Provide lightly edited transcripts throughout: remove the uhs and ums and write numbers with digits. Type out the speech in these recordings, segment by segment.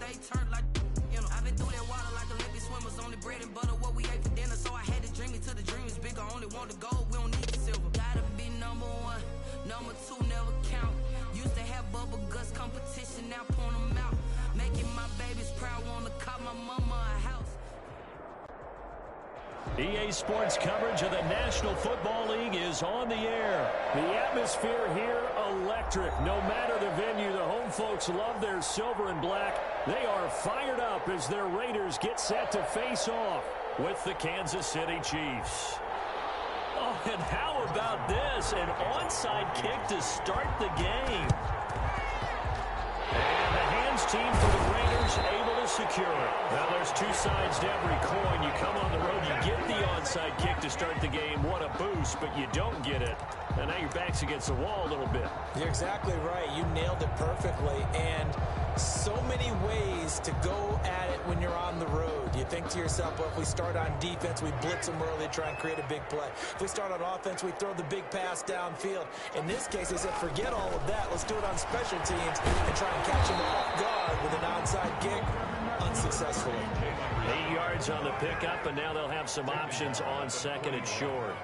they turned like, you know. I've been through that water like Olympic swimmers, only bread and butter, what we ate for dinner. So I had to dream it till the dream is bigger. Only want the gold, we don't need the silver. Gotta be number one, number two never count. Used to have bubble guts competition, now point them out. Making my babies proud, wanna call my mama a house. EA Sports coverage of the National Football League is on the air. The atmosphere here, electric. No matter the venue, the home folks love their silver and black. They are fired up as their Raiders get set to face off with the Kansas City Chiefs. Oh, and how about this? An onside kick to start the game. And the hands team for the Raiders able to secure it. Now there's two sides to every coin. You come on the road, you get the onside kick to start the game. What a boost, but you don't get it. And now your back's against the wall a little bit. You're exactly right. You nailed it perfectly. And so many ways to go at it when you're on the road. You think to yourself, well, if we start on defense, we blitz them early, try and create a big play. If we start on offense, we throw the big pass downfield. In this case, they said, forget all of that. Let's do it on special teams and try and catch them off guard with an onside kick unsuccessfully. 8 yards on the pickup, and now they'll have some options on second and short.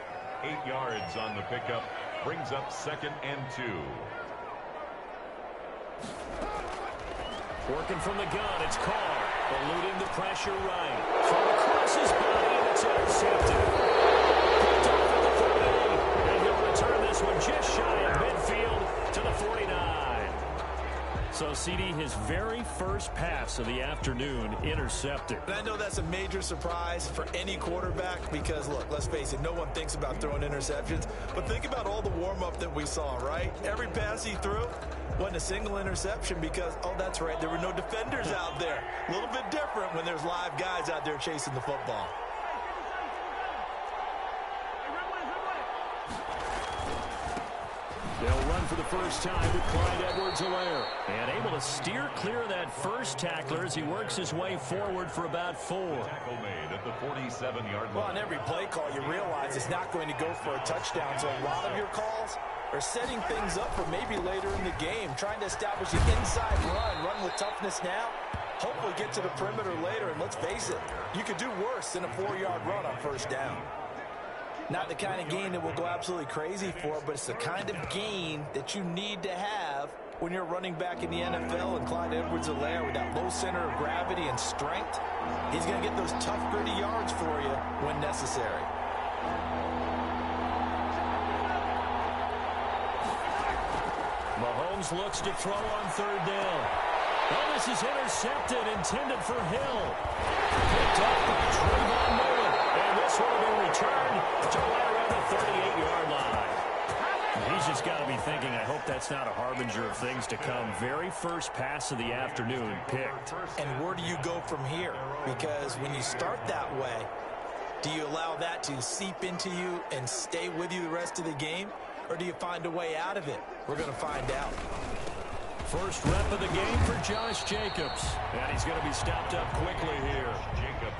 8 yards on the pickup brings up 2nd and 2. Working from the gun, it's Carr. Eluding the pressure right. Throw across his body, and it's intercepted. Picked off at the 38, and he'll return this one just shy of midfield to the 49. So, CD, his very first pass of the afternoon intercepted. And I know that's a major surprise for any quarterback because, look, let's face it, no one thinks about throwing interceptions. But think about all the warm-up that we saw, right? Every pass he threw wasn't a single interception because, oh, that's right, there were no defenders out there. A little bit different when there's live guys out there chasing the football. They'll run for the first time with Clyde Edwards-Helaire. And able to steer clear of that first tackler as he works his way forward for about 4. Tackle made at the 47-yard line. Well, on every play call, you realize it's not going to go for a touchdown. So a lot of your calls are setting things up for maybe later in the game, trying to establish an inside run with toughness now. Hopefully get to the perimeter later, and let's face it, you could do worse than a 4-yard run on first down. Not the kind of gain that we'll go absolutely crazy for, but it's the kind of gain that you need to have when you're running back in the NFL. And Clyde Edwards-Helaire, with that low center of gravity and strength, he's going to get those tough, gritty yards for you when necessary. Mahomes looks to throw on third down. Oh, this is intercepted, intended for Hill. Picked up by Trayvon Mullen. And this one will be returned to right around the 38-yard line. He's just got to be thinking, I hope that's not a harbinger of things to come. Very first pass of the afternoon picked. And where do you go from here? Because when you start that way, do you allow that to seep into you and stay with you the rest of the game? Or do you find a way out of it? We're going to find out. First rep of the game for Josh Jacobs. And he's going to be stopped up quickly here.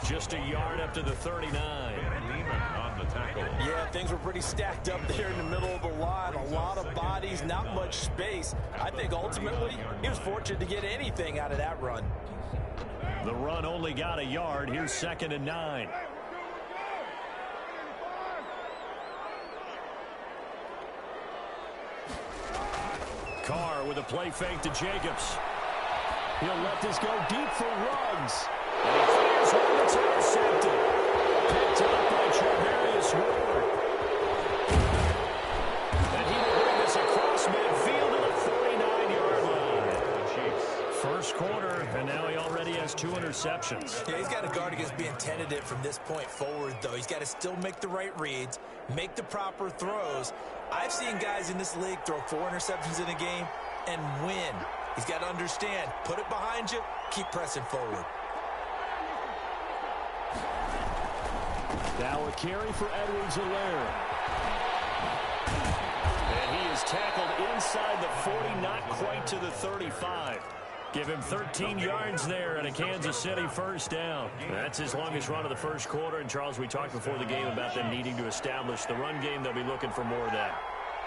Just a yard up to the 39. On the tackle. Yeah, things were pretty stacked up there in the middle of the line. A lot of bodies, not much space. I think ultimately he was fortunate to get anything out of that run. The run only got a yard. Here's 2nd and 9. Carr with a play fake to Jacobs. He'll let this go deep for Ruggs. And he fires one that's intercepted. Picked up by Charvarius Ward. And he will bring this across midfield to the 49-yard line. First quarter, and now he already has 2 interceptions. Yeah, he's got to guard against being tentative from this point forward, though. He's got to still make the right reads, make the proper throws. I've seen guys in this league throw 4 interceptions in a game and win. He's got to understand, put it behind you, keep pressing forward. Now a carry for Edwards-Helaire. And he is tackled inside the 40, not quite to the 35. Give him 13 yards there and a Kansas City first down. That's his longest run of the first quarter. And, Charles, we talked before the game about them needing to establish the run game. They'll be looking for more of that.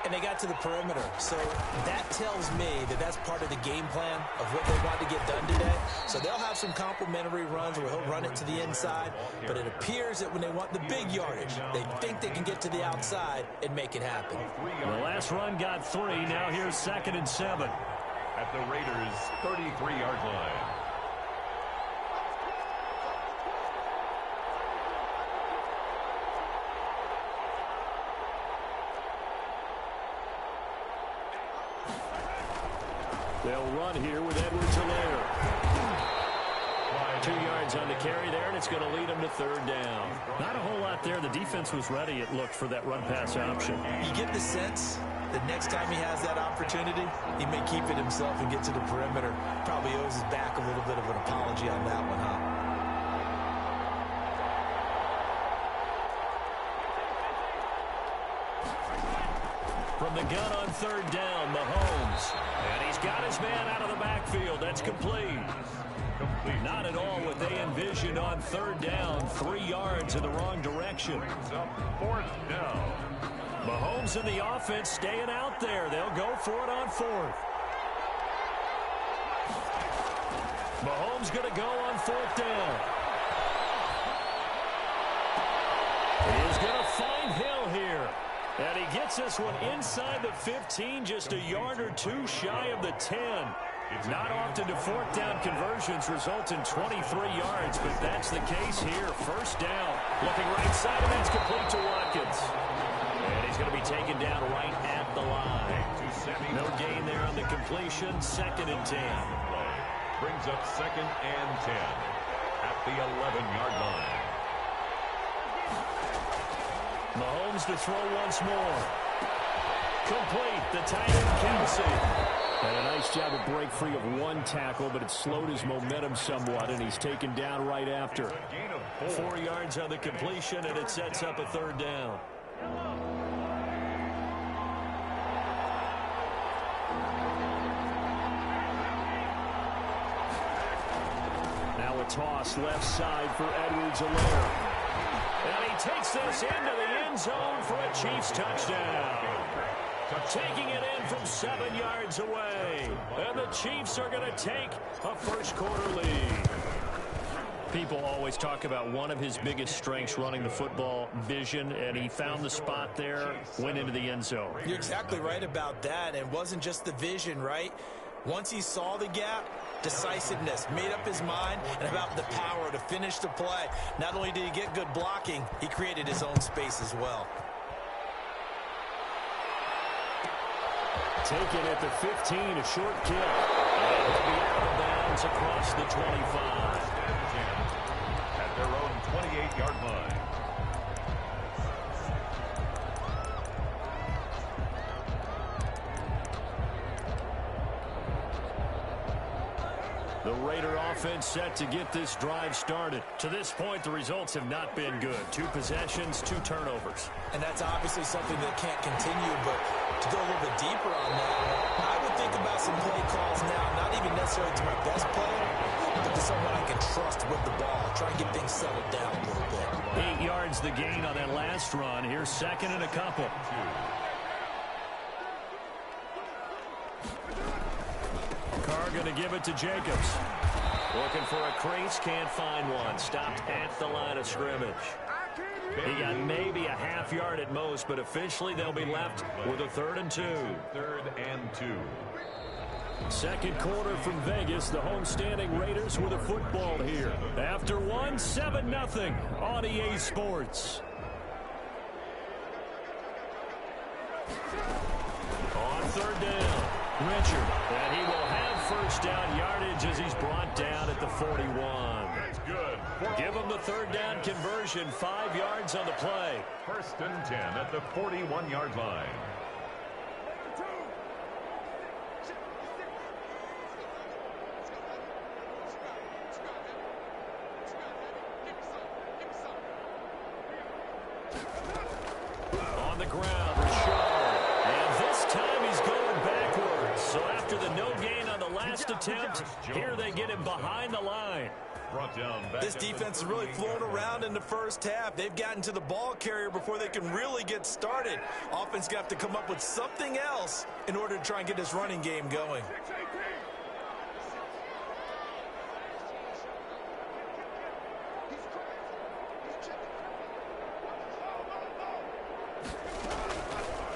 And they got to the perimeter. So that tells me that that's part of the game plan of what they want to get done today. So they'll have some complementary runs where he'll run it to the inside. But it appears that when they want the big yardage, they think they can get to the outside and make it happen. The last run got 3. Now here's 2nd and 7. At the Raiders' 33-yard line. They'll run here with Edwards-Helaire. 2 yards on the carry there, and it's going to lead them to 3rd down. Not a whole lot there. The defense was ready, it looked, for that run-pass option. You get the sense that next time he has that opportunity, he may keep it himself and get to the perimeter. Probably owes his back a little bit of an apology on that one, huh? From the gun on 3rd down, Mahomes. And he's got his man out of the backfield. That's complete. Not at all what they envisioned on 3rd down. 3 yards in the wrong direction. 4th down. Mahomes and the offense staying out there. They'll go for it on 4th. Mahomes going to go on 4th down. He's going to find Hill here. And he gets this one inside the 15, just a yard or 2 shy of the 10. Not often do 4th down conversions result in 23 yards, but that's the case here. 1st down. Looking right side, and that's complete to Watkins. And he's going to be taken down right at the line. No gain there on the completion. 2nd and 10. Brings up 2nd and 10 at the 11-yard line. Mahomes to throw once more. Complete. The tight end, Kelsey. And a nice job of break free of 1 tackle, but it slowed his momentum somewhat, and he's taken down right after. 4 yards on the completion, and it sets up a 3rd down. Now a toss left side for Edwards-Helaire. And he takes this into the end zone for a Chiefs touchdown. Taking it in from 7 yards away. And the Chiefs are going to take a first-quarter lead. People always talk about one of his biggest strengths running the football, vision, and he found the spot there, went into the end zone. You're exactly right about that. It wasn't just the vision, right? Once he saw the gap, decisiveness, made up his mind, and about the power to finish the play. Not only did he get good blocking, he created his own space as well. Taken at the 15, a short kick. And he'll be out of bounds across the 25. At their own 28-yard line. The Raider offense set to get this drive started. To this point, the results have not been good. 2 possessions, 2 turnovers. And that's obviously something that can't continue, but to go a little bit deeper on that, I would think about some play calls now, not even necessarily to my best player, but to someone I can trust with the ball. Try and get things settled down a little bit. 8 yards the gain on that last run. Here's 2nd and a couple. Carr going to give it to Jacobs. Looking for a crease, can't find one. Stopped at the line of scrimmage. He got maybe a half yard at most, but officially they'll be left with a 3rd and 2. 3rd and 2. Second quarter from Vegas. The homestanding Raiders with a football here. After 1, 7-0 on EA Sports. On 3rd down, Richard. And he will have 1st down yardage as he's brought down at the 41. That's good. Give him the 3rd down conversion. 5 yards on the play. 1st and 10 at the 41-yard line. On the ground, Rashard. And this time he's going backwards. So after the no gain on the last last attempt. Here they get him behind the line. This defense is really flown around in the first half. They've gotten to the ball carrier before they can really get started. Offense got to come up with something else in order to try and get this running game going.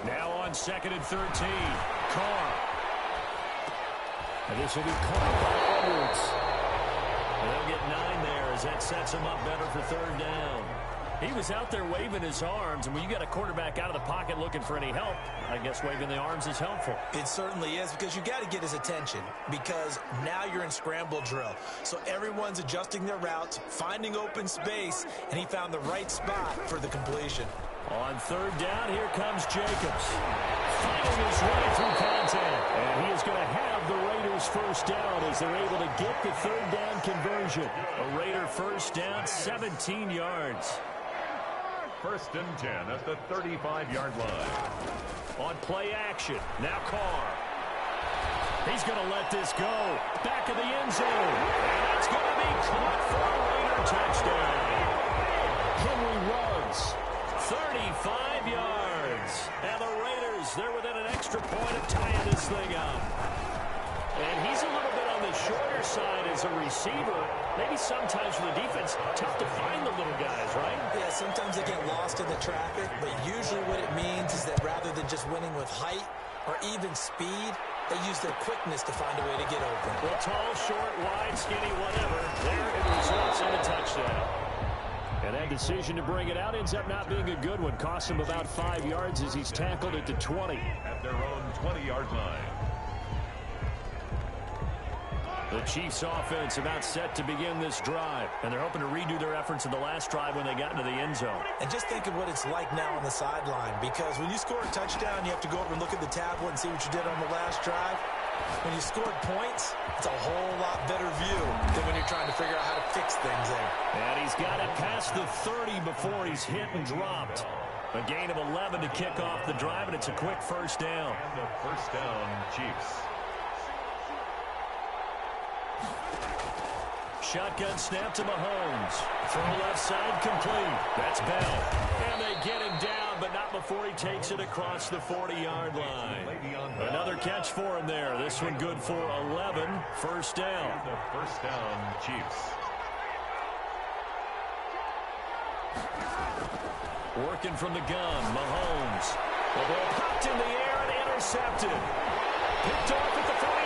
Now on 2nd and 13. Carr. And this will be caught by Edwards. They'll get 9 there as that sets him up better for 3rd down. He was out there waving his arms, and when you got a quarterback out of the pocket looking for any help, I guess waving the arms is helpful. It certainly is, because you got to get his attention, because now you're in scramble drill. So everyone's adjusting their routes, finding open space, and he found the right spot for the completion. On 3rd down, here comes Jacobs. Fighting his way through contact. And he is going to have the Raiders 1st down as they're able to get the 3rd down conversion. A Raider 1st down, 17 yards. 1st and 10 at the 35-yard line. On play action, now Carr. He's going to let this go. Back of the end zone. And that's going to be caught for a Raider touchdown. Henry Ruggs, 35 yards. And the Raiders, they're within an extra point of tying this thing up. And he's a little bit on the shorter side as a receiver. Maybe sometimes for the defense, tough to find the little guys, right? Yeah, sometimes they get lost in the traffic, but usually what it means is that rather than just winning with height or even speed, they use their quickness to find a way to get open. Well, tall, short, wide, skinny, whatever. There it results in a touchdown. And that decision to bring it out ends up not being a good one. Costs him about 5 yards as he's tackled at the 20. At their own 20-yard line. The Chiefs offense about set to begin this drive, and they're hoping to redo their efforts in the last drive when they got into the end zone. And just think of what it's like now on the sideline, because when you score a touchdown, you have to go over and look at the tablet and see what you did on the last drive. When you scored points, it's a whole lot better view than when you're trying to figure out how to fix things there. And he's got it past the 30 before he's hit and dropped. A gain of 11 to kick off the drive, and it's a quick 1st down. And the 1st down, Chiefs. Shotgun snap to Mahomes. From the left side, complete. That's Bell. And they get him down, but not before he takes it across the 40-yard line. Another catch for him there. This one good for 11. 1st down. The 1st down, Chiefs. Working from the gun, Mahomes. The ball popped in the air and intercepted. Picked off at the 49.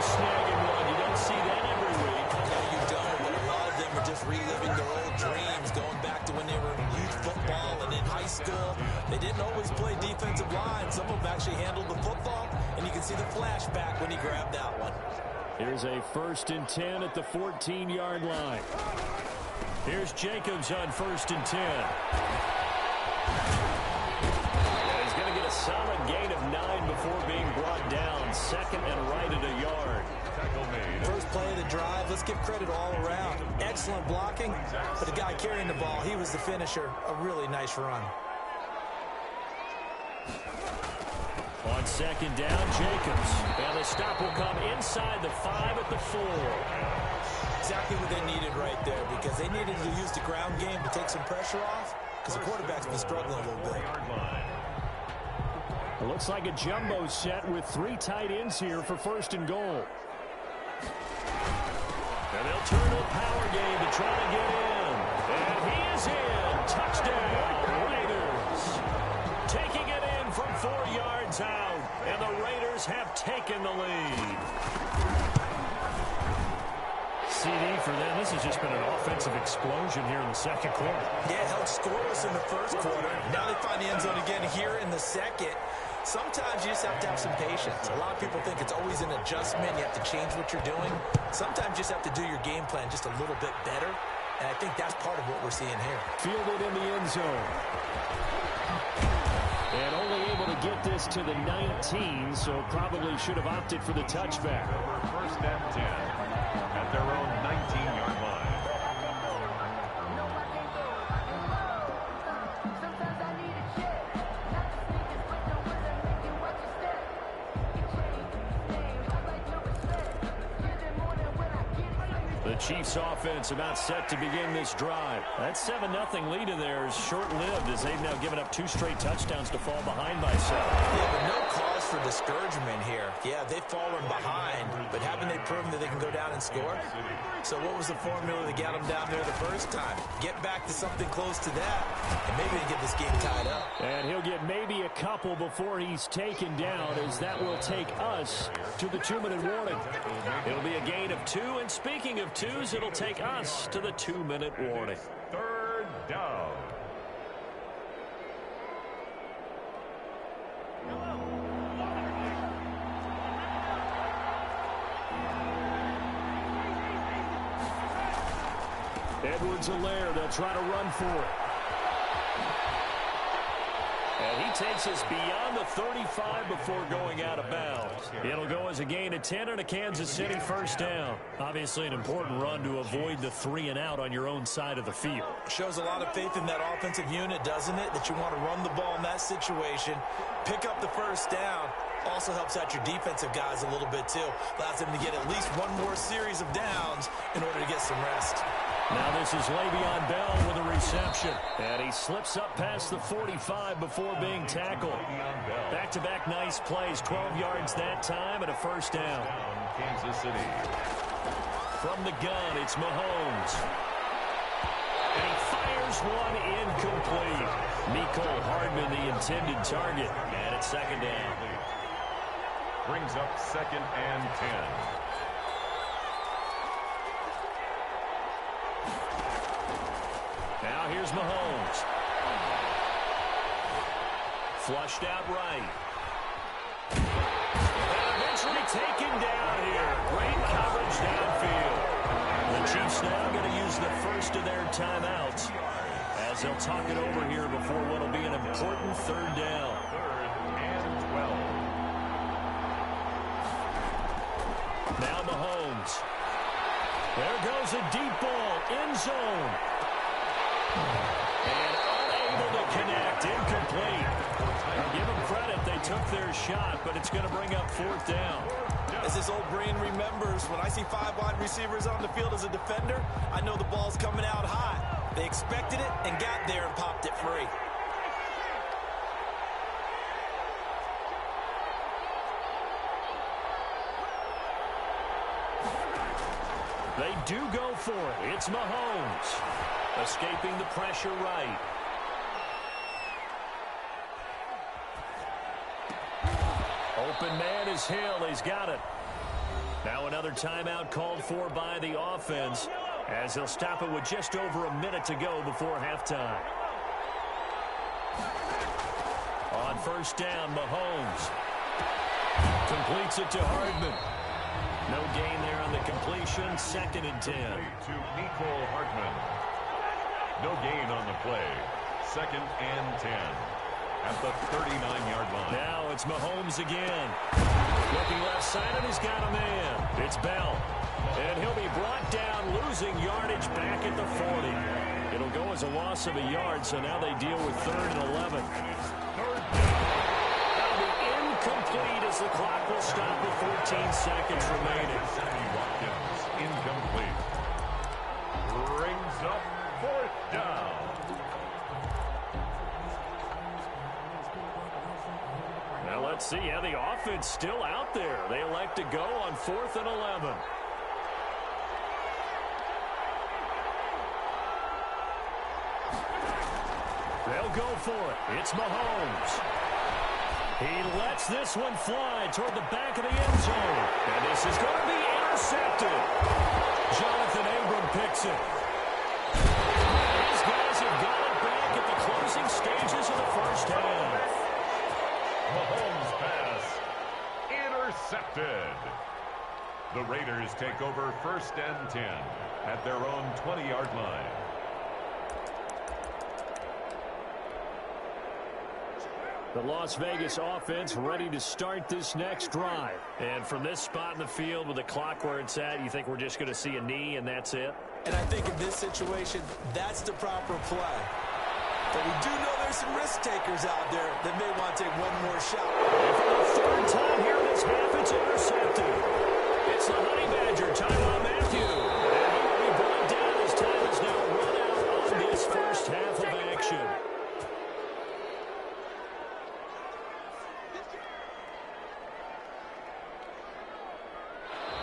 Snagging one. You don't see that every week. No, you don't, but a lot of them are just reliving their old dreams, going back to when they were in youth football and in high school. They didn't always play defensive line. Some of them actually handled the football, and you can see the flashback when he grabbed that one. Here's a 1st and 10 at the 14-yard line. Here's Jacobs on 1st and 10. He's going to get a solid gain of 9 before being brought down. 2nd and right at a yard. First play of the drive. Let's give credit all around. Excellent blocking, but the guy carrying the ball, he was the finisher. A really nice run. On 2nd down, Jacobs. And the stop will come inside the 5 at the 4. Exactly what they needed right there, because they needed to use the ground game to take some pressure off, because the quarterback's been struggling a little bit. It looks like a jumbo set with 3 tight ends here for 1st and goal. And they'll turn to a power game to try to get in. And he is in. Touchdown, Raiders. Taking it in from 4 yards out. And the Raiders have taken the lead. CD for them. This has just been an offensive explosion here in the 2nd quarter. Yeah, held scoreless in the 1st quarter. Now they find the end zone again here in the 2nd. Sometimes you just have to have some patience. A lot of people think it's always an adjustment. You have to change what you're doing. Sometimes you just have to do your game plan just a little bit better. And I think that's part of what we're seeing here. Fielded in the end zone. And only able to get this to the 19, so probably should have opted for the touchback. 1st and 10 at their own 19-yard line. Chiefs offense about set to begin this drive. That 7-0 lead in there is short-lived as they've now given up 2 straight touchdowns to fall behind by 7. Yeah, but no cause for discouragement here. Yeah, they've fallen behind, but haven't they proven that they can go down and score? So what was the formula that got them down there the first time? Get back to something close to that, and maybe they get this game tied up. And he'll get maybe a couple before he's taken down, as that will take us to the 2-minute warning. It'll be a gain of 2, and speaking of 2s, it'll take us to the 2-minute warning. Third down. Edwards-Helaire, they'll try to run for it. And he takes us beyond the 35 before going out of bounds. It'll go as a gain of 10 and a Kansas City first down. Obviously an important run to avoid the 3-and-out on your own side of the field. Shows a lot of faith in that offensive unit, doesn't it? That you want to run the ball in that situation, pick up the first down. Also helps out your defensive guys a little bit too. Allows them to get at least one more series of downs in order to get some rest. Now this is Le'Veon Bell with a reception. And he slips up past the 45 before being tackled. Back-to-back nice plays, 12 yards that time and a first down. Kansas City. From the gun, it's Mahomes. And he fires one incomplete. Mecole Hardman, the intended target. And it's second down. Brings up 2nd and 10. Now here's Mahomes. Flushed out right. And eventually taken down here. Great coverage downfield. The Chiefs now going to use the first of their timeouts as they'll talk it over here before what will be an important third down. 3rd and 12. Now Mahomes. There goes a deep ball. End zone. And unable to connect. Incomplete. I'll give them credit. They took their shot, but it's going to bring up 4th down. As this old brain remembers, when I see 5 wide receivers on the field as a defender, I know the ball's coming out hot. They expected it and got there and popped it free. They do go for it. It's Mahomes. Escaping the pressure right. Open man is Hill. He's got it. Now another timeout called for by the offense as they'll stop it with just over a minute to go before halftime. On first down, Mahomes completes it to Hardman. No gain there on the completion. 2nd and 10. To Mecole Hardman. No gain on the play. 2nd and 10. At the 39-yard line. Now it's Mahomes again. Looking left side, and he's got a man. It's Bell. And he'll be brought down, losing yardage back at the 40. It'll go as a loss of a yard, so now they deal with 3rd and 11. That'll be incomplete as the clock will stop with 14 seconds remaining. Watkins, incomplete. Brings up 4th down. Now let's see how the offense still out there. They elect to go on 4th and 11. They'll go for it. It's Mahomes. He lets this one fly toward the back of the end zone. And this is going to be intercepted. Jonathan Abram picks it. These guys have got it back at the closing stages of the first half. Mahomes pass intercepted. The Raiders take over 1st and 10 at their own 20-yard line. The Las Vegas offense ready to start this next drive. And from this spot in the field with the clock where it's at, you think we're just going to see a knee and that's it? And I think in this situation, that's the proper play. But we do know there's some risk takers out there that may want to take one more shot. And for the 3rd time here in this half, it's intercepted. It's the Honey Badger, Tyrann Mathieu. And he will first half of action.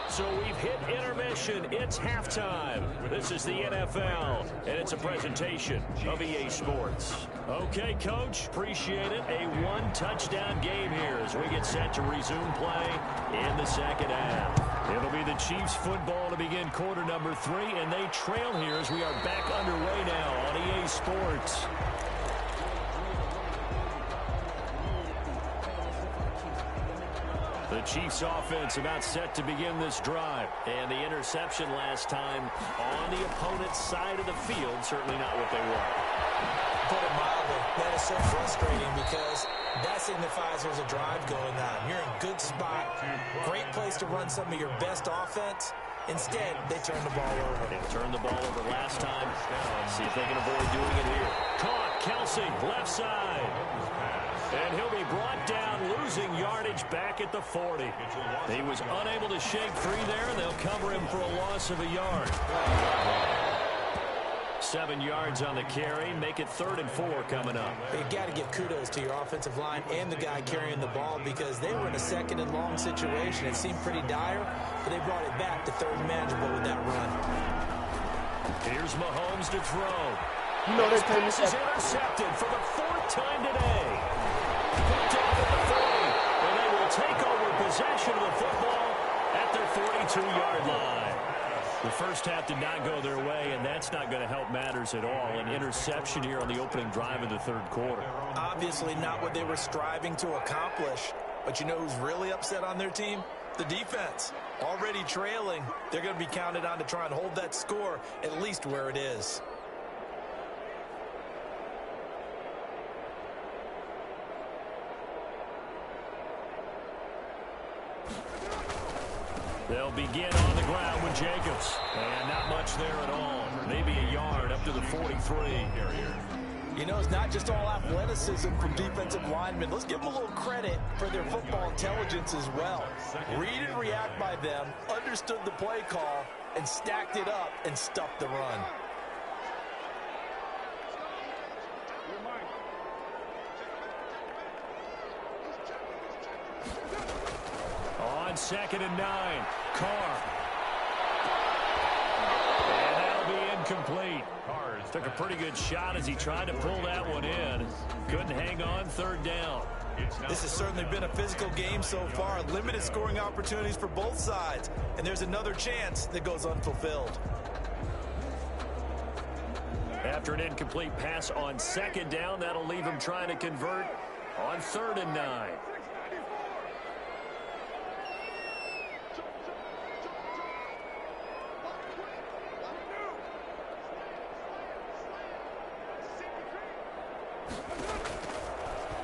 So we've hit intermission. It's halftime. This is the NFL, and it's a presentation of EA Sports. Okay, Coach, appreciate it. A one-touchdown game here as we get set to resume play in the second half. It'll be the Chiefs football to begin quarter number 3, and they trail here as we are back underway now on EA Sports. The Chiefs offense about set to begin this drive. And the interception last time on the opponent's side of the field, certainly not what they want. Put it mildly, that is so frustrating because that signifies there's a drive going on. You're in a good spot, great place to run some of your best offense. Instead, they turn the ball over. They turned the ball over last time. See if they can avoid doing it here. Caught, Kelsey, left side. And he'll be brought down, losing yardage back at the 40. He was unable to shake free there, and they'll cover him for a loss of a yard. 7 yards on the carry. Make it 3rd and 4 coming up. You've got to give kudos to your offensive line and the guy carrying the ball because they were in a 2nd and long situation. It seemed pretty dire, but they brought it back to 3rd and manageable with that run. Here's Mahomes to throw. You know this pass is intercepted for the 4th time today. Picked off at the 40, and they will take over possession of the football at their 42-yard line. The first half did not go their way, and that's not going to help matters at all. An interception here on the opening drive of the 3rd quarter. Obviously not what they were striving to accomplish. But you know who's really upset on their team? The defense. Already trailing. They're going to be counted on to try and hold that score at least where it is. They'll begin on the ground with Jacobs. And not much there at all. Maybe a yard up to the 43. You know, it's not just all athleticism from defensive linemen. Let's give them a little credit for their football intelligence as well. Read and react by them, understood the play call, and stacked it up and stuffed the run. On 2nd and 9, Carr. And that'll be incomplete. Took a pretty good shot as he tried to pull that one in. Couldn't hang on, 3rd down. This has certainly been a physical game so far. Limited scoring opportunities for both sides. And there's another chance that goes unfulfilled. After an incomplete pass on 2nd down, that'll leave him trying to convert on 3rd and 9.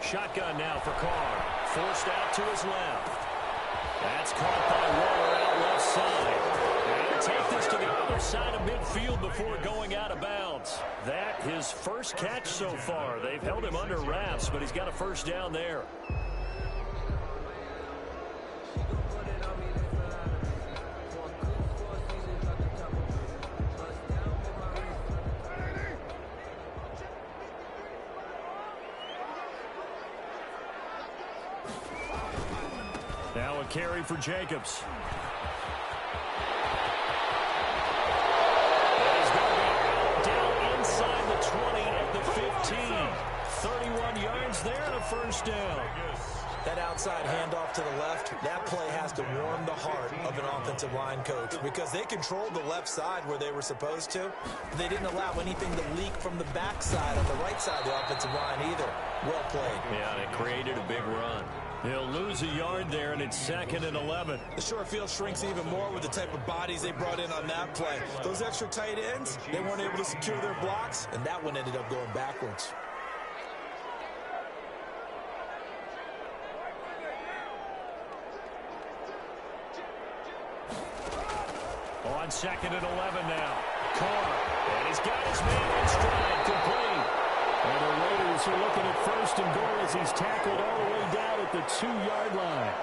Shotgun now for Carr. Forced out to his left. That's caught by Waller out left side. And take this to the other side of midfield before going out of bounds. That his first catch so far. They've held him under wraps, but he's got a first down there. Now a carry for Jacobs. He's going to be down inside the 20 at the 15. 31 yards there and a first down. That outside handoff to the left, that play has to warm the heart of an offensive line coach because they controlled the left side where they were supposed to. They didn't allow anything to leak from the backside on the right side of the offensive line either. Well played. Yeah, and it created a big run. He'll lose a yard there, and it's 2nd and 11. The short field shrinks even more with the type of bodies they brought in on that play. Those extra tight ends, they weren't able to secure their blocks, and that one ended up going backwards. On 2nd and 11 now. Carr, and he's got his man in stride, complete. And the Raiders are looking at 1st and goal as he's tackled all the way down at the 2-yard line.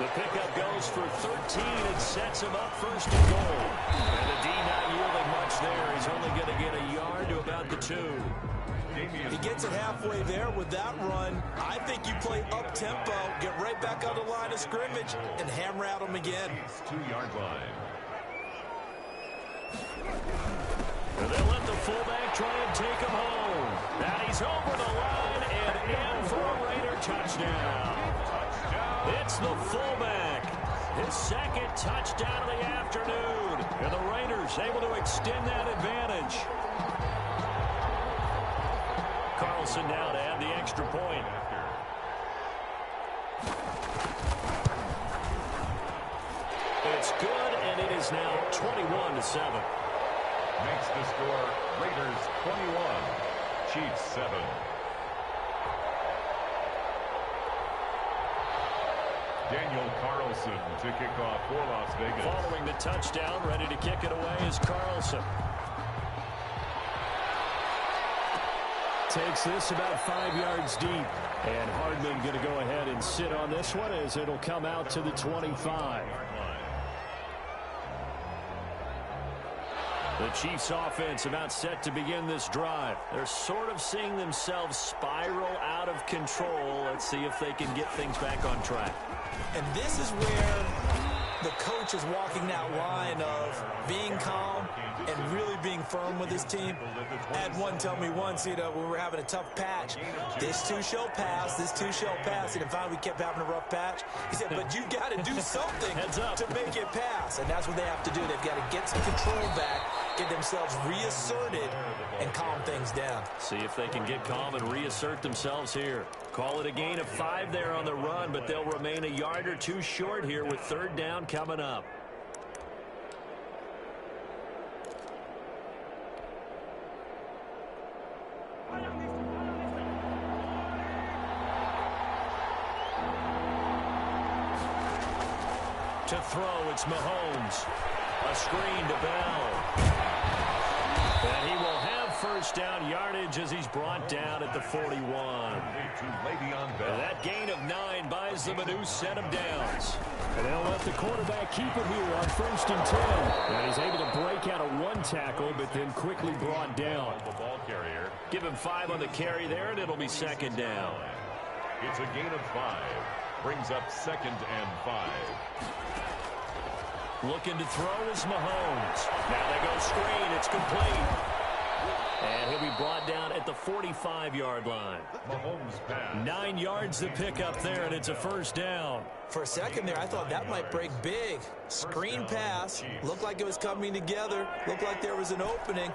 The pickup goes for 13 and sets him up first and goal. And the D not yielding much there. He's only going to get a yard to about the 2. He gets it halfway there with that run. I think you play up-tempo, get right back on the line of scrimmage, and hammer at him again. 2-yard line. And they'll let the fullback try and take him home. And he's over the line and in for a Raider touchdown. It's the fullback. His second touchdown of the afternoon. And the Raiders able to extend that advantage. Carlson now to add the extra point. It's good, and it is now 21-7. Makes the score Raiders 21, Chiefs 7. Daniel Carlson to kick off for Las Vegas. Following the touchdown, ready to kick it away is Carlson. Takes this about 5 yards deep. And Hardman going to go ahead and sit on this one as it'll come out to the 25. The Chiefs offense about set to begin this drive. They're sort of seeing themselves spiral out of control. Let's see if they can get things back on track. And this is where the coach is walking that line of being calm and really being firm with his team. I had one tell me once, we were having a tough patch. This too shall pass, this too shall pass. And finally we kept having a rough patch. He said, but you've got to do something to make it pass. And that's what they have to do. They've got to get some control back, get themselves reasserted, and calm things down. See if they can get calm and reassert themselves here. Call it a gain of 5 there on the run, but they'll remain a yard or 2 short here with 3rd down coming up. To throw, it's Mahomes. A screen to Bell. And he will have 1st down yardage as he's brought down at the 41. And that gain of 9 buys them a new set of downs. And they'll let the quarterback keep it here on 1st and 10. And he's able to break out of 1 tackle, but then quickly brought down. The ball carrier. Give him 5 on the carry there, and it'll be 2nd down. It's a gain of 5. Brings up 2nd and 5. Looking to throw is Mahomes. Now they go screen. It's complete. And he'll be brought down at the 45-yard line. Mahomes pass. 9 yards to pick up there, and it's a 1st down. For a second there, I thought that might break big. Screen pass. Looked like it was coming together. Looked like there was an opening.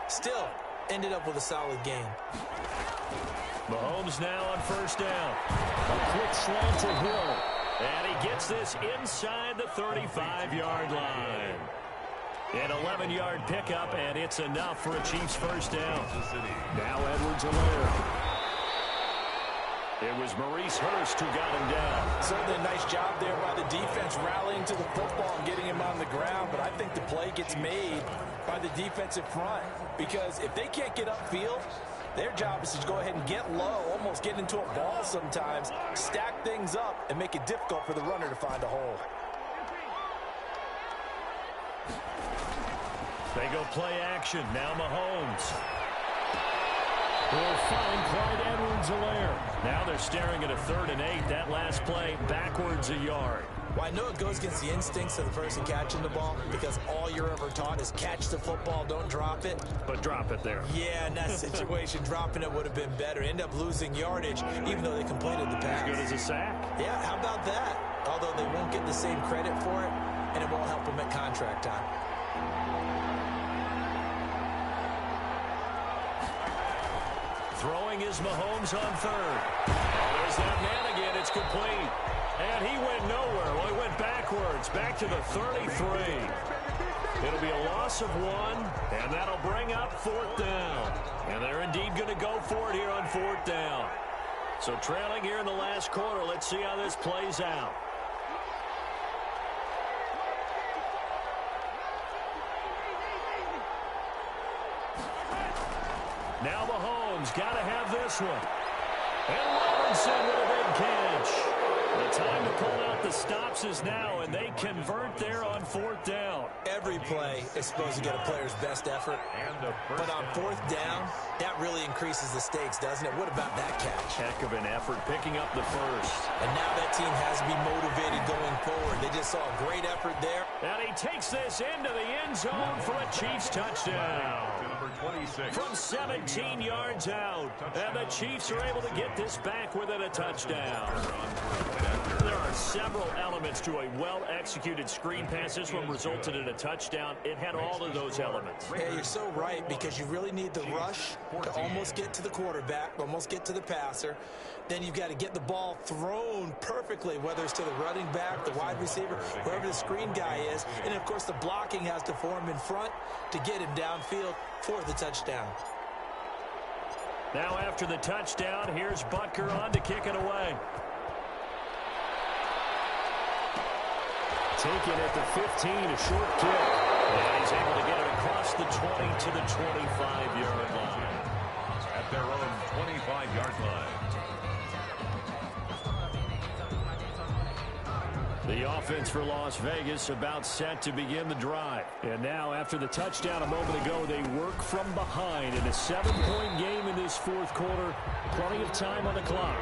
Still, ended up with a solid game. Mahomes now on 1st down. A quick slant to Hill. And he gets this inside the 35-yard line. An 11-yard pickup, and it's enough for a Chiefs 1st down. Now Edwards-Helaire. It was Maurice Hurst who got him down. Certainly a nice job there by the defense rallying to the football and getting him on the ground, but I think the play gets made by the defensive front because if they can't get upfield, their job is to go ahead and get low, almost get into a ball sometimes, stack things up, and make it difficult for the runner to find a hole. They go play action. Now Mahomes. Will find Clyde Edwards-Helaire. Now they're staring at a 3rd and 8. That last play backwards a yard. Well, I know it goes against the instincts of the person catching the ball because all you're ever taught is catch the football, don't drop it. But drop it there. Yeah, in that situation, dropping it would have been better. End up losing yardage, even though they completed the pass. As good as a sack. Yeah, how about that? Although they won't get the same credit for it, and it won't help them at contract time. Throwing is Mahomes on 3rd. Oh, there's that man again. It's complete. And he went nowhere. Well, he went backwards, back to the 33. It'll be a loss of 1, and that'll bring up 4th down. And they're indeed going to go for it here on 4th down. So trailing here in the last quarter. Let's see how this plays out. Now Mahomes got to have this one. And Robinson with a big catch. The time to pull out the stops is now, and they convert there on 4th down. Every play is supposed to get a player's best effort, but on 4th down, that really increases the stakes, doesn't it? What about that catch? Heck of an effort picking up the first. And now that team has to be motivated going forward. They just saw a great effort there. And he takes this into the end zone for a Chiefs touchdown. From 17 yards out. And the Chiefs are able to get this back within a touchdown. There are several elements to a well-executed screen pass. This one resulted in a touchdown. It had all of those elements. Yeah, you're so right, because you really need the rush to almost get to the quarterback, almost get to the passer. Then you've got to get the ball thrown perfectly, whether it's to the running back, the wide receiver, whoever the screen guy is. And, of course, the blocking has to form in front to get him downfield for the touchdown. Now after the touchdown, here's Butker on to kick it away. Taken at the 15, a short kick. And he's able to get it across the 20 to the 25-yard line. At their own 25-yard line. The offense for Las Vegas about set to begin the drive. And now, after the touchdown a moment ago, they work from behind in a 7-point game in this 4th quarter. Plenty of time on the clock.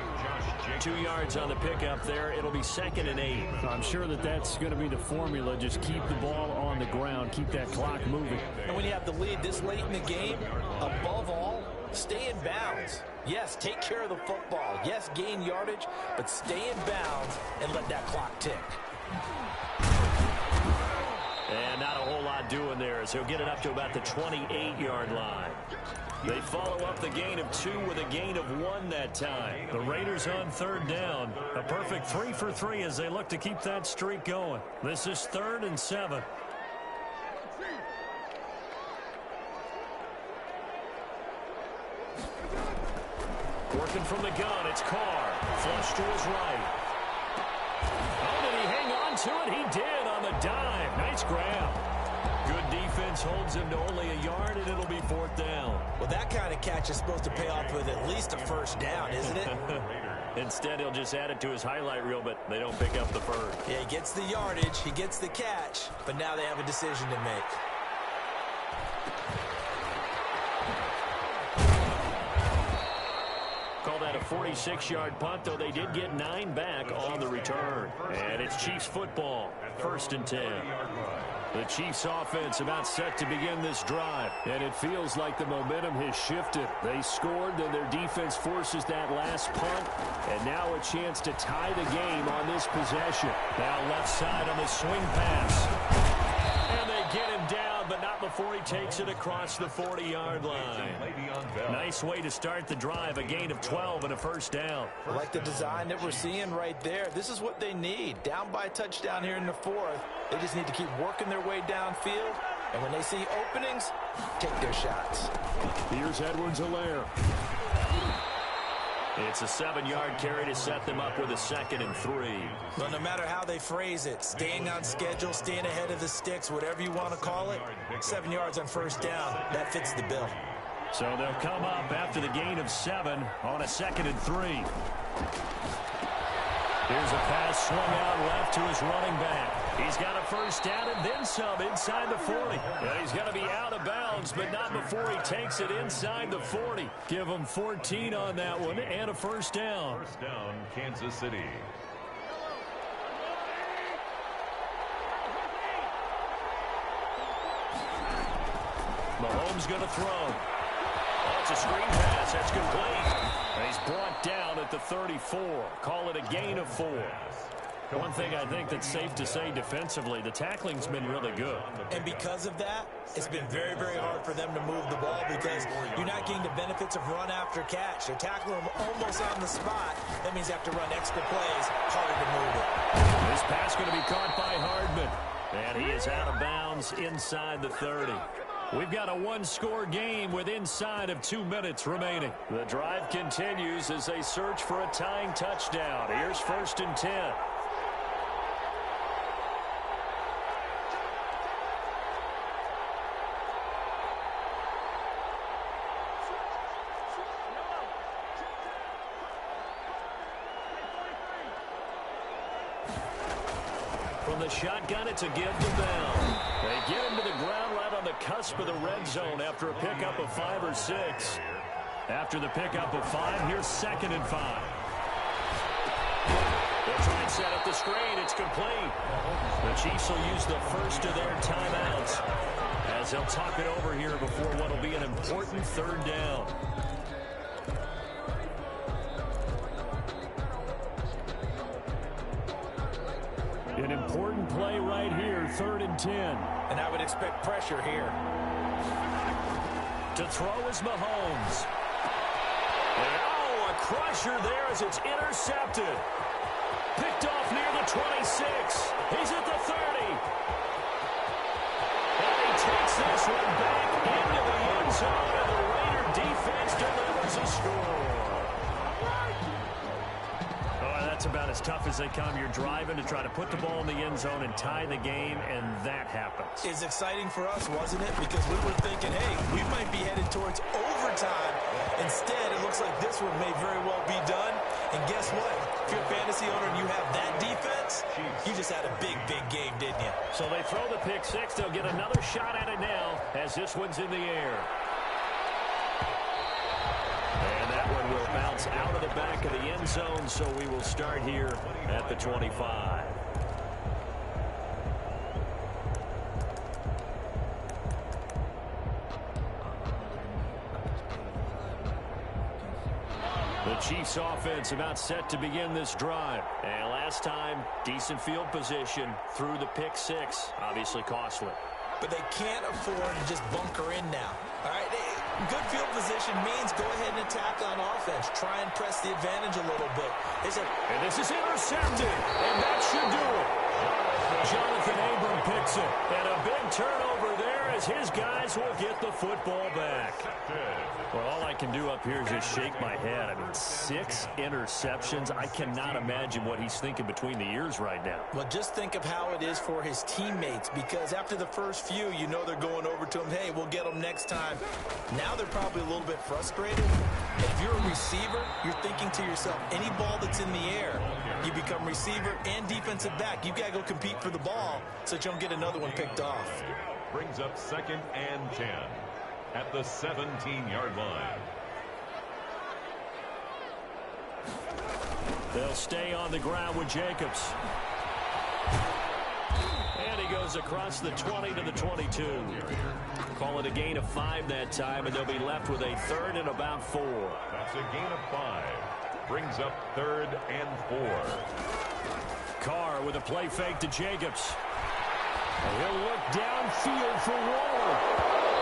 2 yards on the pickup there. It'll be 2nd and 8. I'm sure that's going to be the formula. Just keep the ball on the ground. Keep that clock moving. And when you have the lead this late in the game, above all, stay in bounds. Yes, take care of the football. Yes, gain yardage, but stay in bounds and let that clock tick. And not a whole lot doing there, as he'll get it up to about the 28-yard line. They follow up the gain of 2 with a gain of 1 that time. The Raiders on 3rd down. A perfect 3 for 3 as they look to keep that streak going. This is 3rd and 7. Working from the gun, it's Carr. Flush to his right. Oh, did he hang on to it? He did on the dive. Nice grab. Good defense holds him to only a yard, and it'll be 4th down. Well, that kind of catch is supposed to pay off with at least a first down, isn't it? Instead, he'll just add it to his highlight reel, but they don't pick up the first. Yeah, he gets the yardage, he gets the catch, but now they have a decision to make. Call that a 46-yard punt, though they did get 9 back on the return. And it's Chiefs football, 1st and 10. The Chiefs offense about set to begin this drive. And it feels like the momentum has shifted. They scored, then their defense forces that last punt. And now a chance to tie the game on this possession. Now left side on the swing pass. And they get him down, but not before he takes it across the 40-yard line. Nice way to start the drive, a gain of 12 and a first down. I like the design that we're seeing right there. This is what they need. Down by a touchdown here in the 4th. They just need to keep working their way downfield. And when they see openings, take their shots. Here's Edwards-Helaire. It's a 7-yard carry to set them up with a 2nd and 3. Well, no matter how they phrase it, staying on schedule, staying ahead of the sticks, whatever you want to call it, 7 yards on first down, that fits the bill. So they'll come up after the gain of 7 on a 2nd and 3. Here's a pass swung out left to his running back. He's got a first down and then some inside the 40. Yeah, he's going to be out of bounds, but not before he takes it inside the 40. Give him 14 on that one and a first down. First down, Kansas City. Mahomes going to throw. Oh, it's a screen pass. That's complete. And he's brought down at the 34. Call it a gain of 4. One thing I think that's safe to say defensively, the tackling's been really good. And because of that, it's been very, very hard for them to move the ball because you're not getting the benefits of run after catch. They're tackling them almost on the spot. That means they have to run extra plays, harder to move it. This pass going to be caught by Hardman. And he is out of bounds inside the 30. We've got a one-score game with inside of 2 minutes remaining. The drive continues as they search for a tying touchdown. Here's 1st and 10. From the shotgun, it's a give to Bell. They get him to the ground right on the cusp of the red zone after a pickup of 5 or 6. After the pickup of 5, here's 2nd and 5. They'll try and set up the screen. It's complete. The Chiefs will use the first of their timeouts as they'll talk it over here before what will be an important 3rd down. An important play right here, 3rd and 10. And I would expect pressure here. To throw is Mahomes. And a crusher there as it's intercepted. Picked off near the 26. He's at the 30. And he takes this one back into the end zone, and the Raider defense delivers a score. That's about as tough as they come. You're driving to try to put the ball in the end zone and tie the game, and that happens. It's exciting for us, wasn't it? Because we were thinking, hey, we might be headed towards overtime. Instead, it looks like this one may very well be done. And guess what? If you're a fantasy owner and you have that defense, you just had a big, big game, didn't you? So they throw the pick 6. They'll get another shot at it now as this one's in the air. And that one will bounce out of the back of the end zone, so we will start here at the 25. The Chiefs offense about set to begin this drive. And last time, decent field position through the pick 6. Obviously costly. But they can't afford to just bunker in now. All right, good field position means go ahead and attack on offense. Try and press the advantage a little bit. And this is intercepted, and that should do it. Jonathan Abram picks it, and a big turnover there as his guys will get the football back. Well, all I can do up here is just shake my head. I mean, 6 interceptions. I cannot imagine what he's thinking between the ears right now. Well, just think of how it is for his teammates, because after the first few, you know they're going over to him, hey, we'll get them next time. Now they're probably a little bit frustrated. And if you're a receiver, you're thinking to yourself, any ball that's in the air, you become receiver and defensive back. You've got to go compete for the ball so that you don't get another one picked off. Brings up 2nd and 10 at the 17-yard line. They'll stay on the ground with Jacobs. And he goes across the 20 to the 22. Call it a gain of 5 that time, and they'll be left with a 3rd and about 4. That's a gain of 5. Brings up 3rd and 4. Carr with a play fake to Jacobs. He'll look downfield for Waller.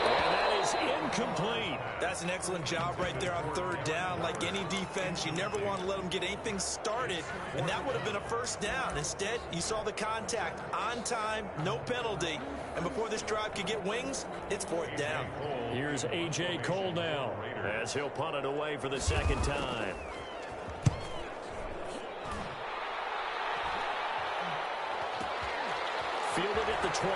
And that is incomplete. That's an excellent job right there on 3rd down. Like any defense, you never want to let them get anything started, and that would have been a 1st down. Instead, you saw the contact on time, no penalty, and before this drive could get wings, it's 4th down. Here's A.J. Cole now as he'll punt it away for the 2nd time. Fielded at the 20.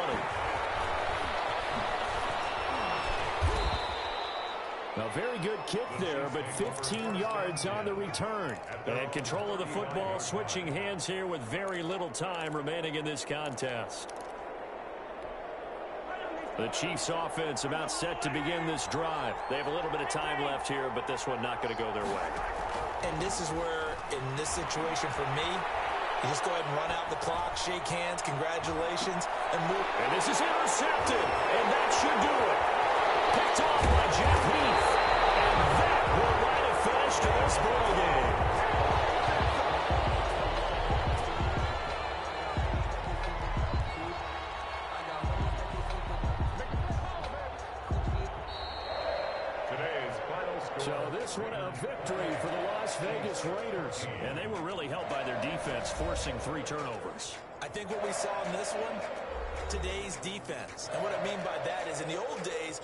A very good kick there, but 15 yards on the return. And control of the football, switching hands here with very little time remaining in this contest. The Chiefs offense about set to begin this drive. They have a little bit of time left here, but this one not going to go their way. And this is where, in this situation for me, you just go ahead and run out the clock, shake hands, congratulations, and move. And this is intercepted, and that should do it. Picked off by Jeff Heath. And that will write a finish to this ball game. So this one a victory for the Las Vegas Raiders. And they were really helped by their defense, forcing 3 turnovers. I think what we saw in this one, today's defense. And what I mean by that is in the old days,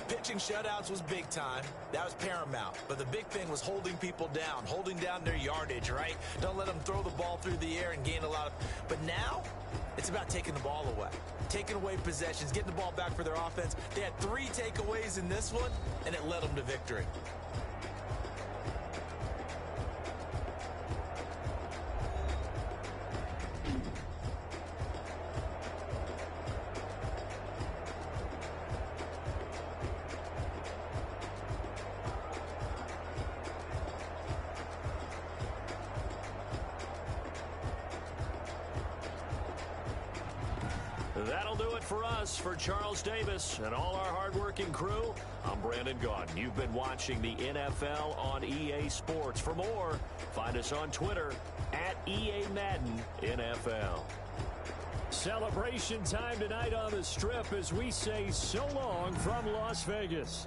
pitching shutouts was big time. That was paramount. But the big thing was holding people down, holding down their yardage, right? Don't let them throw the ball through the air and gain a lot of... But now, it's about taking the ball away. Taking away possessions, getting the ball back for their offense. They had 3 takeaways in this one, and it led them to victory. That'll do it for us. For Charles Davis and all our hardworking crew, I'm Brandon Gaudin. You've been watching the NFL on EA Sports. For more, find us on Twitter at EA Madden NFL. Celebration time tonight on the Strip as we say so long from Las Vegas.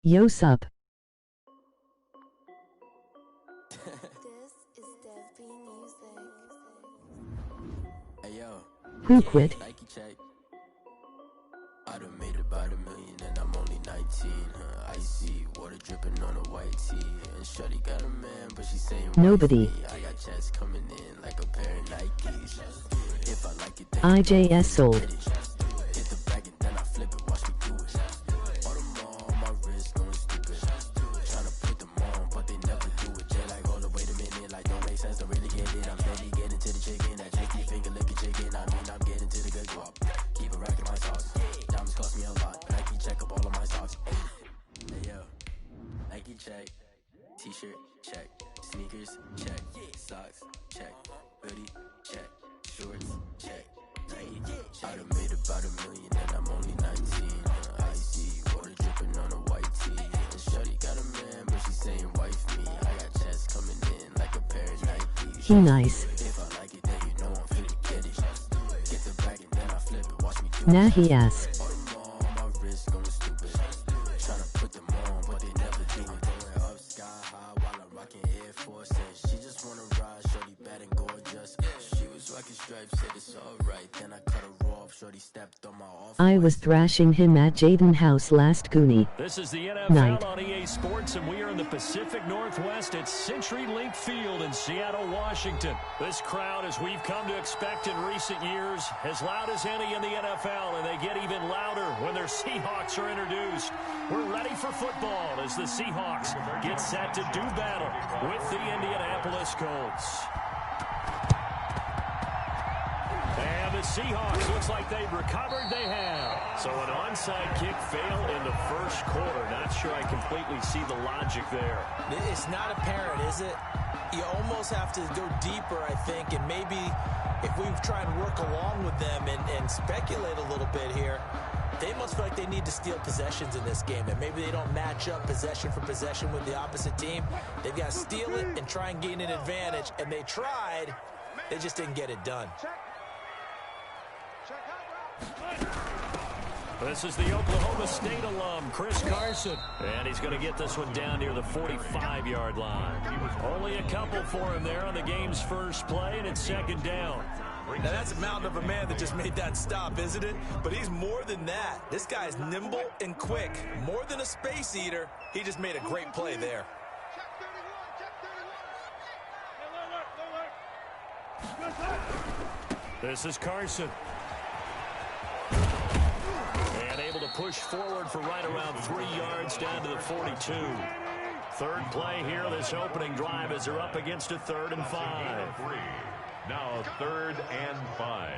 Yo sup. This is Dev B Music. Hey yo, Who quit? Nike check. I done made about $1 million and I'm only 19. Icy water dripping on a white tee. And Shorty got a man, but she saying Nobody. I got checks coming in like a pair of Nikes. If I like it, then IJS sold. hit the bag and then I flip it. Watch me do it. All them on my wrist going stupid. Tryna put them on, but they never do it. Jay like, hold up, wait a minute, like don't make sense, don't really get it. I'm steady getting to the chicken, that cheeky finger licking chicken. I mean, I'm getting to the good guap. Keep it racking my sauce. Diamonds cost me a lot. Nike check up all of my socks. Hey yo, Nike check. T-shirt check. Sneakers check. Socks check. Hoodie check. Shorts check. Nike. I done made about $1 million and I'm only 19. Icy water dripping on a white tee. And Shorty got a man, but she saying wife me. I got checks coming in like a pair of Nikes. He nice. If I like it, then you know I'm finna get it. Get the bag and then I flip it. Watch me do it. Nah he ass. All them on my wrist going stupid. Tryna put them on, but they never do it. Going up sky high while I'm rocking Air Forces. She just wanna ride, Shorty bad and gorgeous. She was rocking stripes, said it's alright. Then I cut her off, Shorty stepped on my off. I was thrashing him at Jaden House last Goonie. This is the NFL Night. on EA Sports, and we are in the Pacific Northwest at CenturyLink Field in Seattle, Washington. This crowd, as we've come to expect in recent years, as loud as any in the NFL, and they get even louder when their Seahawks are introduced. We're ready for football as the Seahawks get set to do battle with the Indianapolis Colts. And the Seahawks, looks like they've recovered. They have. So an onside kick fail in the first quarter. Not sure I completely see the logic there. It's not apparent, is it? You almost have to go deeper, I think, and maybe if we try and work along with them and speculate a little bit here, they must feel like they need to steal possessions in this game, and maybe they don't match up possession for possession with the opposite team. They've got to steal it and try and gain an advantage, and they tried. They just didn't get it done. This is the Oklahoma State alum, Chris Carson. And he's going to get this one down near the 45-yard line. Only a couple for him there on the game's first play, and it's second down. Now, that's a mountain of a man that just made that stop, isn't it? But he's more than that. This guy's nimble and quick. More than a space eater, he just made a great play there. This is Carson. And able to push forward for right around 3 yards down to the 42. Third play here, this opening drive, as they're up against a 3rd and 5. Now 3rd and 5.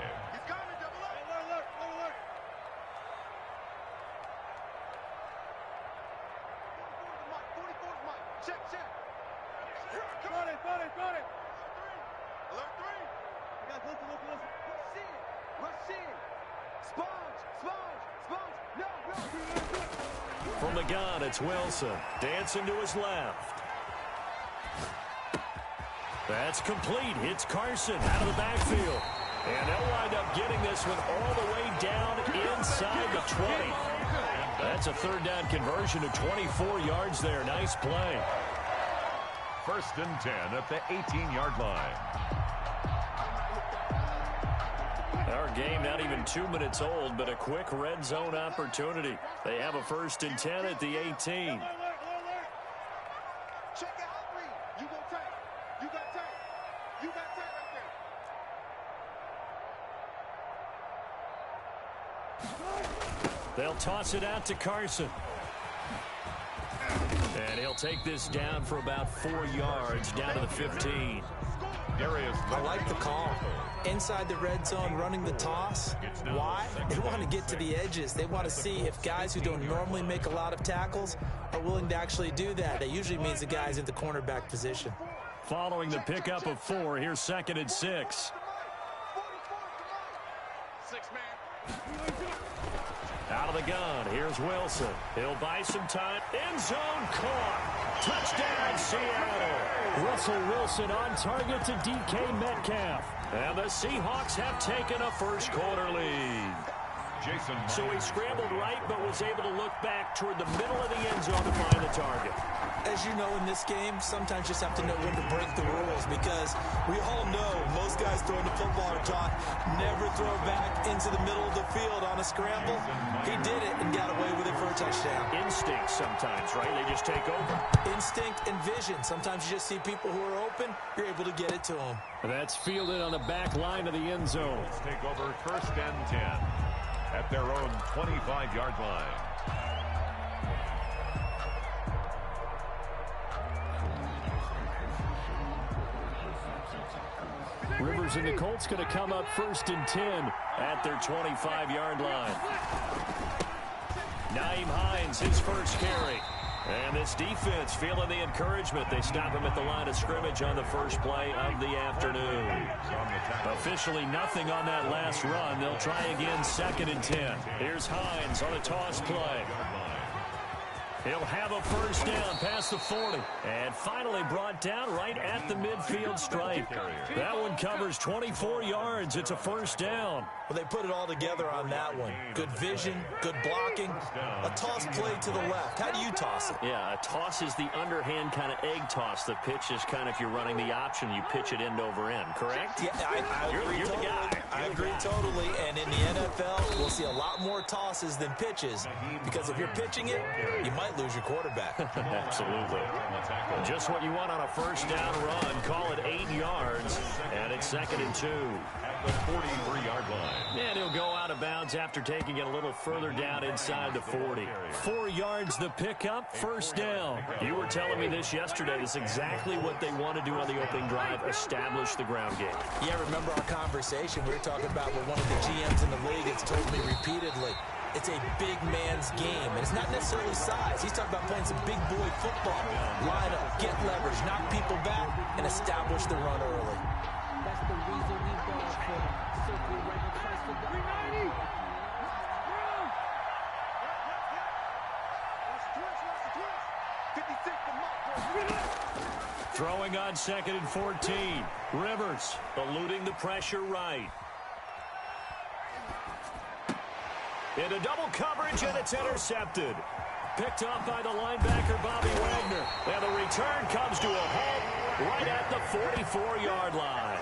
From the gun, it's Wilson. Dancing to his left. That's complete. It's Carson out of the backfield. And they'll wind up getting this one all the way down inside the 20. That's a third down conversion to 24 yards there. Nice play. 1st and 10 at the 18-yard line. Our game not even 2 minutes old, but a quick red zone opportunity. They have a 1st and 10 at the 18. They'll toss it out to Carson. And he'll take this down for about 4 yards, down to the 15. I like the call. Inside the red zone, running the toss. Why? They want to get to the edges. They want to see if guys who don't normally make a lot of tackles are willing to actually do that. That usually means the guy's in the cornerback position. Following the pickup of 4, here's 2nd and 6. Out of the gun, here's Wilson. He'll buy some time. End zone caught. Touchdown, Seattle. Russell Wilson on target to DK Metcalf. And the Seahawks have taken a first quarter lead. So he scrambled right, but was able to look back toward the middle of the end zone to find the target. As you know, in this game, sometimes you just have to know when to break the rules, because we all know most guys throwing the football are taught never throw back into the middle of the field on a scramble. He did it and got away with it for a touchdown. Instinct sometimes, right? They just take over. Instinct and vision. Sometimes you just see people who are open, you're able to get it to them. That's fielded on the back line of the end zone. Let's take over 1st and 10 at their own 25-yard line. Rivers and the Colts going to come up 1st and 10 at their 25-yard line. Nyheim Hines, his first carry. And this defense feeling the encouragement. They stop him at the line of scrimmage on the first play of the afternoon. Officially nothing on that last run. They'll try again 2nd and 10. Here's Hines on a toss play. He'll have a first down past the 40. And finally brought down right at the midfield stripe. That one covers 24 yards. It's a first down. Well, they put it all together on that one. Good vision, good blocking, a toss play to the left. How do you toss it? Yeah, a toss is the underhand kind of egg toss. The pitch is kind of, if you're running the option, you pitch it end over end, correct? Yeah, I agree. You're totally. the guy. I agree totally. And in the NFL, we'll see a lot more tosses than pitches, because if you're pitching it, you might lose your quarterback. Absolutely. Just what you want on a first down run. Call it 8 yards, and it's 2nd and 2. At the 43-yard line. And he'll go out of bounds after taking it a little further down inside the 40. 4 yards the pickup, first down. You were telling me this yesterday. This is exactly what they want to do on the opening drive, establish the ground game. Yeah, remember our conversation? We were talking about what one of the GMs in the league has told me repeatedly. It's a big man's game, and it's not necessarily size. He's talking about playing some big boy football. Line up, get leverage, knock people back, and establish the run early. That's the reason we go for circle right across the line. Throwing on 2nd and 14. Rivers eluding the pressure right. Into double coverage, and it's intercepted. Picked up by the linebacker, Bobby Wagner. And the return comes to a halt right at the 44-yard line.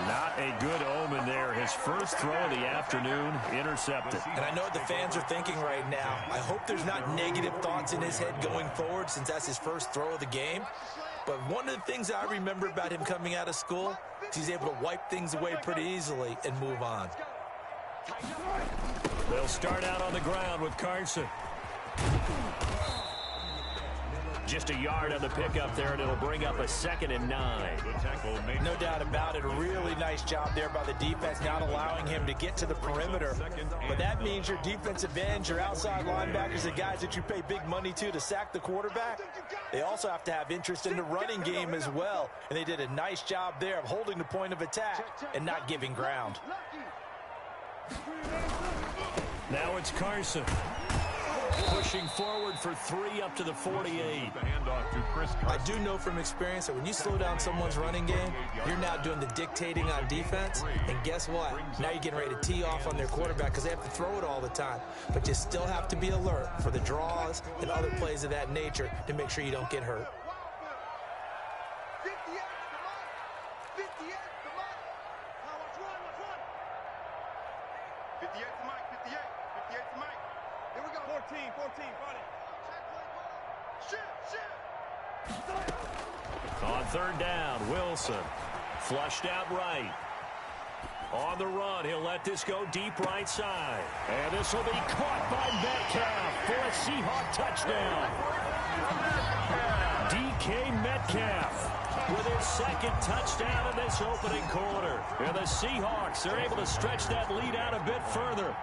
Not a good omen there. His first throw of the afternoon, intercepted. And I know what the fans are thinking right now. I hope there's not negative thoughts in his head going forward, since that's his first throw of the game. But one of the things I remember about him coming out of school is he's able to wipe things away pretty easily and move on. They'll start out on the ground with Carson. Just a yard on the pickup there, and it'll bring up a 2nd and 9. No doubt about it. A really nice job there by the defense, not allowing him to get to the perimeter. But that means your defensive ends, your outside linebackers, the guys that you pay big money to sack the quarterback, they also have to have interest in the running game as well. And they did a nice job there of holding the point of attack and not giving ground. Now it's Carson. Pushing forward for 3 up to the 48. I do know from experience that when you slow down someone's running game, you're now doing the dictating on defense. And guess what? Now you're getting ready to tee off on their quarterback because they have to throw it all the time. But you still have to be alert for the draws and other plays of that nature to make sure you don't get hurt. On third down, Wilson. Flushed out right. On the run, he'll let this go deep right side. And this will be caught by Metcalf for a Seahawk touchdown. DK Metcalf with his second touchdown in this opening quarter. And the Seahawks are able to stretch that lead out a bit further.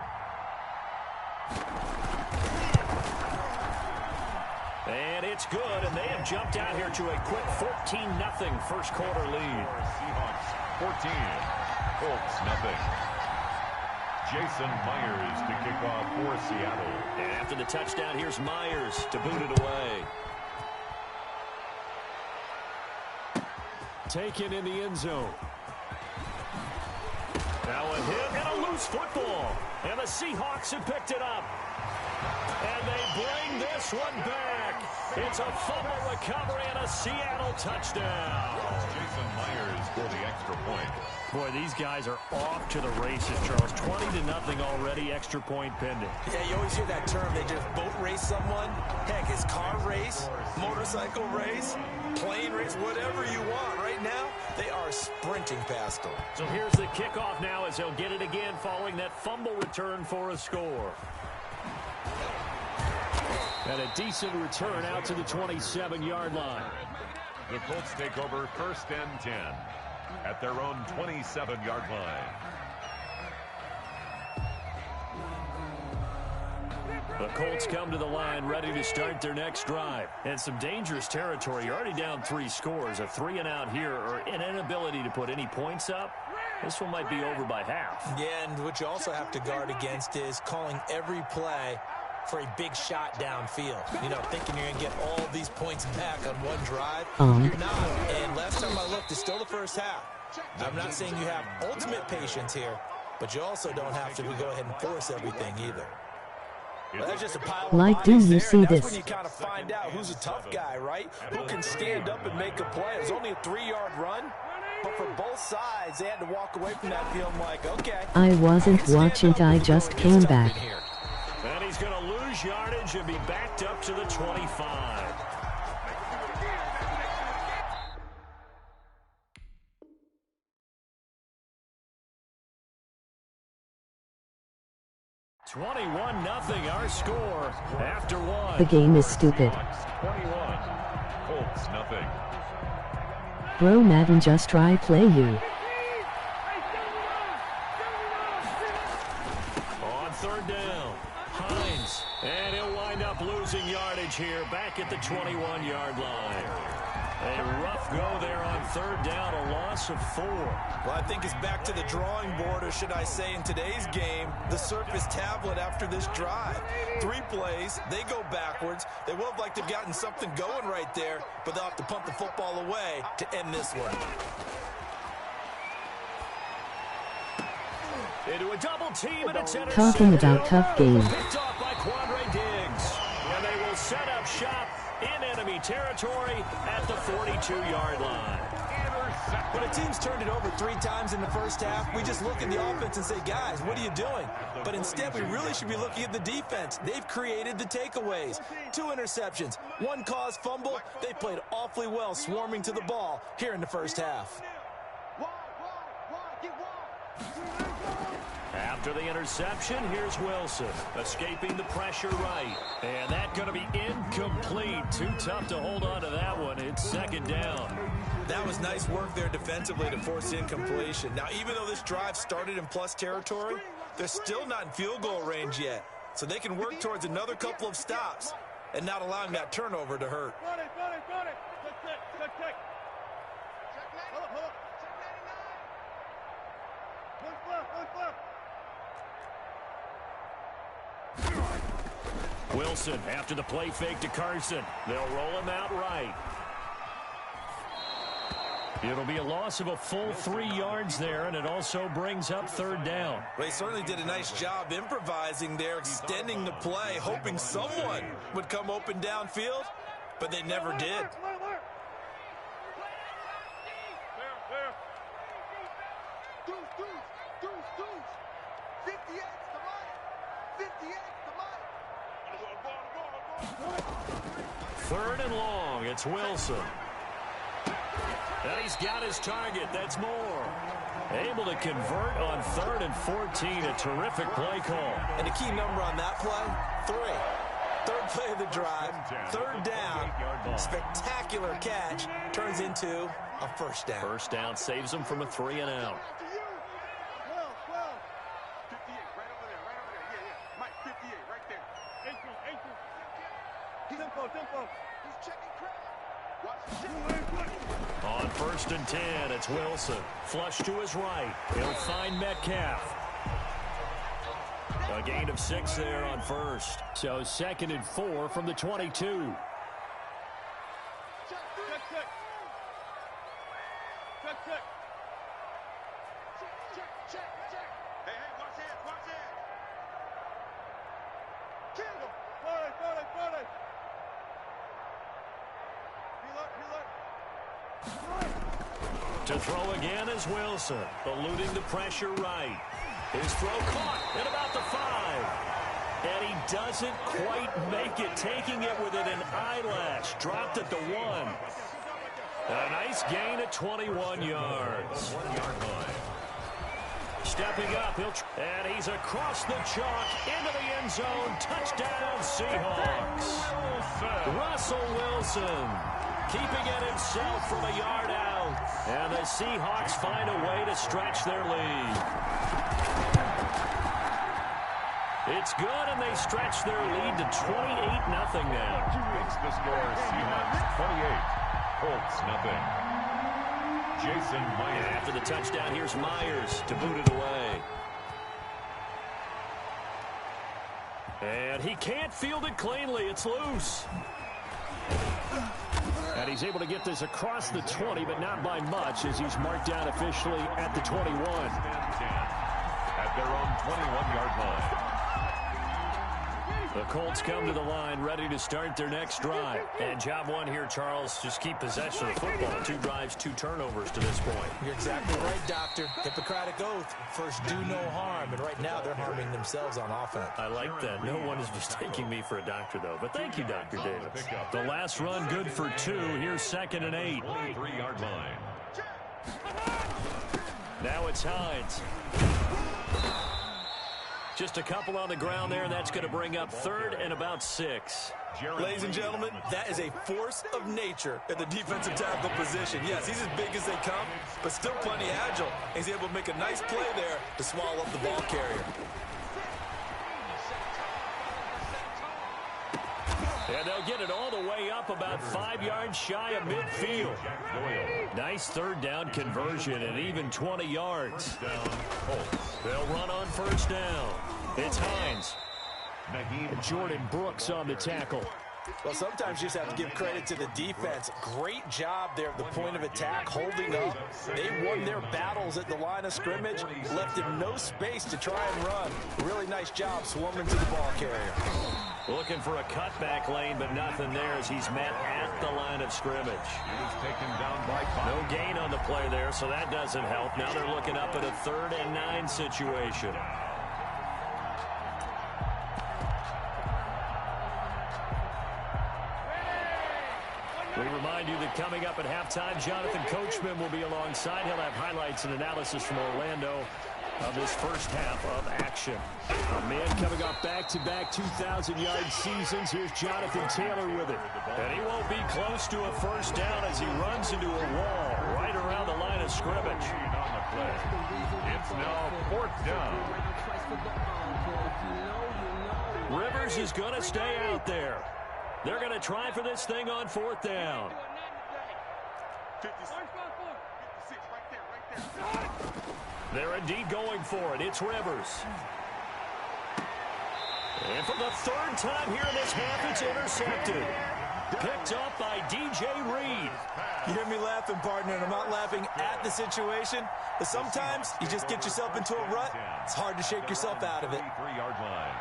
And it's good, and they have jumped out here to a quick 14-0 first quarter lead. Seahawks 14, Colts nothing. Jason Myers to kick off for Seattle. And after the touchdown, here's Myers to boot it away. Taken in the end zone. Now a hit and a loose football. And the Seahawks have picked it up. And they bring this one back. It's a fumble recovery and a Seattle touchdown. Jason Myers for the extra point. Boy, these guys are off to the races, Charles. 20-0 already, extra point pending. Yeah, you always hear that term. They just boat race someone. Heck, it's car race, motorcycle race, plane race, whatever you want. Right now, they are sprinting past them. So here's the kickoff now as they'll get it again following that fumble return for a score. And a decent return out to the 27-yard line. The Colts take over 1st and 10 at their own 27-yard line. The Colts come to the line ready to start their next drive. And some dangerous territory. You're already down 3 scores. A 3-and-out here or an inability to put any points up. This one might be over by half. Yeah, and what you also have to guard against is calling every play for a big shot downfield. You know, thinking you're going to get all these points back on one drive. You're not. And last time I looked, it's still the first half. I'm not saying you have ultimate patience here, but you also don't have to go ahead and force everything either. Well, that's just a pile of Like, do bodies you there. see That's this? when you kind of find out who's a tough guy, right? Who can stand up and make a play. It was only a 3-yard run, but for both sides, they had to walk away from that feeling like, okay. I wasn't watching, I just came back. And he's going to lose yardage and be backed up to the 25. (21-0) our score after one. The game is stupid. 21, Colts nothing. Bro, Madden, just try play you. On third down, Hines, and he'll wind up losing yardage here back at the 21-yard line. A rough go there on third down, a loss of 4. Well, I think it's back to the drawing board, or should I say in today's game, the Surface tablet after this drive. 3 plays, they go backwards. They will have liked to have gotten something going right there, but they'll have to punt the football away to end this one. Into a double team, and it's intercepted. Talking about tough game. Picked off by Quandre Diggs. And they will set up shop in enemy territory at the 42-yard line. When a team's turned it over 3 times in the first half, we just look at the offense and say, guys, what are you doing? But instead, we really should be looking at the defense. They've created the takeaways. 2 interceptions, 1 caused fumble. They played awfully well swarming to the ball here in the first half. After the interception, here's Wilson, escaping the pressure right. And that's going to be incomplete. Too tough to hold on to that one. It's second down. That was nice work there defensively to force incompletion. Now, even though this drive started in plus territory, they're still not in field goal range yet. So they can work towards another couple of stops and not allowing that turnover to hurt. Wilson after the play fake to Carson. They'll roll him out right. It'll be a loss of a full 3 yards there, and it also brings up third down. Well, he certainly did a nice job improvising there, extending the play, hoping someone would come open downfield, but they never did. Third and long, it's Wilson. And he's got his target. That's Moore. Able to convert on 3rd and 14. A terrific play call. And a key number on that play, 3. Third play of the drive, third down, spectacular catch, turns into a first down. First down saves him from a 3 and out. On 1st and 10, it's Wilson. Flush to his right. He'll find Metcalf. A gain of 6 there on 1st. So 2nd and 4 from the 22. To throw again is Wilson, eluding the pressure right. His throw caught at about the 5. And he doesn't quite make it, taking it within an eyelash. Dropped at the 1. A nice gain at 21 yards. 1 yard line. Stepping up, and he's across the chalk into the end zone. Touchdown, Seahawks. Russell Wilson keeping it himself from a yard out. And the Seahawks find a way to stretch their lead. It's good, and they stretch their lead to 28-0 now. Makes the score Seahawks 28, Colts nothing. Jason Myers. And after the touchdown, here's Myers to boot it away. And he can't field it cleanly. It's loose. And he's able to get this across the 20, but not by much, as he's marked down officially at the 21. At their own 21-yard line. The Colts come to the line ready to start their next drive. And job one here, Charles, just keep possession of the football. 2 drives, 2 turnovers to this point. You're exactly right, Doctor. Hippocratic oath. First, do no harm. And right now, they're harming themselves on offense. I like that. No one is mistaking me for a doctor, though. But thank you, Dr. Davis. The last run good for 2. Here's 2nd and 8. 3-yard line. Now it's Hines. Just a couple on the ground there, and that's going to bring up 3rd and about 6. Ladies and gentlemen, that is a force of nature at the defensive tackle position. Yes, he's as big as they come, but still plenty agile. He's able to make a nice play there to swallow up the ball carrier. And they'll get it all the way up about 5 yards shy of midfield. Nice 3rd down conversion and even 20 yards. They'll run on 1st down. It's Hines. Jordan Brooks on the tackle. Well, sometimes you just have to give credit to the defense. Great job there at the point of attack, holding up. They won their battles at the line of scrimmage, left him no space to try and run. Really nice job swarming to the ball carrier. Looking for a cutback lane, but nothing there as he's met at the line of scrimmage. He's taken down by 5. No gain on the play there, so that doesn't help. Now they're looking up at a 3rd and 9 situation. We remind you that coming up at halftime, Jonathan Coachman will be alongside. He'll have highlights and analysis from Orlando of this first half of action. A man coming off back-to-back 2,000-yard seasons. Here's Jonathan Taylor with it. And he won't be close to a first down as he runs into a wall right around the line of scrimmage. On the play. It's now 4th down. Rivers is going to stay out there. They're going to try for this thing on 4th down. They're indeed going for it. It's Rivers. And for the third time here in this half, it's intercepted. Picked up by DJ Reed. You hear me laughing, partner, and I'm not laughing at the situation, but sometimes you just get yourself into a rut. It's hard to shake yourself out of it. 3-yard line.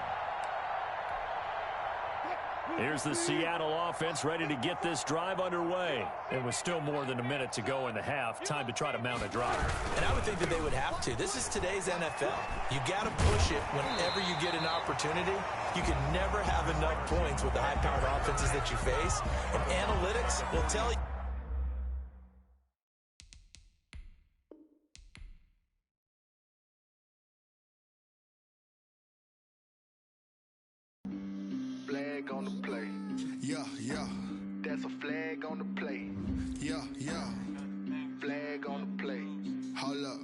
Here's the Seattle offense ready to get this drive underway. And with still more than a minute to go in the half, time to try to mount a drive. And I would think that they would have to. This is today's NFL. You got to push it whenever you get an opportunity. You can never have enough points with the high-powered offenses that you face. And analytics will tell you. Flag on the play. Yeah, yeah. That's a flag on the play. Yeah, yeah. Flag on the play. Hold up.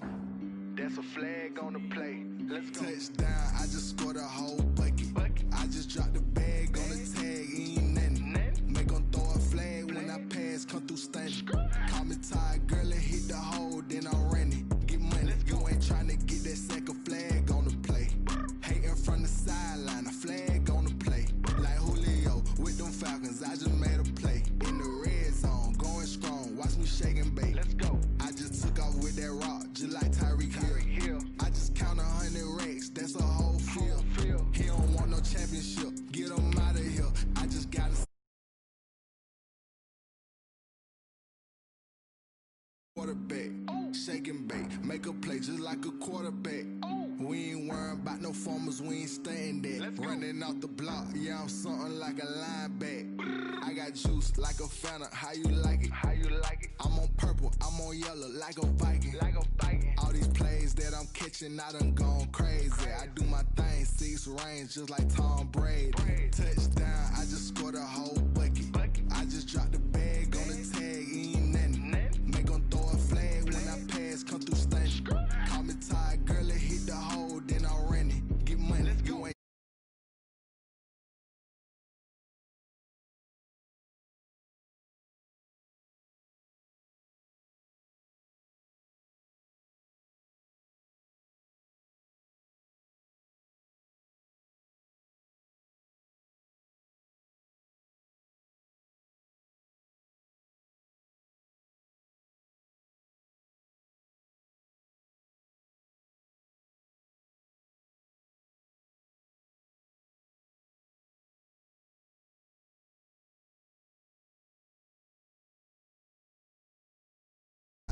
That's a flag on the play. Let's go. Touchdown, I just scored a whole bucket. I just dropped the bag on the tag, ain't nothing. Make them throw a flag when I pass, come through stunning. Call me tired, girl, and hit the hole, then I'm running. Get money, you ain't trying to get that second flag on the play. Hating from the sideline, a flag on the play. Like Julio with them Falcons, I just made a play. In the red zone, going strong, watch me shake and bake. Let's go. I just took off with that rock, just like Tyreek Hill. I just count 100 racks, that's a whole field. He don't want no championship, get him out of here. I just gotta quarterback, shake and bake, make a play just like a quarterback. We ain't worrying about no formers, we ain't staying there. Running off the block, yeah, I'm something like a linebacker. I got juice like a Fanta, how you like it? How you like it? I'm on purple, I'm on yellow, like a Viking. All these plays that I'm catching, I done gone crazy. I do my thing, 6 range, just like Tom Brady. Touchdown, I just scored a whole bucket. I just dropped the bag on the tag, ain't nothing. Make them throw a flag when I pass, come through stunning. Call me tired, girl, and hit the hole, then I'm running. Get money, you ain't.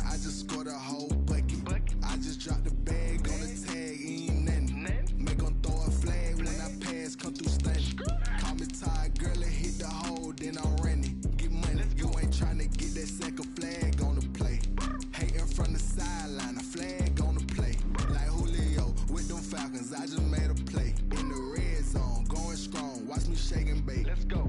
I just scored a whole bucket. I just dropped the bag on the tag, ain't nothing. Make them throw a flag when I pass, come through stunning. Call me tired, girl, and hit the hole, then I'm running. Get money, you ain't trying to get that second flag on the play. Hating from the sideline, a flag on the play. Like Julio with them Falcons, I just made a play. In the red zone, going strong, watch me shake and bake. Let's go.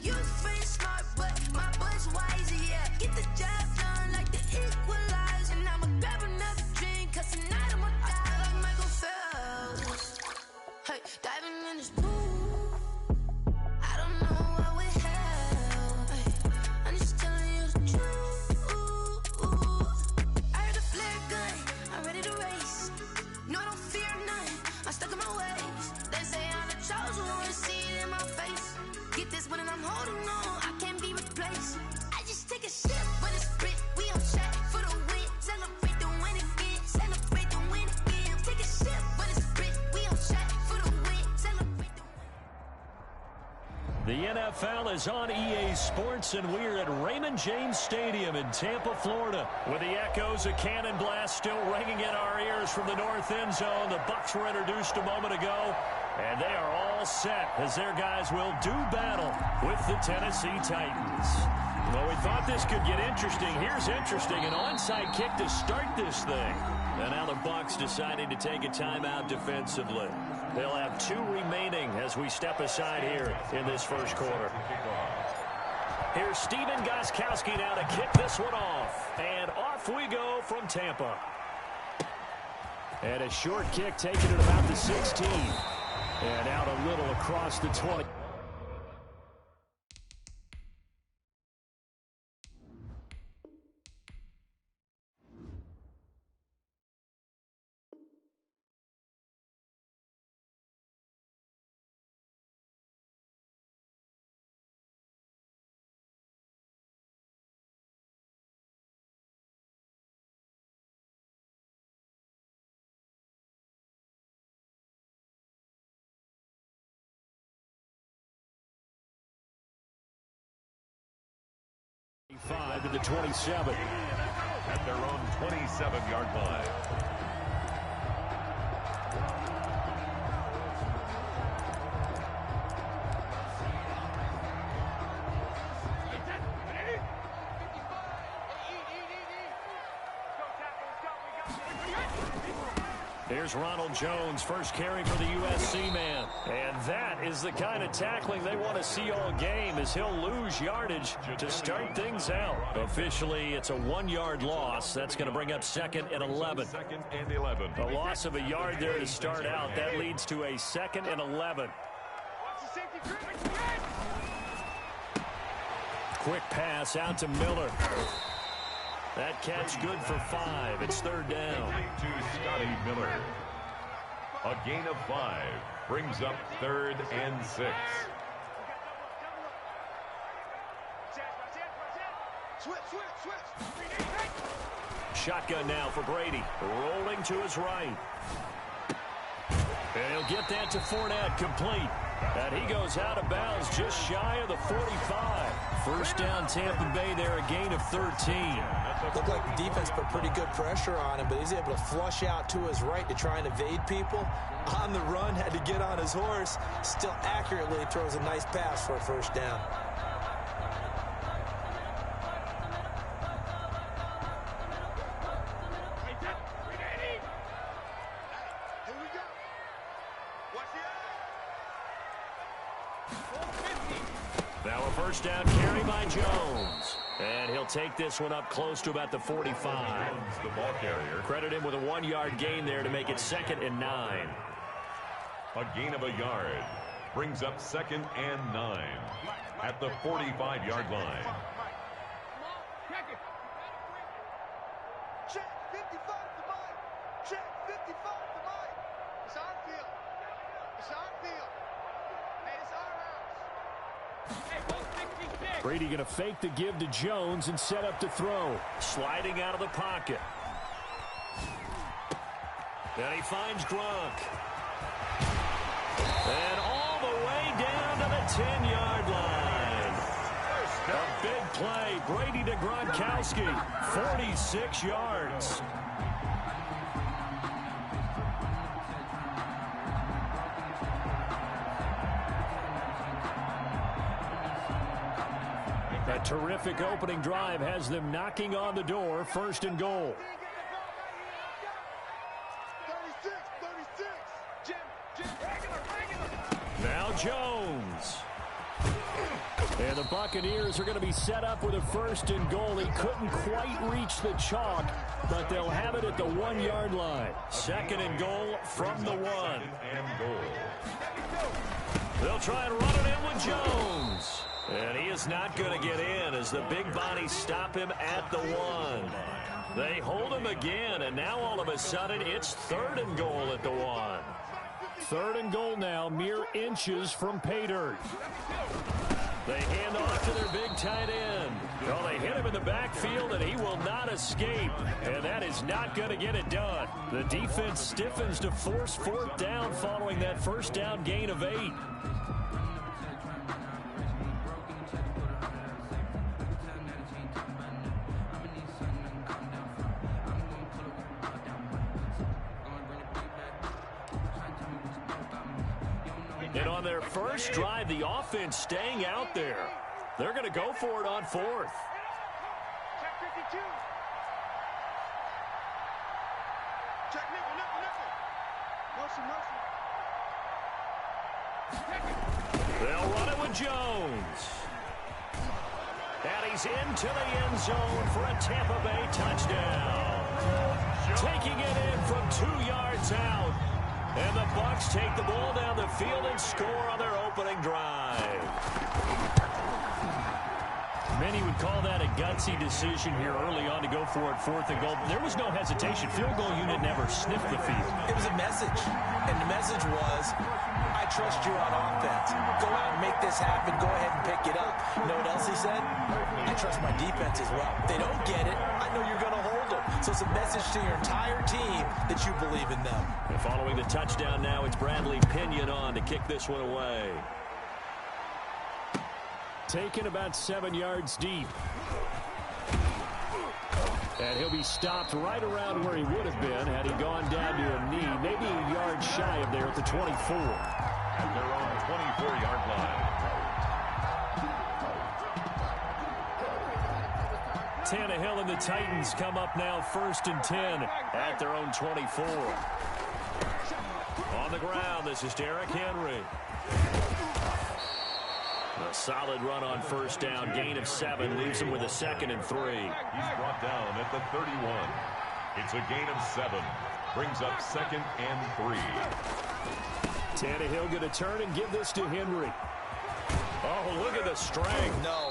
You free smart, but my butt's wise, yeah. Get the job done like the equalizer. And I'ma grab another drink, cause tonight I'ma die like Michael Phelps. Hey, diving in this pool, I don't know what we have. Hey, I'm just telling you the truth. I heard the flare gun, I'm ready to race. No, I don't fear nothing, I'm stuck in my ways. They say I'm the chosen one, see it in my face. Get this one and I'm holding on, I can't be replaced. I just take a sip, but it's split. We on track for the win. Celebrate the win again. Celebrate the win again. Take a sip, but it's split. We on track for the win. Celebrate the win. The NFL is on EA Sports, and we're at Raymond James Stadium in Tampa, Florida, with the echoes of Cannon Blast still ringing in our ears from the north end zone. The Bucs were introduced a moment ago. And they are all set as their guys will do battle with the Tennessee Titans. Well, we thought this could get interesting. Here's interesting. An onside kick to start this thing. And now the Bucs deciding to take a timeout defensively. They'll have 2 remaining as we step aside here in this first quarter. Here's Steven Gostkowski now to kick this one off. And off we go from Tampa. And a short kick taken at about the 16. And out a little across the 20. To the 27. At their own 27-yard line. Here's Ronald Jones, first carry for the USC man. And that is the kind of tackling they want to see all game, as he'll lose yardage to start things out. Officially, it's a 1-yard loss. That's going to bring up 2nd and 11. 2nd and 11. A loss of a yard there to start out. That leads to a 2nd and 11. Quick pass out to Miller. That catch good for 5. It's 3rd down. To Scotty Miller. A gain of 5 brings up 3rd and 6. Shotgun now for Brady. Rolling to his right. And he'll get that to Fournette, complete. And he goes out of bounds just shy of the 45. First down, Tampa Bay there, a gain of 13. Looked like the defense put pretty good pressure on him, but he's able to flush out to his right to try and evade people. On the run, had to get on his horse. Still accurately throws a nice pass for a first down. Now a first down carry by Jones. And he'll take this one up close to about the 45. The ball carrier. Credit him with a 1-yard gain there to make it 2nd and 9. A gain of a yard brings up 2nd and 9 at the 45-yard line. Check 55 to Mike. Check 55 to Mike. It's our field. It's our field. Hey, it's our house. Hey, go 66. Brady going to fake the give to Jones and set up to throw. Sliding out of the pocket. And he finds Gronk. And all the way down to the 10-yard line. A big play. Brady to Gronkowski. 46 yards. A terrific opening drive has them knocking on the door. 1st and goal. 36. Now Jones. And the Buccaneers are going to be set up with a 1st and goal. He couldn't quite reach the chalk, but they'll have it at the 1-yard line. 2nd and goal from the 1. And goal. They'll try and run it in with Jones. And he is not going to get in as the big bodies stop him at the 1. They hold him again, and now all of a sudden it's 3rd and goal at the 1. 3rd and goal now, mere inches from pay dirt. They hand off to their big tight end. Well, they hit him in the backfield, and he will not escape. And that is not going to get it done. The defense stiffens to force 4th down following that 1st down gain of 8. And on their first drive, the offense staying out there. They're going to go for it on fourth. Check 52. Check nickel. Motion. They'll run it with Jones. And he's into the end zone for a Tampa Bay touchdown. Taking it in from 2 yards out. And the Bucs take the ball down the field and score on their opening drive. Many would call that a gutsy decision here early on to go for it, 4th and goal. There was no hesitation. Field goal unit never sniffed the field. It was a message, and the message was, I trust you on offense. Go out and make this happen. Go ahead and pick it up. You know what else he said? I trust my defense as well. If they don't get it, I know you're going to hold them. So it's a message to your entire team that you believe in them. And following the touchdown now, it's Bradley Pinion on to kick this one away. Taken about 7 yards deep. And he'll be stopped right around where he would have been had he gone down to a knee, maybe a yard shy of there at the 24. At their own 24-yard line. Tannehill and the Titans come up now 1st and 10 at their own 24. On the ground, this is Derrick Henry. A solid run on first down, gain of 7, leaves him with a 2nd and 3. He's brought down at the 31. It's a gain of 7. Brings up 2nd and 3. Tannehill going to turn and give this to Henry. Oh, look at the strength. No.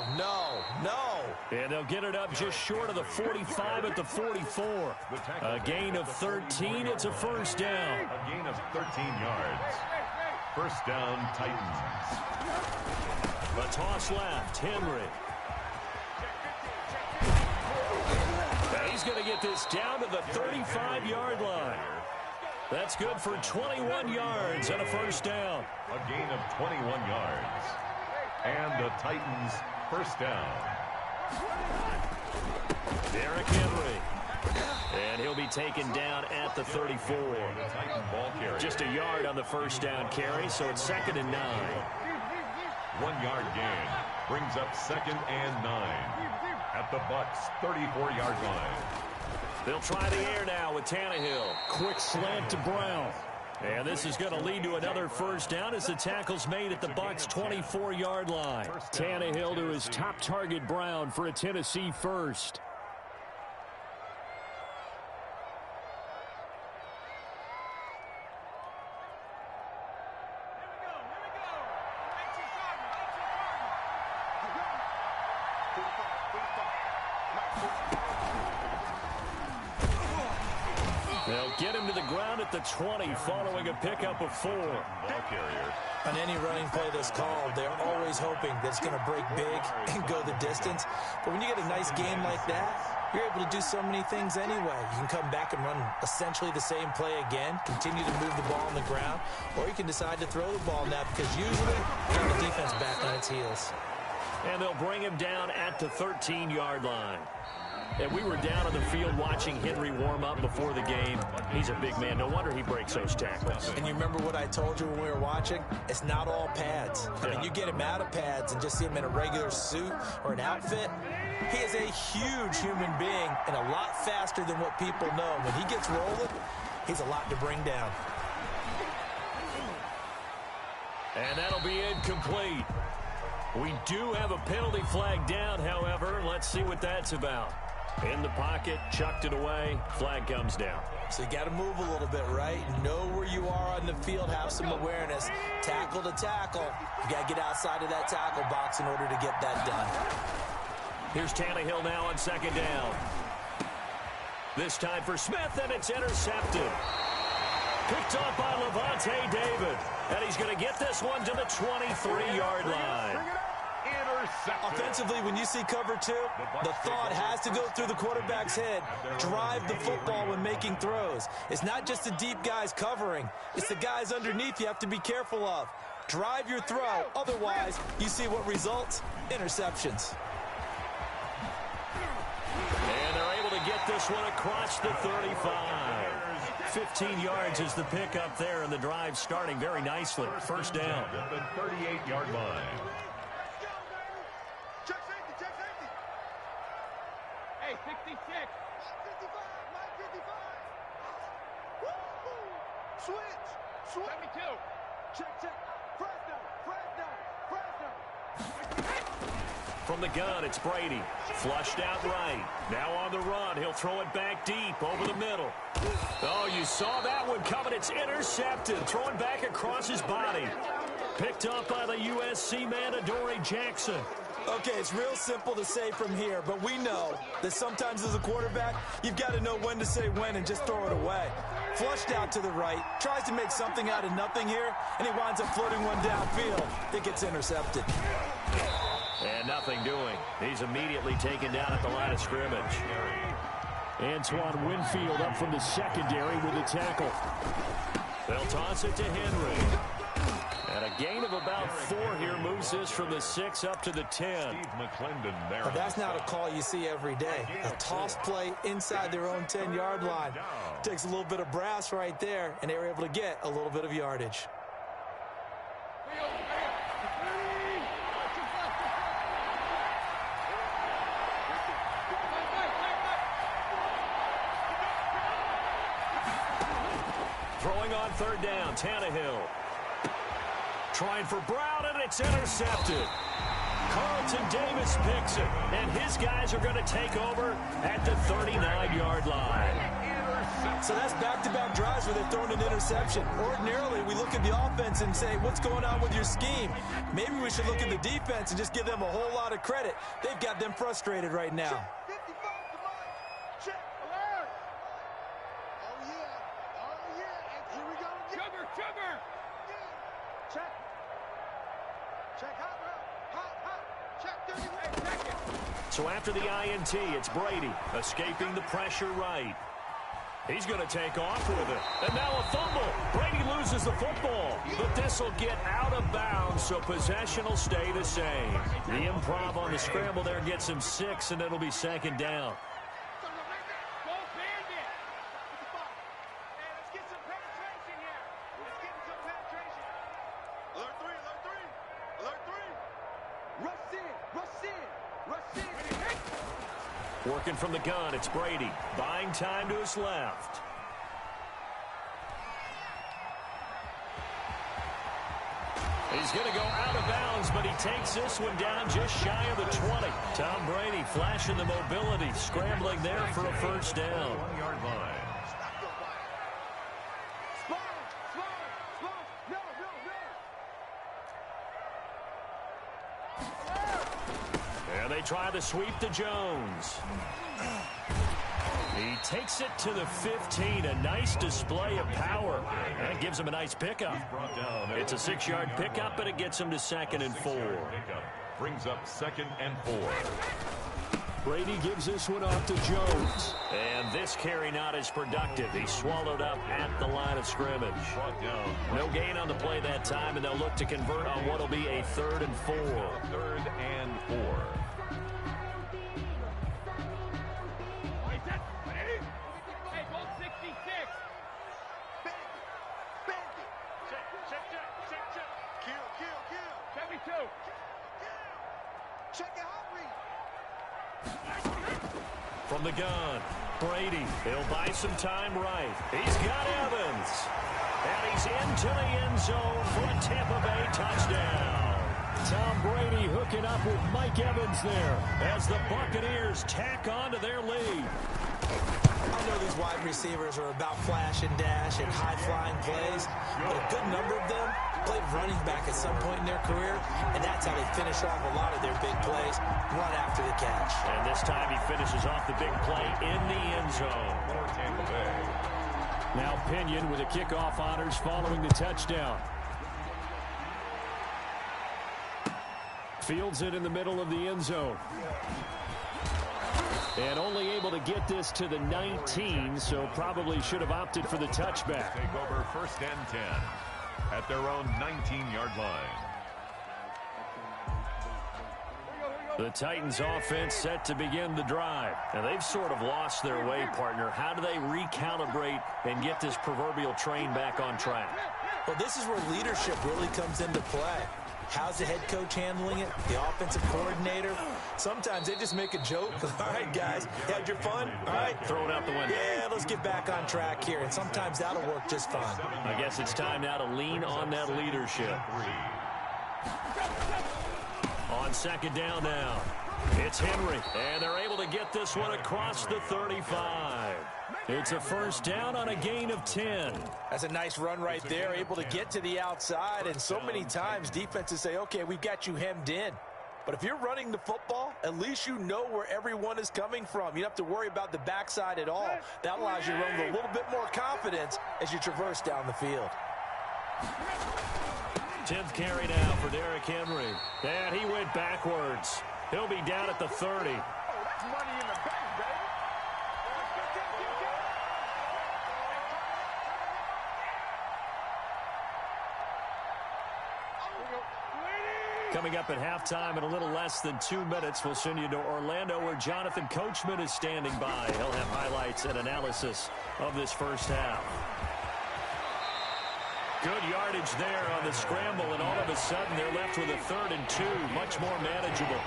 And they'll get it up just short of the 45 at the 44. A gain of 13. It's a first down. A gain of 13 yards. First down, Titans. A toss left, Henry. And he's going to get this down to the 35-yard line. That's good for 21 yards and a first down. A gain of 21 yards. And the Titans first down. Derrick Henry. And he'll be taken down at the 34. Just a yard on the first down carry, so it's 2nd and 9. 1 yard gain brings up 2nd and 9 at the Bucs 34-yard line. They'll try the air now with Tannehill. Quick slant to Brown. And this is going to lead to another first down as the tackle's made at the Bucs 24-yard line. Tannehill to his top target, Brown, for a Tennessee first. They'll get him to the ground at the 20 following a pickup of 4. Ball carrier. On any running play that's called, they're always hoping that it's going to break big and go the distance. But when you get a nice game like that, you're able to do so many things anyway. You can come back and run essentially the same play again, continue to move the ball on the ground, or you can decide to throw the ball now because usually you have the defense back on its heels. And they'll bring him down at the 13-yard line. And we were down on the field watching Henry warm up before the game. He's a big man. No wonder he breaks those tackles. And you remember what I told you when we were watching? It's not all pads. I mean, you get him out of pads and just see him in a regular suit or an outfit. He is a huge human being and a lot faster than what people know. When he gets rolling, he's a lot to bring down. And that'll be incomplete. We do have a penalty flag down, however. Let's see what that's about. In the pocket, chucked it away, flag comes down. So you got to move a little bit, right? Know where you are on the field, have some awareness. Tackle to tackle. You got to get outside of that tackle box in order to get that done. Here's Tannehill now on 2nd down. This time for Smith, and it's intercepted. Picked off by Levante David. And he's going to get this one to the 23-yard line. Offensively, when you see cover 2, the thought has to go through the quarterback's head. Drive the football when making throws. It's not just the deep guys covering. It's the guys underneath you have to be careful of. Drive your throw. Otherwise, you see what results? Interceptions. And they're able to get this one across the 35. 15 yards is the pickup there, and the drive starting very nicely. First down. At the 38-yard line. Check safety, check safety. Hey, 66. 55, Mike 55. Woo! Switch, switch. 72. Check. Fresno. From the gun, it's Brady. Flushed out right. Now on the run. He'll throw it back deep over the middle. Oh, you saw that one coming. It's intercepted. Throwing back across his body. Picked up by the USC man, Adoree Jackson. Okay, it's real simple to say from here, but we know that sometimes as a quarterback, you've got to know when to say when and just throw it away. Flushed out to the right, tries to make something out of nothing here, and he winds up floating one downfield. It gets intercepted. And nothing doing. He's immediately taken down at the line of scrimmage. Antoine Winfield up from the secondary with a tackle. They'll toss it to Henry. And a gain of about 4 here moves this from the 6 up to the 10. Steve McClendon there. But that's not a call you see every day. A toss play inside their own 10-yard line. Takes a little bit of brass right there, and they were able to get a little bit of yardage. Throwing on third down, Tannehill. Trying for Brown, and it's intercepted. Carlton Davis picks it, and his guys are going to take over at the 39-yard line. So that's back-to-back drives where they've thrown an interception. Ordinarily, we look at the offense and say, what's going on with your scheme? Maybe we should look at the defense and just give them a whole lot of credit. They've got them frustrated right now. 55 to Mike. Check. Alert. Oh, yeah. And here we go. Sugar. Yeah. Check. Check hot route. Check 30. Hey, check it. So after the INT, it's Brady escaping the pressure right. He's going to take off with it. And now a fumble. Brady loses the football. But this will get out of bounds, so possession will stay the same. The improv on the scramble there gets him 6, and it'll be second down. Go Bandit. Hey, let's get some penetration here. Let's get some penetration. Alert 3. Rush in. Working from the gun, it's Brady. Buying time to his left. He's going to go out of bounds, but he takes this one down just shy of the 20. Tom Brady flashing the mobility, scrambling there for a first down. 1-yard line. And they try the sweep to Jones. He takes it to the 15. A nice display of power. And it gives him a nice pickup. It's a 6-yard pickup, but it gets him to 2nd and 4. Brings up 2nd and 4. Brady gives this one off to Jones. And this carry not as productive. He's swallowed up at the line of scrimmage. No gain on the play that time, and they'll look to convert on what will be a 3rd and 4. 3rd and 4. Hey, goal 66. Bandit. Check. Kill. 72. Check your hot read. From the gun, Brady. He'll buy some time right. He's got Evans. And he's into the end zone for a Tampa Bay touchdown. Tom Brady hooking up with Mike Evans there as the Buccaneers tack on to their lead. I know these wide receivers are about flash and dash and high-flying plays, but a good number of them played running back at some point in their career, and that's how they finish off a lot of their big plays, run after the catch. And this time he finishes off the big play in the end zone. For Tampa Bay. Now Pinion with the kickoff honors following the touchdown. Fields it in the middle of the end zone. And only able to get this to the 19, so probably should have opted for the touchback. Take over 1st and 10 at their own 19-yard line. Here we go. The Titans offense set to begin the drive. And they've sort of lost their way, partner. How do they recalibrate and get this proverbial train back on track? Well, this is where leadership really comes into play. How's the head coach handling it? The offensive coordinator? Sometimes they just make a joke. All right, guys, you had your fun? All right. Throw it out the window. Yeah, let's get back on track here. And sometimes that'll work just fine. I guess it's time now to lean on that leadership. On second down now, it's Henry. And they're able to get this one across the 35. It's a first down on a gain of 10. That's a nice run right there, able to get to the outside. And so many times defenses say, okay, we've got you hemmed in. But if you're running the football, at least you know where everyone is coming from. You don't have to worry about the backside at all. That allows you to run with a little bit more confidence as you traverse down the field. 10th carry now for Derrick Henry. And he went backwards. He'll be down at the 30. Coming up at halftime in a little less than 2 minutes, we'll send you to Orlando where Jonathan Coachman is standing by. He'll have highlights and analysis of this first half. Good yardage there on the scramble, and all of a sudden they're left with a 3rd and 2, much more manageable.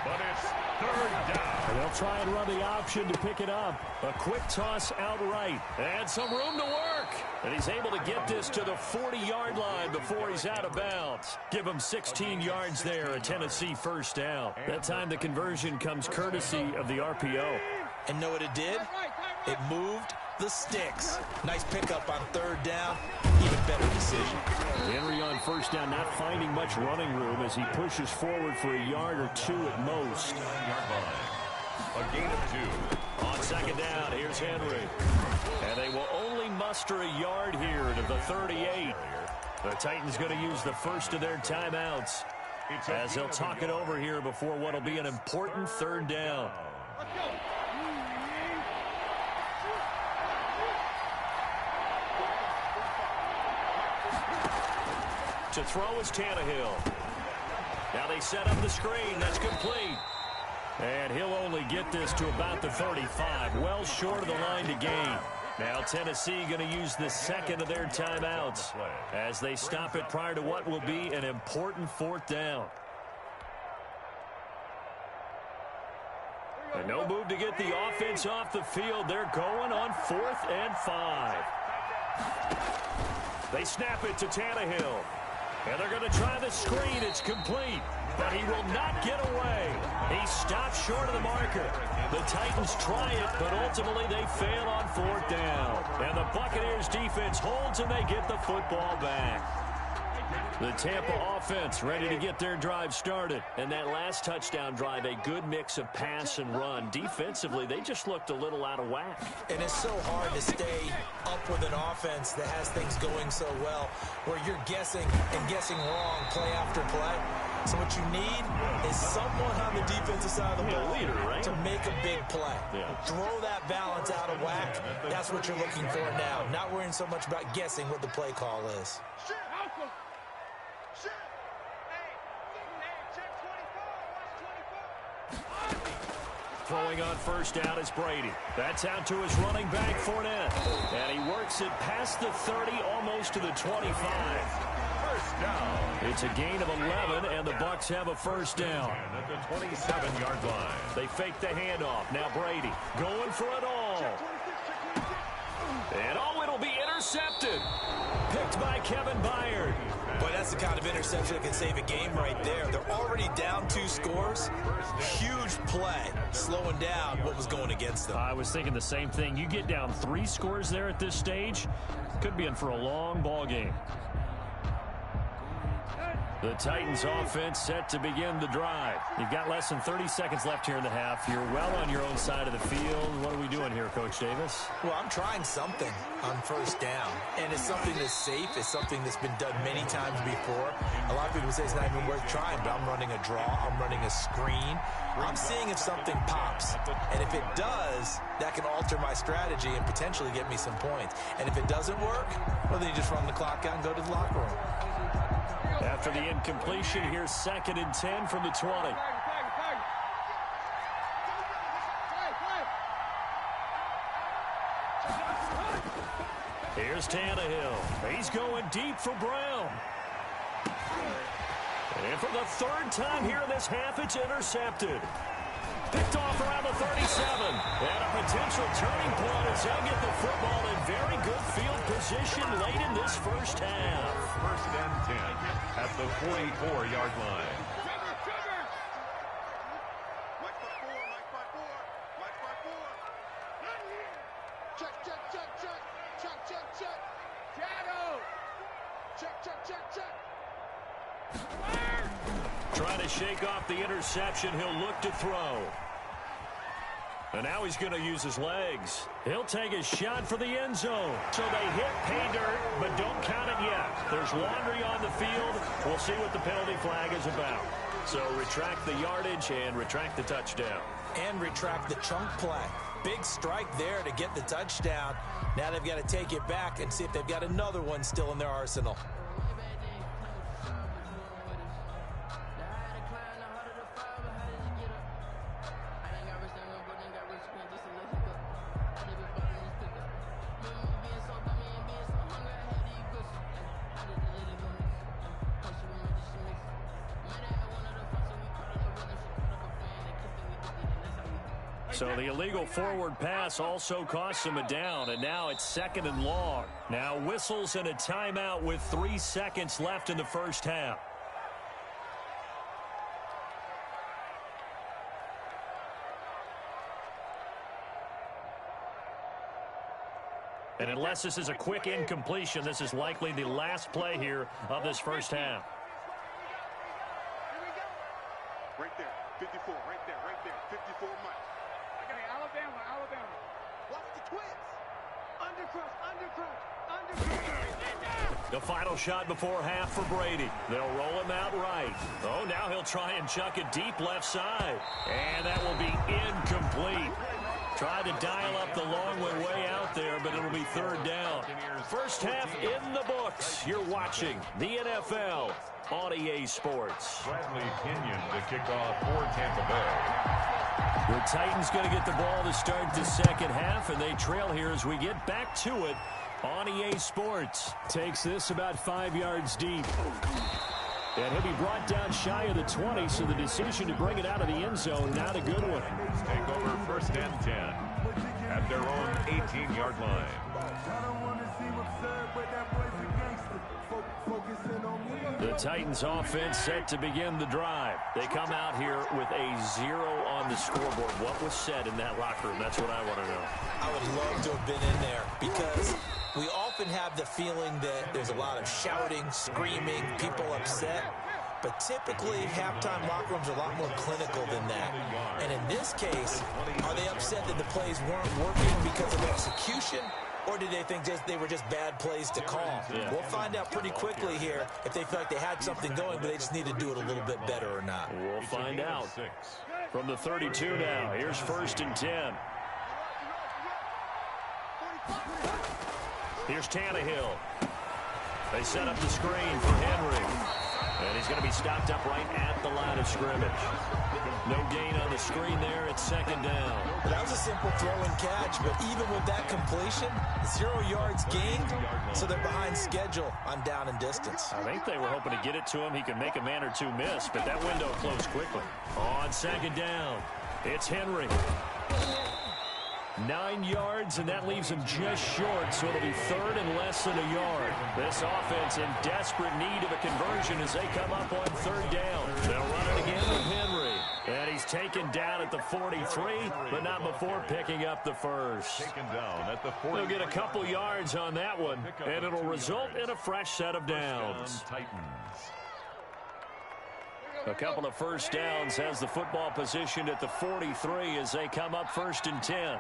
But it's 3rd down. And they'll try and run the option to pick it up. A quick toss outright. And some room to work. And he's able to get this to the 40-yard line before he's out of bounds. Give him 16 yards there, a Tennessee first down. That time the conversion comes courtesy of the RPO. And know what it did? It moved the sticks. Nice pickup on 3rd down. Even better decision. Henry on first down, not finding much running room as he pushes forward for a yard or 2 at most. A gain of 2. On second down, here's Henry. And they will only muster a yard here to the 38. The Titans going to use the first of their timeouts as they'll talk it over here before what will be an important 3rd down. To throw is Tannehill. Now they set up the screen. That's complete. And he'll only get this to about the 35. Well short of the line to gain. Now Tennessee going to use the second of their timeouts as they stop it prior to what will be an important 4th down. And no move to get the offense off the field. They're going on 4th and 5. They snap it to Tannehill. And they're going to try the screen. It's complete. But he will not get away. He stops short of the marker. The Titans try it, but ultimately they fail on 4th down. And the Buccaneers defense holds and they get the football back. The Tampa offense ready to get their drive started. And that last touchdown drive, a good mix of pass and run. Defensively, they just looked a little out of whack. And it's so hard to stay up with an offense that has things going so well, where you're guessing and guessing wrong play after play. So what you need is someone on the defensive side of the ball to make a big play. Throw that balance out of whack. That's what you're looking for now. Not worrying so much about guessing what the play call is. Throwing on first down is Brady. That's out to his running back, Fournette. And he works it past the 30, almost to the 25. First down. It's a gain of 11, and the Bucs have a first down. At the 27-yard line. They fake the handoff. Now Brady going for it all. And it'll be intercepted. Picked by Kevin Byard. Boy, that's the kind of interception that can save a game right there. They're already down 2 scores. Huge play, slowing down what was going against them. I was thinking the same thing. You get down 3 scores there at this stage, could be in for a long ball game. The Titans offense set to begin the drive. You've got less than 30 seconds left here in the half. You're well on your own side of the field. What are we doing here, Coach Davis? Well, I'm trying something on first down. And it's something that's safe. It's something that's been done many times before. A lot of people say it's not even worth trying, but I'm running a draw. I'm running a screen. I'm seeing if something pops. And if it does, that can alter my strategy and potentially get me some points. And if it doesn't work, well, then you just run the clock out and go to the locker room. After the incompletion, here's 2nd and 10 from the 20. Here's Tannehill. He's going deep for Brown. And for the third time here in this half, it's intercepted. Picked off around the 37. And a potential turning point as they'll get the football in very good field position late in this first half. First and 10 at the 44-yard line. Trying to shake off the interception. He'll look to throw. And now he's going to use his legs. He'll take a shot for the end zone. So they hit pay dirt, but don't count it yet. There's laundry on the field. We'll see what the penalty flag is about. So retract the yardage and retract the touchdown. And retract the chunk play. Big strike there to get the touchdown. Now they've got to take it back and see if they've got another one still in their arsenal. So the illegal forward pass also costs him a down, and now it's 2nd and long. Now whistles and a timeout with 3 seconds left in the first half. And unless this is a quick incompletion, this is likely the last play here of this first half. Right there, 54, right there, 54 miles. Alabama. Watch the twins. Undercrush. The final shot before half for Brady. They'll roll him out right. Oh, now he'll try and chuck it deep left side. And that will be incomplete. Tried to dial up the long way out there, but it'll be 3rd down. First half in the books. You're watching the NFL on EA Sports. Bradley Pinion to kick off for Tampa Bay. The Titans going to get the ball to start the second half, and they trail here as we get back to it on EA Sports. Takes this about 5 yards deep. And he'll be brought down shy of the 20, so the decision to bring it out of the end zone, not a good one. Take over 1st and 10 at their own 18-yard line. The Titans offense set to begin the drive. They come out here with a 0 on the scoreboard. What was said in that locker room? That's what I want to know. I would love to have been in there because we often have the feeling that there's a lot of shouting, screaming, people upset. But typically, halftime locker rooms are a lot more clinical than that. And in this case, are they upset that the plays weren't working because of execution? Or did they think they were just bad plays to call? Yeah. We'll find out pretty quickly here if they feel like they had something going, but they just need to do it a little bit better or not. We'll find out. From the 32 now, here's 1st and 10. Here's Tannehill. They set up the screen for Henry. And he's going to be stopped up right at the line of scrimmage. No gain on the screen there. It's 2nd down. That was a simple throw and catch, but even with that completion, 0 yards gained, so they're behind schedule on down and distance. I think they were hoping to get it to him. He could make a man or two miss, but that window closed quickly. On 2nd down, it's Henry. 9 yards, and that leaves him just short, so it'll be 3rd and less than a yard. This offense in desperate need of a conversion as they come up on 3rd down. They'll run it again with Henry. And he's taken down at the 43, but not before picking up the first. Taken down at the 40. They'll get a couple yards on that one, and it'll result in a fresh set of downs. A couple of first downs has the football positioned at the 43 as they come up 1st and 10.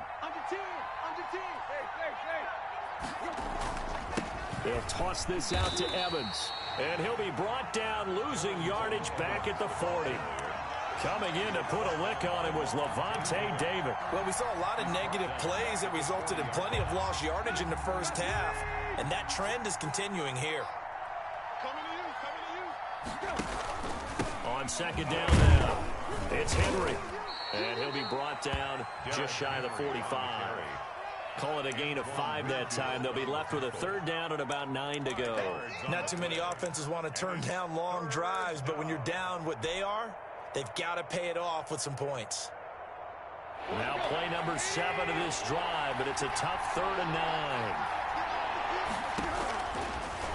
They'll toss this out to Evans. And he'll be brought down, losing yardage back at the 40. Coming in to put a lick on him was Levante David. Well, we saw a lot of negative plays that resulted in plenty of lost yardage in the first half. And that trend is continuing here. On 2nd down now, it's Henry. And he'll be brought down just shy of the 45. Call it a gain of 5 that time. They'll be left with a 3rd down and about 9 to go. Not too many offenses want to turn down long drives, but when you're down what they are, they've got to pay it off with some points. Now play number 7 of this drive, but it's a tough 3rd and 9.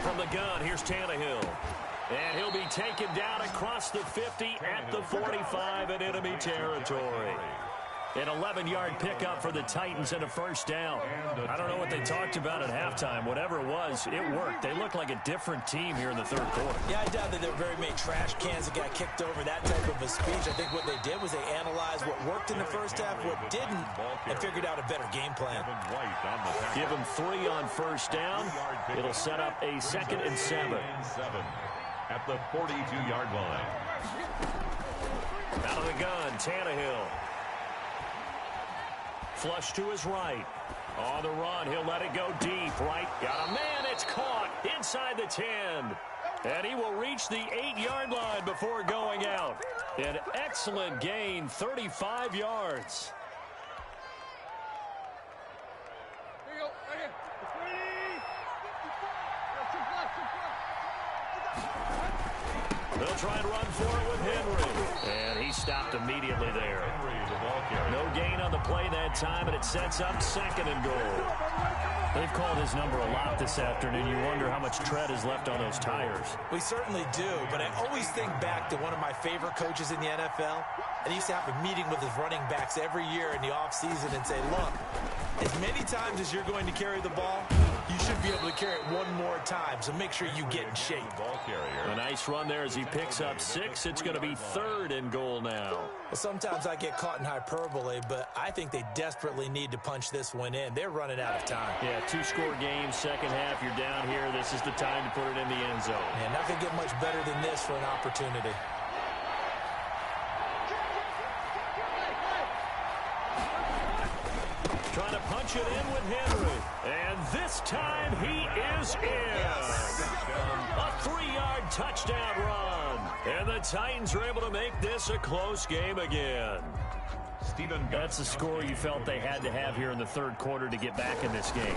From the gun, here's Tannehill. And he'll be taken down across the 50 at the 45 in enemy territory. An 11-yard pickup for the Titans and a 1st down. I don't know what they talked about at halftime. Whatever it was, it worked. They look like a different team here in the 3rd quarter. Yeah, I doubt that there were very many trash cans that got kicked over, that type of a speech. I think what they did was they analyzed what worked in the first half, what didn't, and figured out a better game plan. Give them 3 on 1st down. It'll set up a 2nd and 7. At the 42-yard line. Out of the gun, Tannehill. Flush to his right. On the run, he'll let it go deep. Right, got a man, it's caught inside the 10. And he will reach the 8-yard line before going out. An excellent gain, 35 yards. They'll try and run for it with Henry. And he stopped immediately there. No gain on the play that time, and it sets up 2nd and goal. They've called his number a lot this afternoon. You wonder how much tread is left on those tires. We certainly do, but I always think back to one of my favorite coaches in the NFL. And he used to have a meeting with his running backs every year in the offseason and say, look, as many times as you're going to carry the ball, you should be able to carry it one more time, so make sure you get in shape. Ball carrier. A nice run there as he picks up 6. It's going to be 3rd and goal now. Well, sometimes I get caught in hyperbole, but I think they desperately need to punch this one in. They're running out of time. Yeah, 2-score game, 2nd half, you're down here. This is the time to put it in the end zone. Yeah, not going to get much better than this for an opportunity. Trying to punch it in with Henry. And this time he is in. A 3-yard touchdown run. And the Titans are able to make this a close game again. That's the score you felt they had to have here in the 3rd quarter to get back in this game.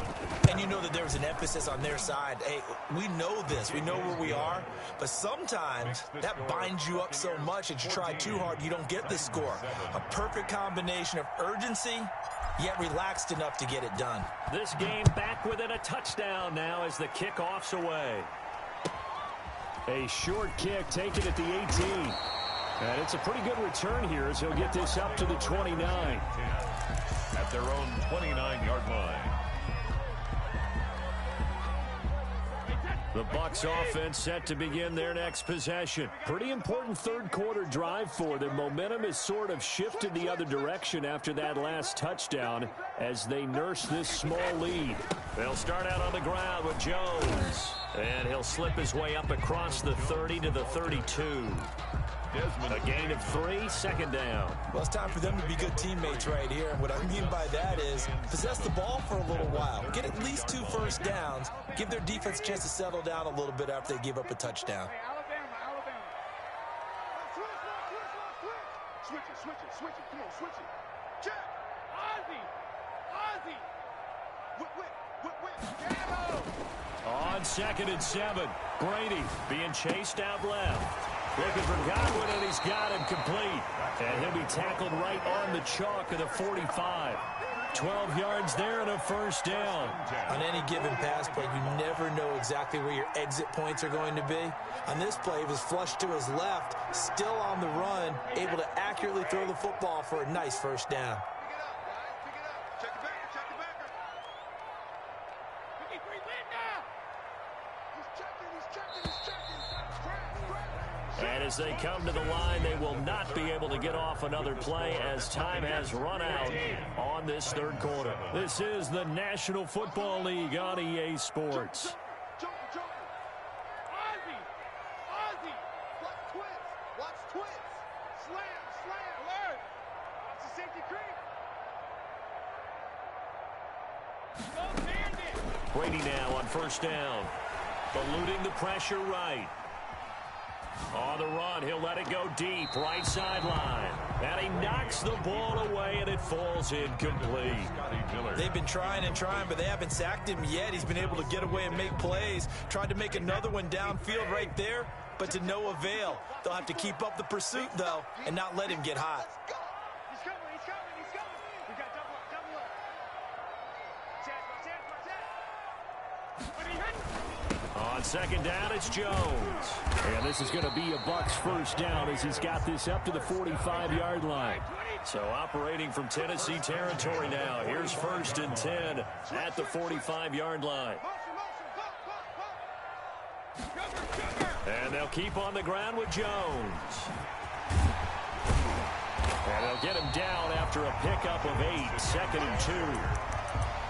And you know that there was an emphasis on their side. Hey, we know this. We know where we are. But sometimes that binds you up so much that you try too hard, you don't get the score. A perfect combination of urgency, yet relaxed enough to get it done. This game back within a touchdown now as the kickoff's away. A short kick taken at the 18. And it's a pretty good return here as he'll get this up to the 29. At their own 29-yard line. The Bucs offense set to begin their next possession. Pretty important 3rd quarter drive for them. Momentum has sort of shifted the other direction after that last touchdown as they nurse this small lead. They'll start out on the ground with Jones. And he'll slip his way up across the 30 to the 32. A gain of 3, 2nd down. Well, it's time for them to be good teammates right here. And what I mean by that is possess the ball for a little while. Get at least 2 first downs. Give their defense a chance to settle down a little bit after they give up a touchdown. Alabama. Switch it. Come on, switch it. Check. Ozzie. Whip. On 2nd and 7. Brady being chased out left. Looking for Godwin, and he's got him complete. And he'll be tackled right on the chalk of the 45. 12 yards there and a 1st down. On any given pass play, you never know exactly where your exit points are going to be. On this play, it was flushed to his left, still on the run, able to accurately throw the football for a nice 1st down. Pick it up, guys. Check the backer. He's checking. And as they come to the line, they will not be able to get off another play as time has run out on this 3rd quarter. This is the National Football League on EA Sports. Joker. Ozzie. Watch twist. Slam. Alert. Watch the safety creep. Brady now on 1st down. Eluding the pressure right. On the run, he'll let it go deep, right sideline. And he knocks the ball away, and it falls incomplete. They've been trying and trying, but they haven't sacked him yet. He's been able to get away and make plays. Tried to make another one downfield right there, but to no avail. They'll have to keep up the pursuit, though, and not let him get hot. He's coming. We got double up. On second down, it's Jones. And this is going to be a Bucs first down as he's got this up to the 45-yard line. So operating from Tennessee territory now. Here's 1st and 10 at the 45-yard line. And they'll keep on the ground with Jones. And they'll get him down after a pickup of 8, 2nd and 2.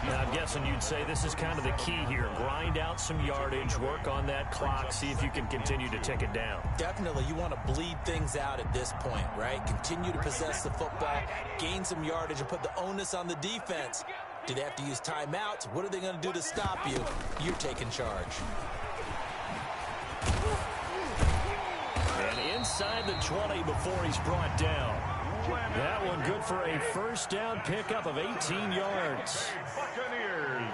Now, I'm guessing you'd say this is kind of the key here. Grind out some yardage, work on that clock, see if you can continue to tick it down. Definitely, you want to bleed things out at this point, right? Continue to possess the football, gain some yardage, and put the onus on the defense. Do they have to use timeouts? What are they going to do to stop you? You're taking charge. And inside the 20 before he's brought down. That one good for a first down pickup of 18 yards. Buccaneers.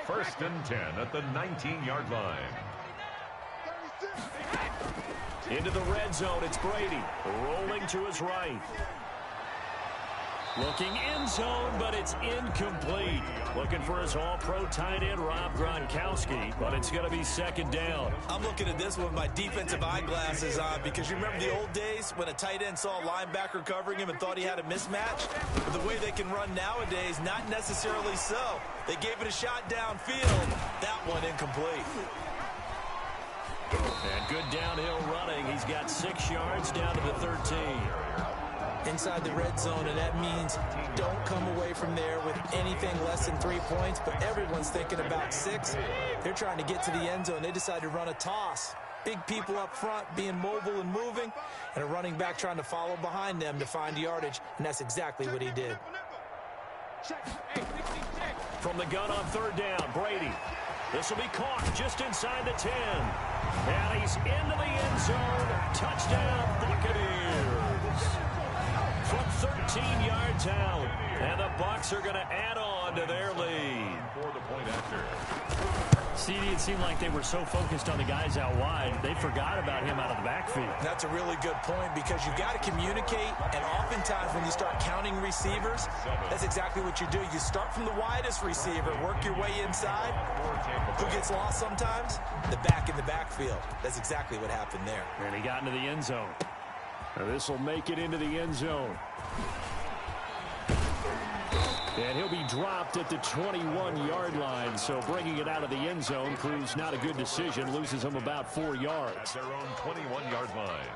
1st and 10 at the 19-yard line. Into the red zone, it's Brady. Rolling to his right. Looking end zone, but it's incomplete. Looking for his all-pro tight end, Rob Gronkowski, but it's going to be 2nd down. I'm looking at this one with my defensive eyeglasses on because you remember the old days when a tight end saw a linebacker covering him and thought he had a mismatch? But the way they can run nowadays, not necessarily so. They gave it a shot downfield. That one incomplete. And good downhill running. He's got 6 yards down to the 13. Inside the red zone, and that means don't come away from there with anything less than 3 points, but everyone's thinking about 6. They're trying to get to the end zone. They decide to run a toss. Big people up front being mobile and moving, and a running back trying to follow behind them to find yardage, and that's exactly what he did. From the gun on 3rd down, Brady. This will be caught just inside the 10. And he's into the end zone. Touchdown, Buccaneers. From 13 yards out. And the Bucs are going to add on to their lead. For the point after. CD, it seemed like they were so focused on the guys out wide, they forgot about him out of the backfield. That's a really good point because you've got to communicate, and oftentimes when you start counting receivers, that's exactly what you do. You start from the widest receiver, work your way inside. Who gets lost sometimes? The back in the backfield. That's exactly what happened there. And he got into the end zone. Now this will make it into the end zone. And he'll be dropped at the 21-yard line, so bringing it out of the end zone proves not a good decision, loses him about 4 yards. Their own 21-yard line.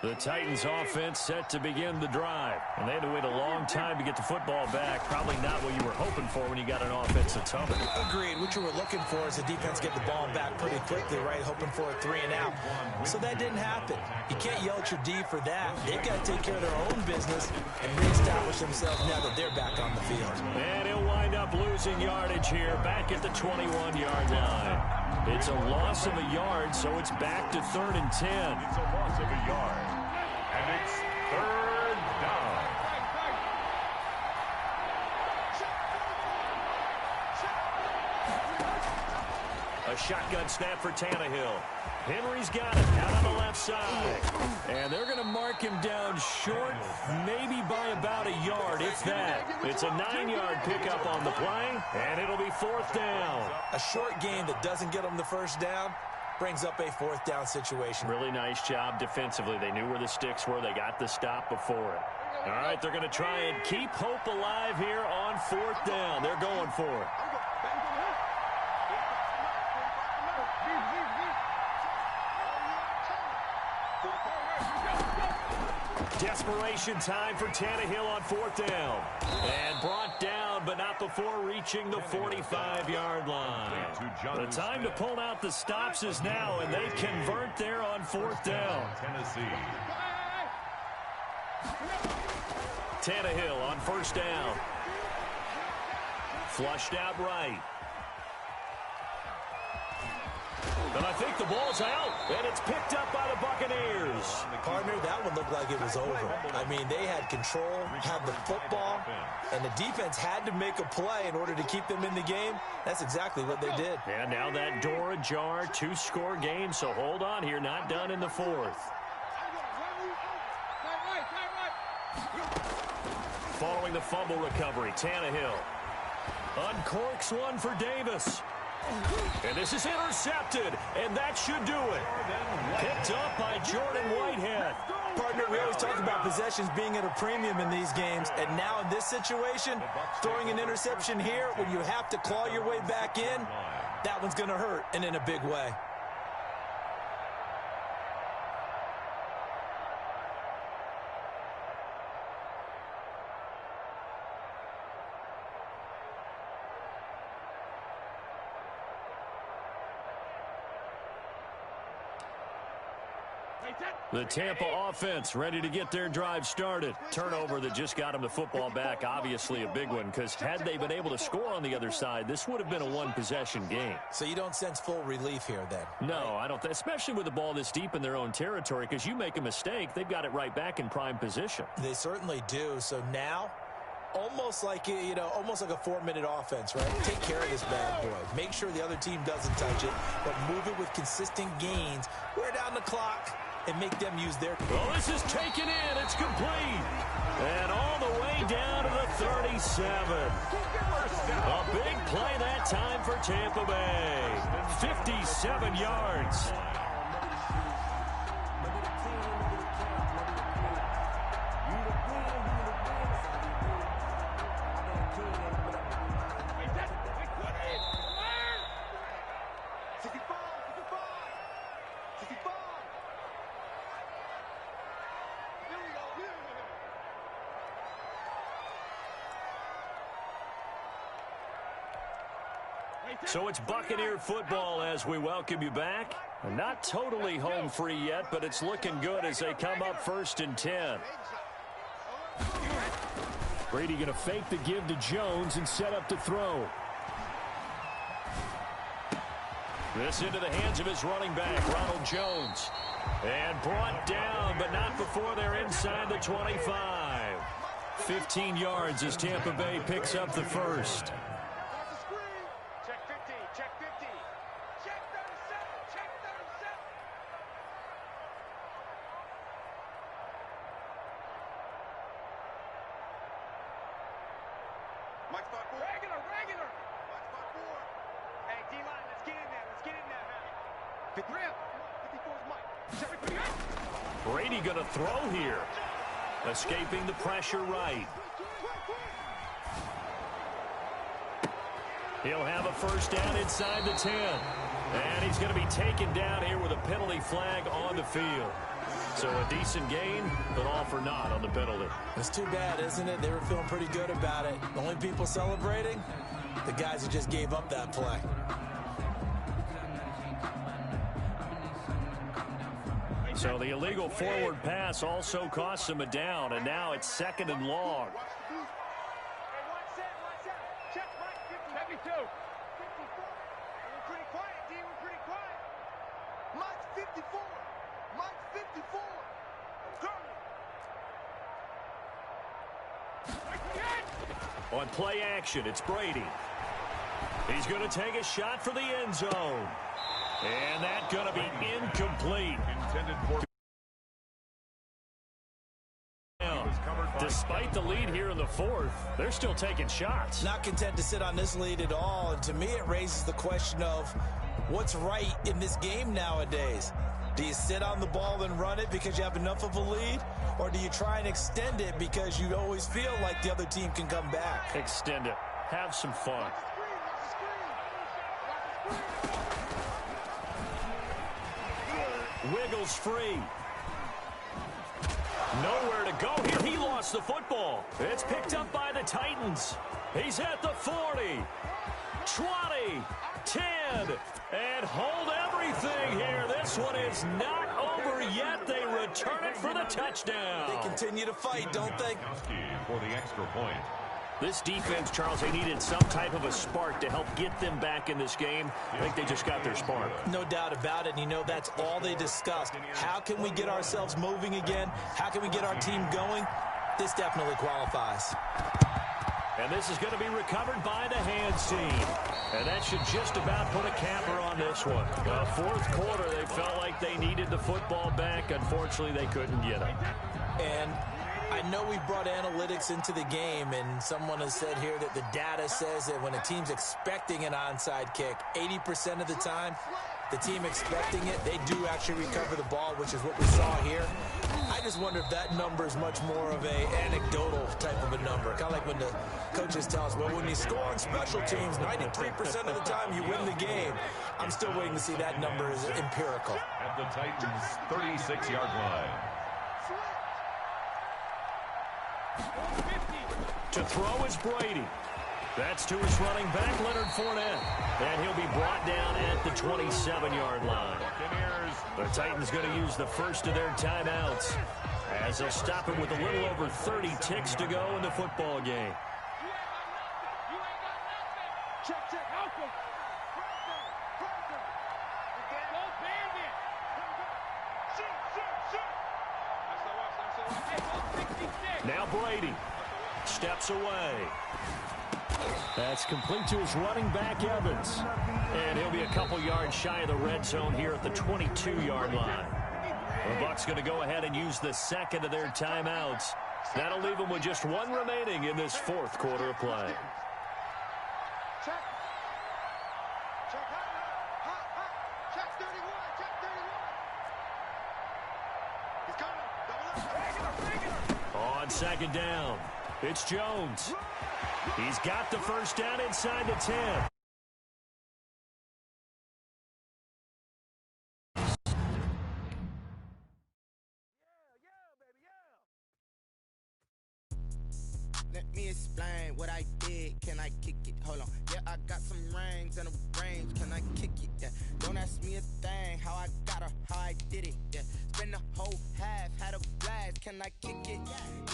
The Titans offense set to begin the drive, and they had to wait a long time to get the football back. Probably not what you were hoping for when you got an offensive tunnel. Agreed. What you were looking for is the defense get the ball back pretty quickly, right? Hoping for a 3 and out. So that didn't happen. You can't yell at your D for that. They've got to take care of their own business and reestablish themselves now that they're back on the field. And he'll wind up losing yardage here, back at the 21-yard line. It's a loss of a yard, so it's back to 3rd and 10. It's a loss of a yard. And it's 3rd down. A shotgun snap for Tannehill. Henry's got it out on the left side. And they're going to mark him down short, maybe by about a yard, if that. It's a 9-yard pickup on the play, and it'll be 4th down. A short game that doesn't get them the first down brings up a 4th down situation. Really nice job defensively. They knew where the sticks were. They got the stop before it. All right, they're going to try and keep hope alive here on 4th down. They're going for it. Desperation time for Tannehill on 4th down. And brought down, but not before reaching the 45-yard line. The time to pull out the stops is now, and they convert there on 4th down. Tennessee. Tannehill on 1st down. Flushed out right. And I think the ball's out, and it's picked up by the Buccaneers. Partner, that look like it was over. I mean, they had control, had the football, and the defense had to make a play in order to keep them in the game. That's exactly what they did. And now that door ajar, 2-score game, so hold on here, not done in the fourth. Following the fumble recovery, Tannehill uncorks one for Davis. And this is intercepted, and that should do it. Picked up by Jordan Whitehead. Partner, we always talk about possessions being at a premium in these games, and now in this situation, throwing an interception here when you have to claw your way back in, that one's going to hurt, and in a big way. The Tampa offense ready to get their drive started. Turnover that just got them the football back, obviously a big one, because had they been able to score on the other side, this would have been a one-possession game. So you don't sense full relief here then? No, I don't, especially with the ball this deep in their own territory, because you make a mistake, they've got it right back in prime position. They certainly do. So now, almost like, almost like a 4-minute offense, right? Take care of this bad boy. Make sure the other team doesn't touch it, but move it with consistent gains. Wear down the clock and make them use their... Well, this is taken in. It's complete. And all the way down to the 37. A big play that time for Tampa Bay. 57 yards. So it's Buccaneer football as we welcome you back. Not totally home free yet, but it's looking good as they come up 1st and 10. Brady going to fake the give to Jones and set up to throw. This into the hands of his running back, Ronald Jones. And brought down, but not before they're inside the 25. 15 yards as Tampa Bay picks up the first. Brady going to throw here. Escaping the pressure right. He'll have a first down inside the 10. And he's going to be taken down here with a penalty flag on the field. So a decent gain, but all for naught on the penalty. It's too bad, isn't it? They were feeling pretty good about it. The only people celebrating, the guys who just gave up that play. So the illegal forward pass also costs him a down, and now it's 2nd and long. On play action, it's Brady. He's going to take a shot for the end zone. And that's going to be incomplete. Despite the lead here in the fourth, they're still taking shots. Not content to sit on this lead at all. And to me, it raises the question of what's right in this game nowadays. Do you sit on the ball and run it because you have enough of a lead? Or do you try and extend it because you always feel like the other team can come back? Extend it. Have some fun. Wiggles free. Nowhere to go here. He lost the football. It's picked up by the Titans. He's at the 40, 20, 10, and hold everything here. This one is not over yet. They return it for the touchdown. They continue to fight, don't they? For the extra point. This defense, Charles, they needed some type of a spark to help get them back in this game. I think they just got their spark. No doubt about it. And, you know, that's all they discussed. How can we get ourselves moving again? How can we get our team going? This definitely qualifies. And this is going to be recovered by the hands team. And that should just about put a capper on this one. Fourth quarter, they felt like they needed the football back. Unfortunately, they couldn't get it. And I know we brought analytics into the game, and someone has said here that the data says that when a team's expecting an onside kick, 80% of the time, the team expecting it, they do actually recover the ball, which is what we saw here. I just wonder if that number is much more of a anecdotal type of a number. Kind of like when the coaches tell us, well, when you score on special teams, 93% of the time you win the game. I'm still waiting to see that number as empirical. At the Titans' 36-yard line. To throw is Brady. That's to his running back, Leonard Fournette. And he'll be brought down at the 27-yard line. The Titans going to use the first of their timeouts as they'll stop it with a little over 30 ticks to go in the football game. Now Brady steps away. That's complete to his running back, Evans. And he'll be a couple yards shy of the red zone here at the 22-yard line. The Bucs going to go ahead and use the second of their timeouts. That'll leave them with just one remaining in this fourth quarter of play. On second down, it's Jones. He's got the first down inside the 10. Let me explain what I did. Can I kick it? Hold on. Yeah, I got some rings and a range. Can I kick it? Yeah. Don't ask me a thing. How I got her, how I did it. Yeah. Spend the whole half, had a blast. Can I kick it?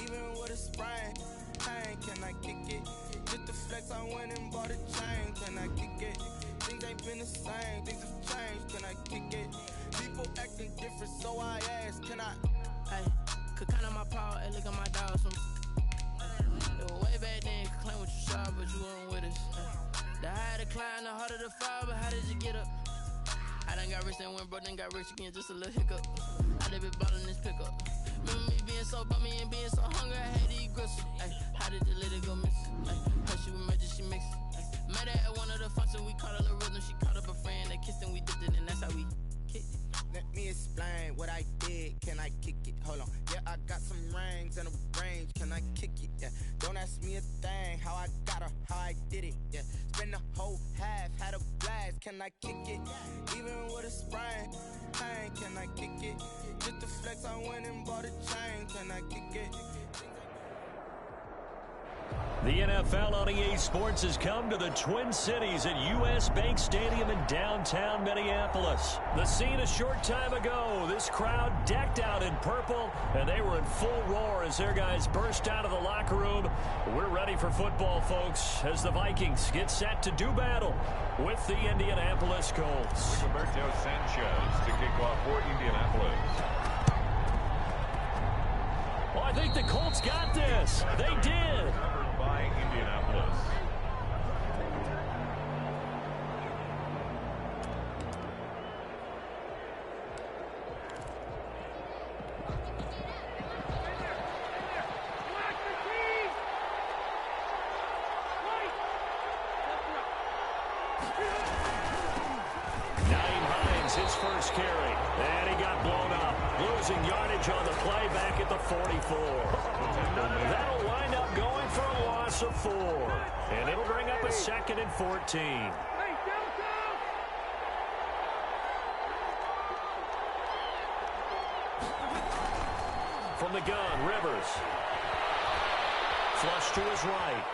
Even with a sprain. Pain, can I kick it? Just the flex, I went and bought a chain. Can I kick it? Things ain't been the same. Things have changed. Can I kick it? People acting different, so I ask. Can I? Hey, could count on my power and look at my dogs. It was way back then, could claim what you saw, but you weren't with us. The higher the climb, the harder the fall, but how did you get up? I done got rich and went broke, then got rich again, just a little hiccup. I done been ballin' this pickup. Remember me being so bummy and being so hungry, I had to eat gristle. Ay, how did you let it go miss? Her she was magic, she mixed it. Met her at one of the functions, we caught her the rhythm, she caught up a friend, they kissed and we dipped it, and that's how we kicked it. Let me explain what I did. Can I kick it? Hold on. Yeah, I got some rings and a range. Can I kick it? Yeah. Don't ask me a thing. How I got her, how I did it. Yeah. Spend the whole half, had a blast. Can I kick it? Even with a sprain. Pain, can I kick it? Just the flex, I went and bought a chain. Can I kick it? The NFL on EA Sports has come to the Twin Cities at U.S. Bank Stadium in downtown Minneapolis. The scene a short time ago, this crowd decked out in purple, and they were in full roar as their guys burst out of the locker room. We're ready for football, folks, as the Vikings get set to do battle with the Indianapolis Colts. Roberto Sanchez to kick off for Indianapolis. Well, I think the Colts got this. They did. By Indianapolis. His first carry, and he got blown up, losing yardage on the play back at the 44. That'll wind up going for a loss of 4, and it'll bring up a 2nd and 14. From the gun, Rivers. Flush to his right.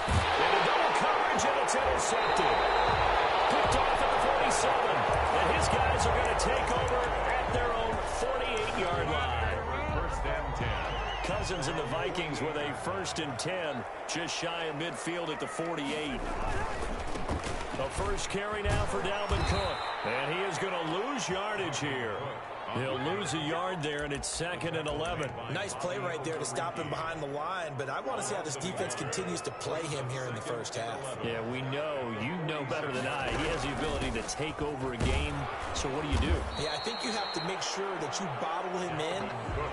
Into double coverage, and it's intercepted. Picked off at the 47, and his guys are going to take over at their own 48-yard line. First and 10. Cousins and the Vikings with a 1st and 10, just shy of midfield at the 48. The first carry now for Dalvin Cook, and he is going to lose yardage here. He'll lose a yard there, and it's 2nd and 11. Nice play right there to stop him behind the line, but I want to see how this defense continues to play him here in the first half. Yeah, we know. You know better than I. He has the ability to take over a game, so what do? Yeah, I think you have to make sure that you bottle him in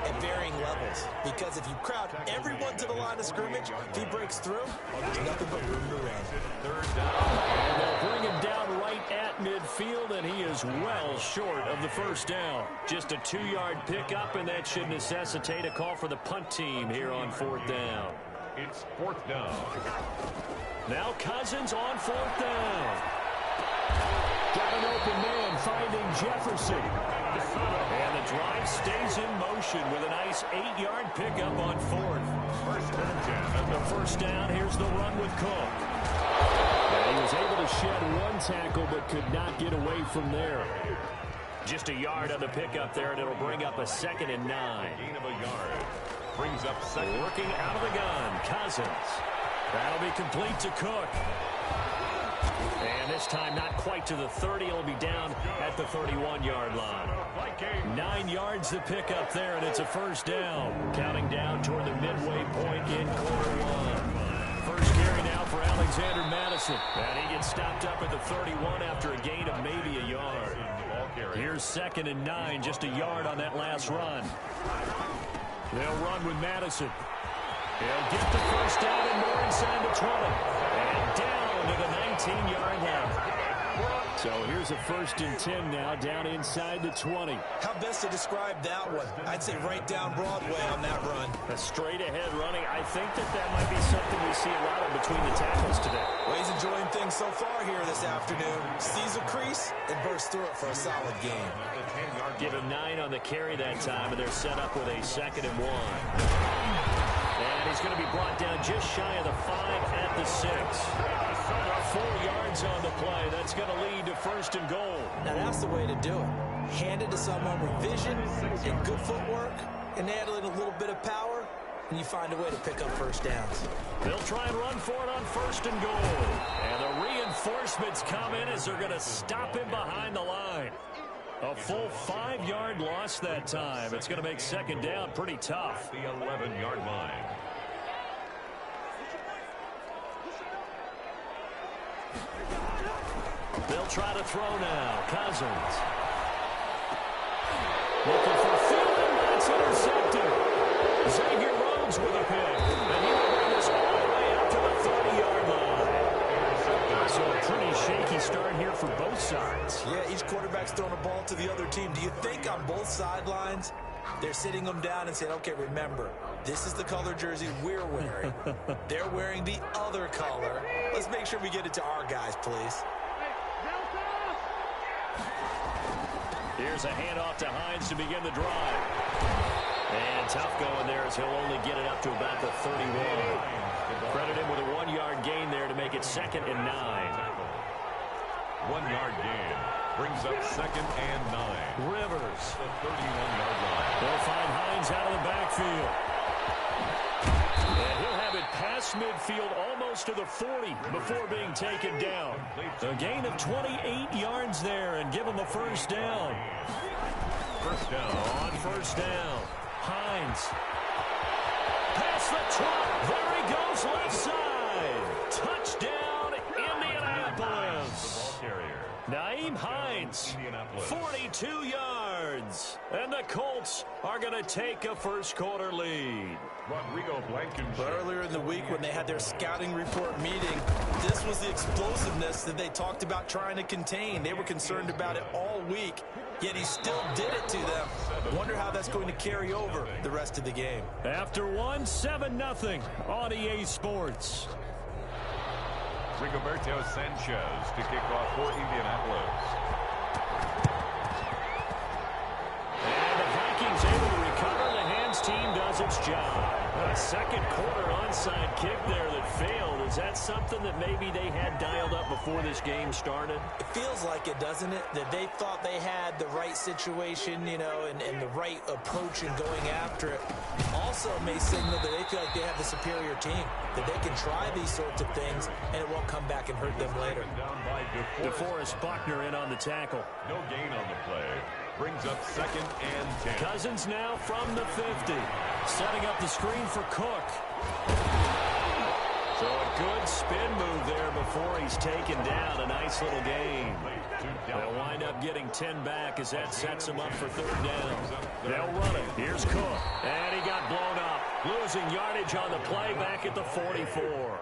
at varying levels, because if you crowd everyone to the line of scrimmage, if he breaks through, there's nothing but room to run. And they'll bring him down right at midfield, and he is well short of the first down. Just a 2-yard pickup, and that should necessitate a call for the punt team here on 4th down. It's 4th down. Now Cousins on 4th down. Got an open man finding Jefferson. And the drive stays in motion with a nice 8-yard pickup on 4th. 1st and 10. And the first down, here's the run with Cook. And he was able to shed 1 tackle but could not get away from there. Just a yard on the pickup there, and it'll bring up a 2nd and 9. Gain of a yard. Brings up 2nd. Working out of the gun, Cousins. That'll be complete to Cook. And this time not quite to the 30. It'll be down at the 31-yard line. 9 yards to pick up there, and it's a 1st down. Counting down toward the midway point in quarter 1. First carry now for Alexander Madison. And he gets stopped up at the 31 after a gain of maybe a yard. Here's 2nd and 9, just a yard on that last run. They'll run with Madison. He'll get the first down and more inside the 20. And down to the 19-yard line. So here's a 1st and 10 now, down inside the 20. How best to describe that one? I'd say right down Broadway on that run. A straight-ahead running. I think that might be something we see a lot of between the tackles today. Well, he's enjoying things so far here this afternoon. Sees a crease and bursts through it for a solid game. Give him 9 on the carry that time, and they're set up with a 2nd and 1. And he's going to be brought down just shy of the 5 at the 6. 4 yards on the play. That's going to lead to 1st and goal. Now that's the way to do it. Hand it to someone with vision and good footwork, and add in a little bit of power, and you find a way to pick up 1st downs. They'll try and run for it on 1st and goal. And the reinforcements come in as they're going to stop him behind the line. A full 5-yard loss that time. It's going to make 2nd down pretty tough. The 11-yard line. They'll try to throw now. Cousins. Looking for Fielding. That's intercepted. Xavier Rhodes with a pick. And he will bring this all the way out to the 30-yard line. So a pretty shaky start here for both sides. Yeah, each quarterback's throwing a ball to the other team. Do you think on both sidelines they're sitting them down and saying, okay, remember, this is the color jersey we're wearing. They're wearing the other color. Let's make sure we get it to our guys, please. Here's a handoff to Hines to begin the drive. And tough going there as he'll only get it up to about the 31. Credit him with a 1-yard gain there to make it 2nd and 9. 1-yard gain. Brings up 2nd and 9. Rivers. The 31-yard line. They'll find Hines out of the backfield. And he'll have it past midfield almost to the 40 before being taken down. A gain of 28 yards there and give him a 1st down. 1st down. On 1st down. Hines. Past the top. There he goes left side. Touchdown, Indianapolis. Nyheim Hines, 42 yards. And the Colts are going to take a first-quarter lead. Rodrigo Blankenship. Earlier in the week when they had their scouting report meeting, this was the explosiveness that they talked about trying to contain. They were concerned about it all week, yet he still did it to them. Wonder how that's going to carry over the rest of the game. After 7-0 on EA Sports. Rigoberto Sanchez to kick off for Indianapolis. And the Vikings able to recover. The hands team does does its job. A second quarter onside kick there that failed. Is that something that maybe they had dialed up before this game started? It feels like it, doesn't it? That they thought they had the right situation, you know, and the right approach in going after it. Also may signal that they feel like they have the superior team, that they can try these sorts of things, and it won't come back and hurt them later. DeForest Buckner in on the tackle. No gain on the play. Brings up 2nd and 10. Cousins now from the 50. Setting up the screen for Cook. So a good spin move there before he's taken down. A nice little gain. They'll wind up getting 10 back as that sets him up for 3rd down. They'll run it. Here's Cook. And he got blown up. Losing yardage on the play back at the 44.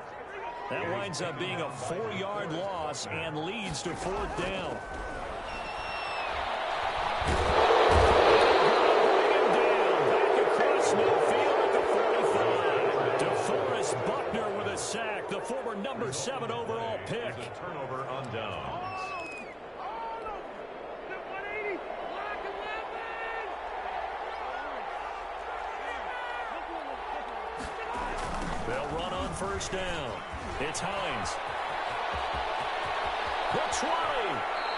That winds up being a 4-yard loss and leads to 4th down. DeForest Buckner with a sack, the former number 7 overall pick. A turnover on downs. They'll run on 1st down. It's Hines. The 20.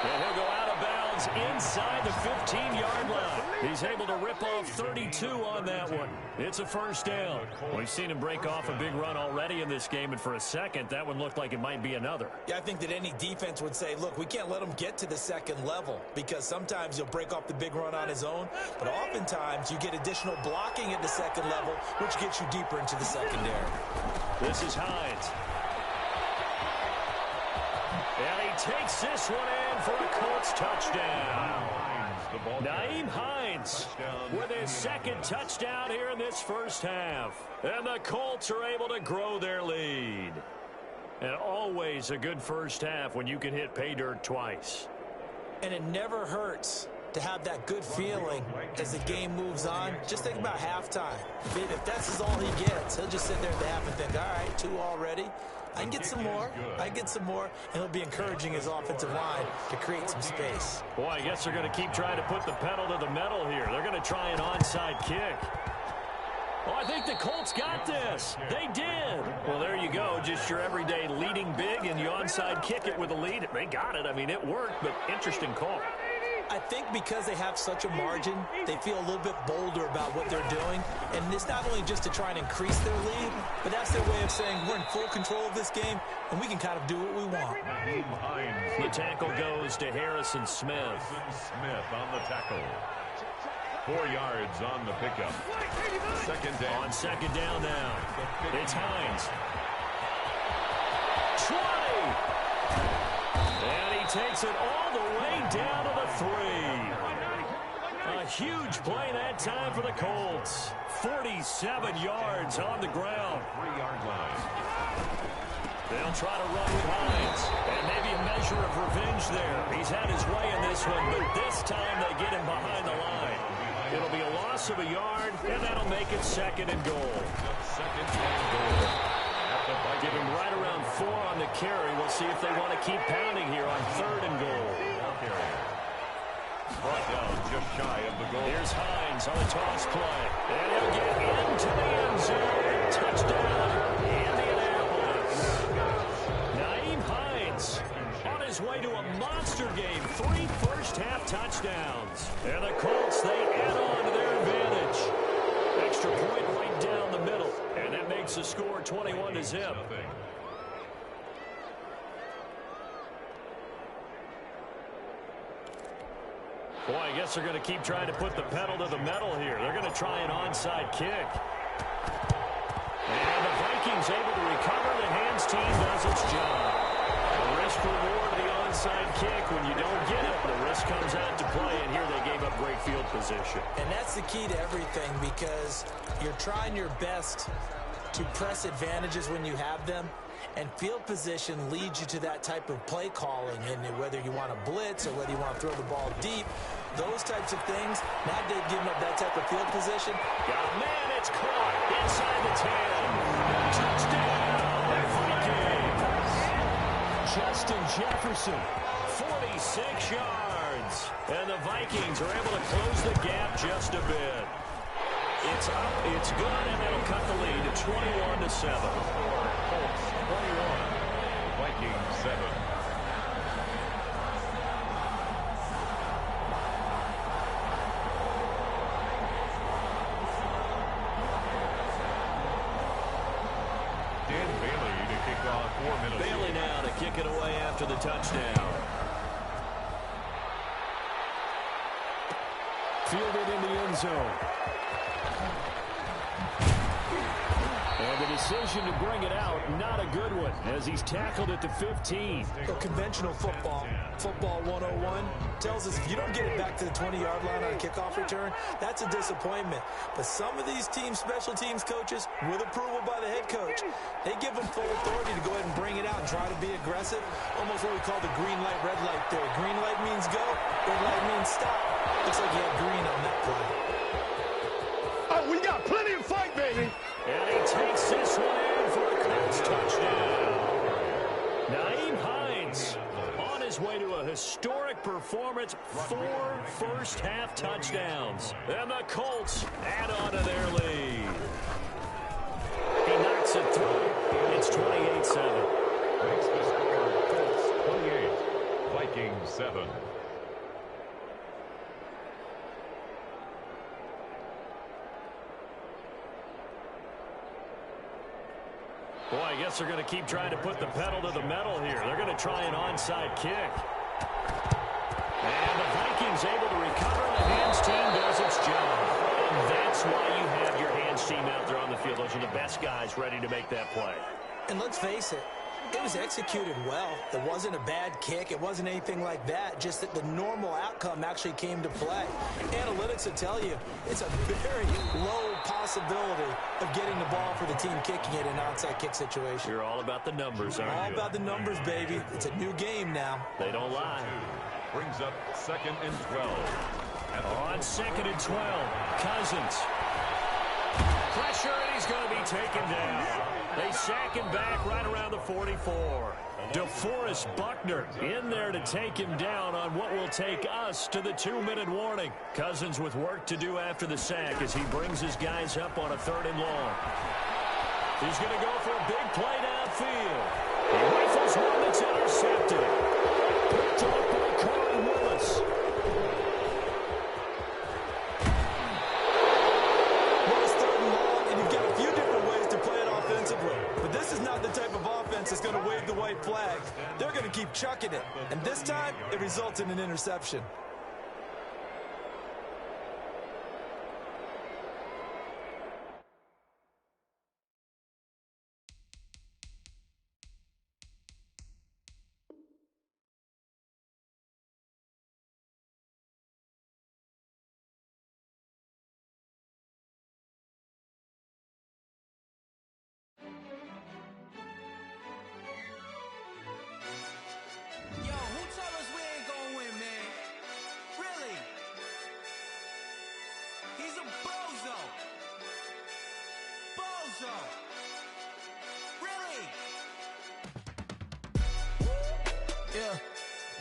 And he'll go out of bounds inside the 15-yard line. He's able to rip off 32 on that one. It's a 1st down. We've seen him break off a big run already in this game, and for a second, that one looked like it might be another. Yeah, I think that any defense would say, look, we can't let him get to the 2nd level, because sometimes he'll break off the big run on his own, but oftentimes you get additional blocking at the 2nd level, which gets you deeper into the secondary. This is Hines. And he takes this one in for a Colts touchdown. Nyheim Hines with his 2nd touchdown here in this 1st half. And the Colts are able to grow their lead. And always a good 1st half when you can hit pay dirt twice. And it never hurts to have that good feeling as the game moves on. Just think about halftime. If that's all he gets, he'll just sit there at the half and think, all right, 2 already. I can get some more. I get some more. And he'll be encouraging his offensive line to create some space. Boy, I guess they're going to keep trying to put the pedal to the metal here. They're going to try an onside kick. Oh, I think the Colts got this. They did. Well, there you go. Just your everyday leading big, and you onside kick it with a lead. They got it. I mean, it worked, but interesting call. I think because they have such a margin, they feel a little bit bolder about what they're doing. And it's not only just to try and increase their lead, but that's their way of saying we're in full control of this game, and we can kind of do what we want. The tackle goes to Harrison Smith. Smith on the tackle. 4 yards on the pickup. 2nd down. On 2nd down now. It's Hines. 20. And he takes it all the way down to the 3. A huge play that time for the Colts. 47 yards on the ground. 3-yard line. They'll try to run with Hines. And maybe a measure of revenge there. He's had his way in this one, but this time they get him behind the line. It'll be a loss of a yard, and that'll make it 2nd and goal. 2nd and goal. Give him right around 4 on the carry. We'll see if they want to keep pounding here on 3rd and goal. Brought down just shy of the goal. Here's Hines on the toss play. And he'll get into the end zone. Touchdown, Indianapolis. Nyheim Hines on his way to a monster game. 3 first-half touchdowns. And the Colts, they add on to their advantage. Extra point right down the middle. And that makes the score 21-0. Boy, I guess they're going to keep trying to put the pedal to the metal here. They're going to try an onside kick. And the Vikings able to recover. The hands team does its job. The risk reward of the onside kick. When you don't get it, the risk comes out to play. And here they gave up great field position. And that's the key to everything, because you're trying your best to press advantages when you have them. And field position leads you to that type of play calling. And whether you want to blitz or whether you want to throw the ball deep, those types of things, now they've given up that type of field position. Got a man, it's caught inside the 10. Touchdown, Vikings. Justin Jefferson, 46 yards. And the Vikings are able to close the gap just a bit. It's up, it's good, and that'll cut the lead to 21-7. Colts 21, Vikings 7. Dan Bailey to kick off for Minnesota. Bailey now to kick it away after the touchdown. Fielded in the end zone. And the decision to bring it out, not a good one, as he's tackled at the 15. So conventional football 101, tells us if you don't get it back to the 20-yard line on a kickoff return, that's a disappointment. But some of these special teams coaches, with approval by the head coach, they give them full authority to go ahead and bring it out and try to be aggressive. Almost what we call the green light, red light theory. Green light means go, red light means stop. Looks like he had green on that play. Oh, we got plenty of fight, baby. And he takes this one in for a Colts touchdown. Nyheim Hines on his way to a historic performance, 4 first-half touchdowns. And the Colts add on to their lead. He knocks it through. It's 28-7. Makes the score Colts 28, Vikings 7. Boy, I guess they're going to keep trying to put the pedal to the metal here. They're going to try an onside kick. And the Vikings able to recover. The hands team does its job. And that's why you have your hands team out there on the field. Those are the best guys ready to make that play. And let's face it, it was executed well. It wasn't a bad kick. It wasn't anything like that. Just that the normal outcome actually came to play. Analytics will tell you it's a very low possibility of getting the ball for the team kicking it in an onside kick situation. You're all about the numbers, aren't you? All about the numbers, baby. It's a new game now. They don't lie. Brings up 2nd and 12. On 2nd and 12, Cousins. Pressure, and he's going to be taken down. They sack him back right around the 44. DeForest Buckner in there to take him down on what will take us to the 2-minute warning. Cousins with work to do after the sack as he brings his guys up on a 3rd and long. He's going to go for a big play downfield. He rifles one that's intercepted. Picked off by Corey Willis. But this is not the type of offense that's going to wave the white flag. They're going to keep chucking it. And this time, it results in an interception.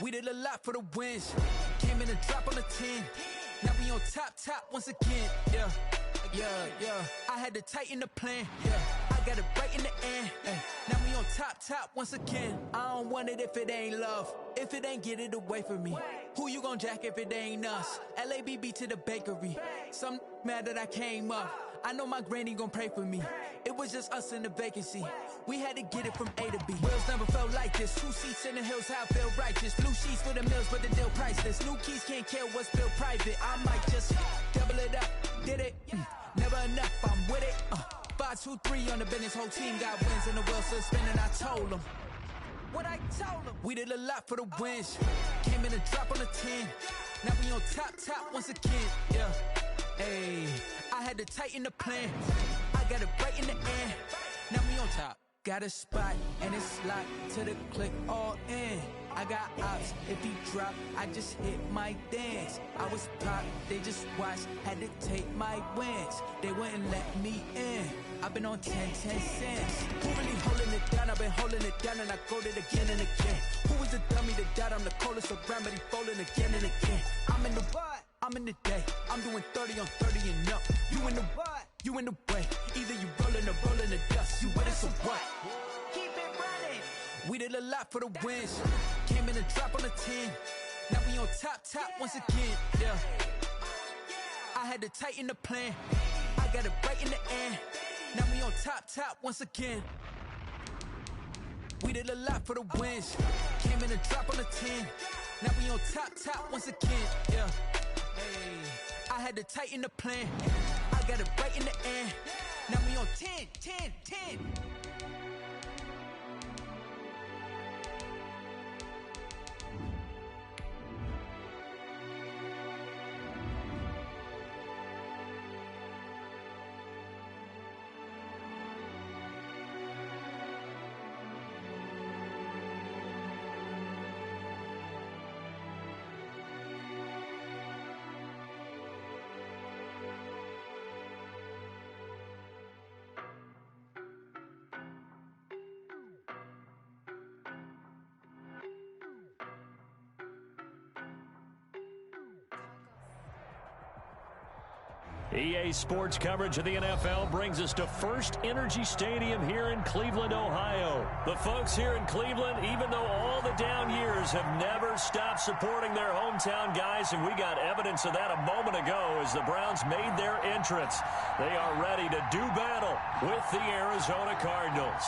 We did a lot for the wins. Came in and drop on the 10. Now we on top once again. Yeah. I had to tighten the plan. Yeah. I got it right in the end. Now we on top once again. I don't want it if it ain't love. If it ain't, get it away from me. Who you gon' jack if it ain't us? LABB to the bakery. Some mad that I came up. I know my granny gon' pray for me. It was just us in the vacancy. We had to get it from A to B. Wheels never felt like this. 2 seats in the hills, how I feel righteous. Blue sheets for the mills, but the deal priceless. New keys can't care what's built private. I might just double it up. Did it? Never enough, I'm with it. 5, 2, 3 on the business. Whole team got wins and the wheels still spinning. I told them what I told them. We did a lot for the wins. Came in and drop on the 10. Now we on top once again. Yeah. Hey, I had to tighten the plan. I got it right in the end. Now we on top. Got a spot and it's locked to the click all in. I got ops, if he drop, I just hit my dance. I was pop, they just watched, had to take my wins. They wouldn't let me in. I've been on 10 cents. Who really holding it down? I've been holding it down and I go it again and again. Who is the dummy to doubt? I'm the coldest around, but he folding again and again. I'm in the what? I'm in the day. I'm doing 30 on 30 and up. You in the what? you in the way. Either you rolling the dust. You with it, so what? Keep it running. We did a lot for the wins. Came in a drop on the 10. Now we on top once again. Yeah. I had to tighten the plan. I got it right in the end. Now we on top once again. We did a lot for the wins. Came in a drop on the 10. Now we on top once again. Yeah. Hey. I had to tighten the plan. I got it right in the end. Now we on 10. EA Sports coverage of the NFL brings us to First Energy Stadium here in Cleveland, Ohio. The folks here in Cleveland, even though all the down years, have never stopped supporting their hometown guys, and we got evidence of that a moment ago as the Browns made their entrance. They are ready to do battle with the Arizona Cardinals.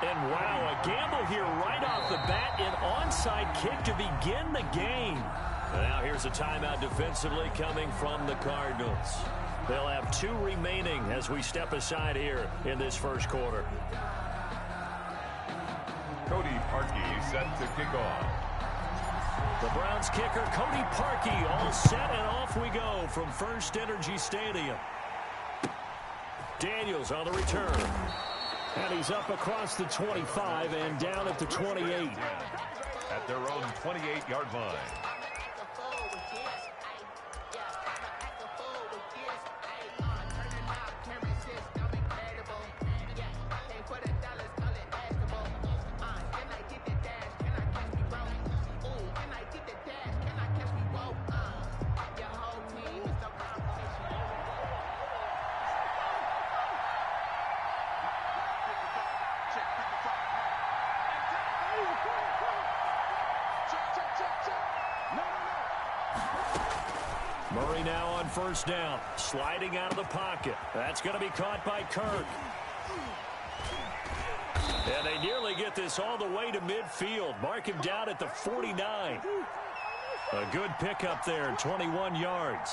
And wow, a gamble here right off the bat, an onside kick to begin the game. Now here's a timeout defensively coming from the Cardinals. They'll have 2 remaining as we step aside here in this first quarter. Cody Parkey set to kick off. The Browns kicker, Cody Parkey, all set, and off we go from First Energy Stadium. Daniels on the return. And he's up across the 25 and down at the 28. At their own 28-yard line. Murray now on first down, sliding out of the pocket. That's going to be caught by Kirk. And they nearly get this all the way to midfield. Mark him down at the 49. A good pickup there, 21 yards.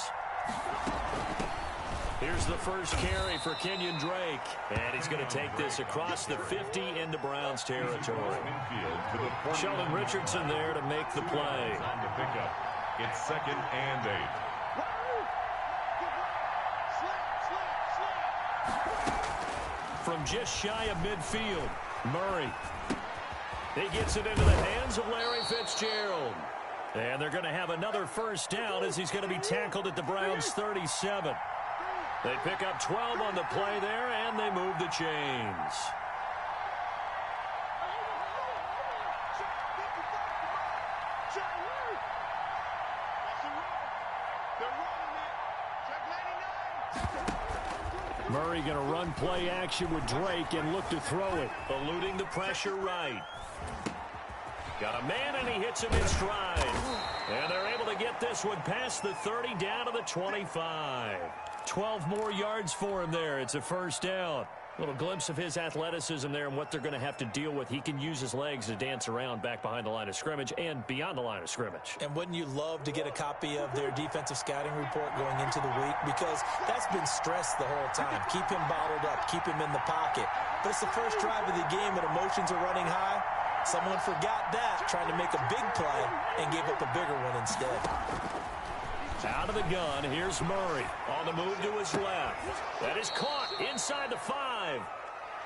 Here's the first carry for Kenyon Drake. And he's going to take this across the 50 into Browns territory. Sheldon Richardson there to make the play. On the pickup. It's 2nd and 8. From just shy of midfield, Murray. He gets it into the hands of Larry Fitzgerald. And they're going to have another first down as he's going to be tackled at the Browns' 37. They pick up 12 on the play there, and they move the chains. Murray going to run play action with Drake and look to throw it, eluding the pressure right. Got a man, and he hits him in stride. And they're able to get this one past the 30 down to the 25. 12 more yards for him there. It's a first down. A little glimpse of his athleticism there and what they're going to have to deal with. He can use his legs to dance around back behind the line of scrimmage and beyond the line of scrimmage. And wouldn't you love to get a copy of their defensive scouting report going into the week? Because that's been stressed the whole time. Keep him bottled up. Keep him in the pocket. But it's the first drive of the game and emotions are running high. Someone forgot that, trying to make a big play and gave up a bigger one instead. Out of the gun, here's Murray on the move to his left. That is caught inside the 5.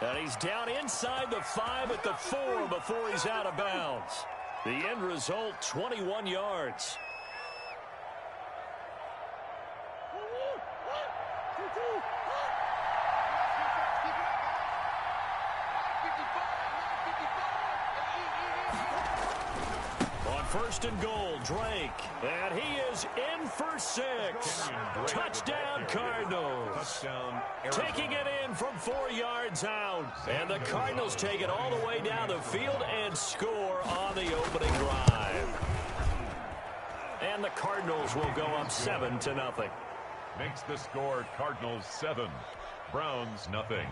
And he's down inside the 5 at the 4 before he's out of bounds. The end result, 21 yards. First and goal, Drake. And he is in for 6. Touchdown, Cardinals. Touchdown, Taking it in from 4 yards out. And the Cardinals take it all the way down the field and score on the opening drive. And the Cardinals will go up 7-0. Makes the score Cardinals 7, Browns nothing.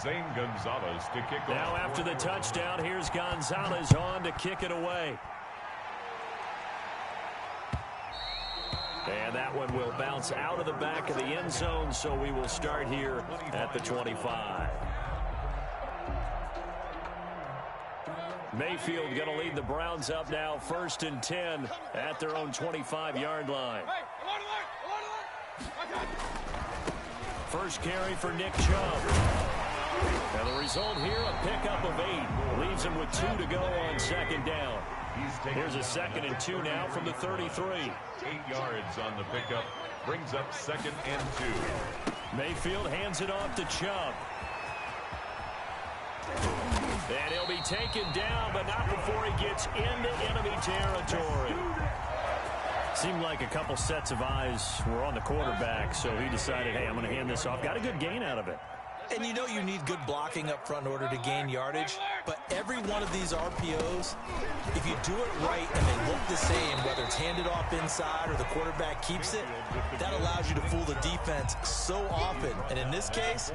Zane Gonzalez to kick off. Now after the touchdown, here's Gonzalez on to kick it away. And that one will bounce out of the back of the end zone, so we will start here at the 25. Mayfield going to lead the Browns up now, 1st and 10 at their own 25-yard line. First carry for Nick Chubb. And the result here, a pickup of 8. Leaves him with 2 to go on 2nd down. Here's a 2nd and 2 now from the 33. 8 yards on the pickup. Brings up 2nd and 2. Mayfield hands it off to Chubb. And he'll be taken down, but not before he gets into enemy territory. Seemed like a couple sets of eyes were on the quarterback, so he decided, hey, I'm going to hand this off. Got a good gain out of it. And you know you need good blocking up front in order to gain yardage, but every one of these RPOs, if you do it right and they look the same, whether it's handed off inside or the quarterback keeps it, that allows you to fool the defense so often. And in this case,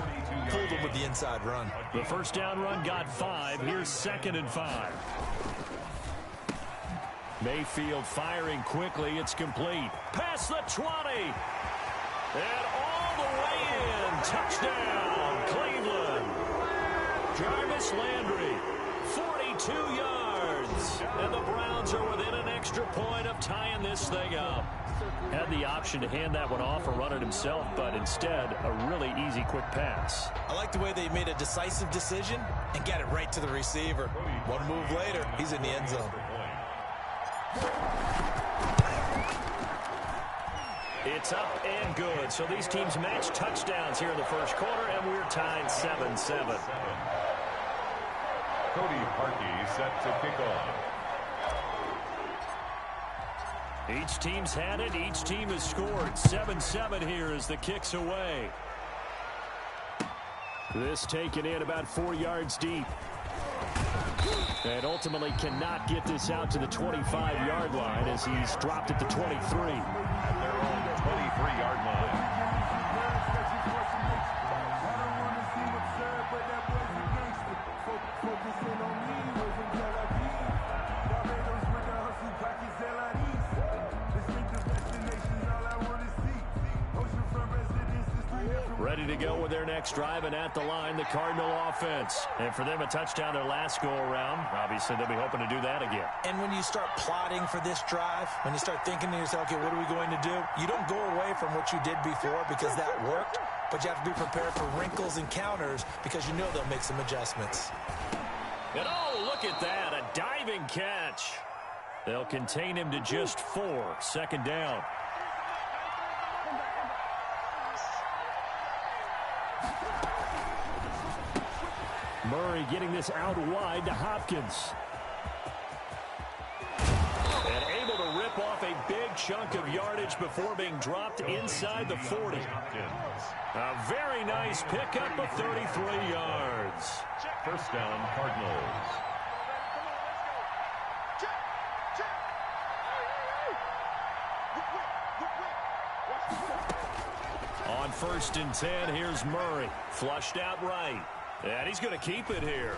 fooled them with the inside run. The first down run got 5. Here's 2nd and 5. Mayfield firing quickly. It's complete. Past the 20. And all the way in. Touchdown, Cleveland. Jarvis Landry, 42 yards. And the Browns are within an extra point of tying this thing up. Had the option to hand that one off or run it himself, but instead, a really easy, quick pass. I like the way they made a decisive decision and got it right to the receiver. One move later, he's in the end zone. It's up and good. So these teams match touchdowns here in the first quarter, and we're tied 7-7. Cody Parkey set to kick off. Each team's had it. Each team has scored. 7-7 here as the kick's away. This taken in about 4 yards deep. And ultimately cannot get this out to the 25-yard line as he's dropped at the 23. At their own 23-yard line. Ready to go with their next drive, and at the line, the Cardinal offense. And for them, a touchdown their last go-around. Obviously, they'll be hoping to do that again. And when you start plotting for this drive, when you start thinking to yourself, okay, what are we going to do? You don't go away from what you did before because that worked, but you have to be prepared for wrinkles and counters because you know they'll make some adjustments. And oh, look at that, a diving catch. They'll contain him to just 4. 2nd down. Murray getting this out wide to Hopkins. And able to rip off a big chunk of yardage before being dropped inside the 40. A very nice pickup of 33 yards. First down, Cardinals. On 1st and 10, here's Murray. Flushed out right. And he's going to keep it here.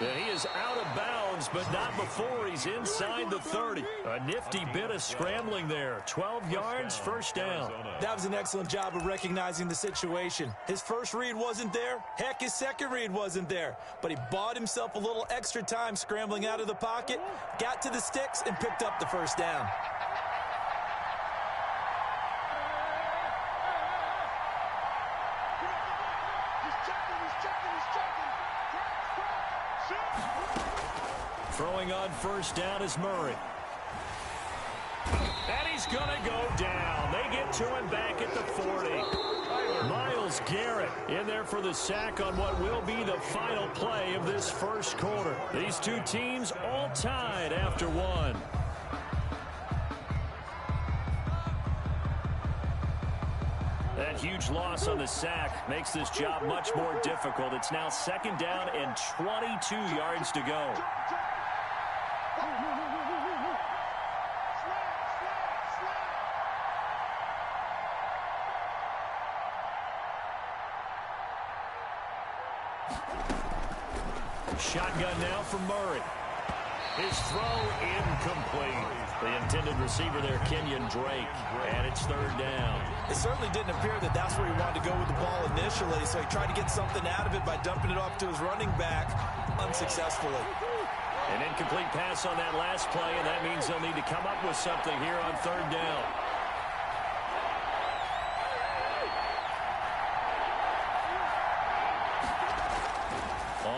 And he is out of bounds, but not before he's inside the 30. A nifty bit of scrambling there. 12 yards, first down. That was an excellent job of recognizing the situation. His first read wasn't there. Heck, his second read wasn't there. But he bought himself a little extra time scrambling out of the pocket, got to the sticks, and picked up the first down. Throwing on first down is Murray. And he's going to go down. They get to him back at the 40. Myles Garrett in there for the sack on what will be the final play of this first quarter. These two teams all tied after one. That huge loss on the sack makes this job much more difficult. It's now 2nd down and 22 yards to go. Shotgun now from Murray. His throw incomplete. The intended receiver there, Kenyon Drake, and it's 3rd down. It certainly didn't appear that that's where he wanted to go with the ball initially, so he tried to get something out of it by dumping it off to his running back unsuccessfully. An incomplete pass on that last play, and that means they'll need to come up with something here on 3rd down.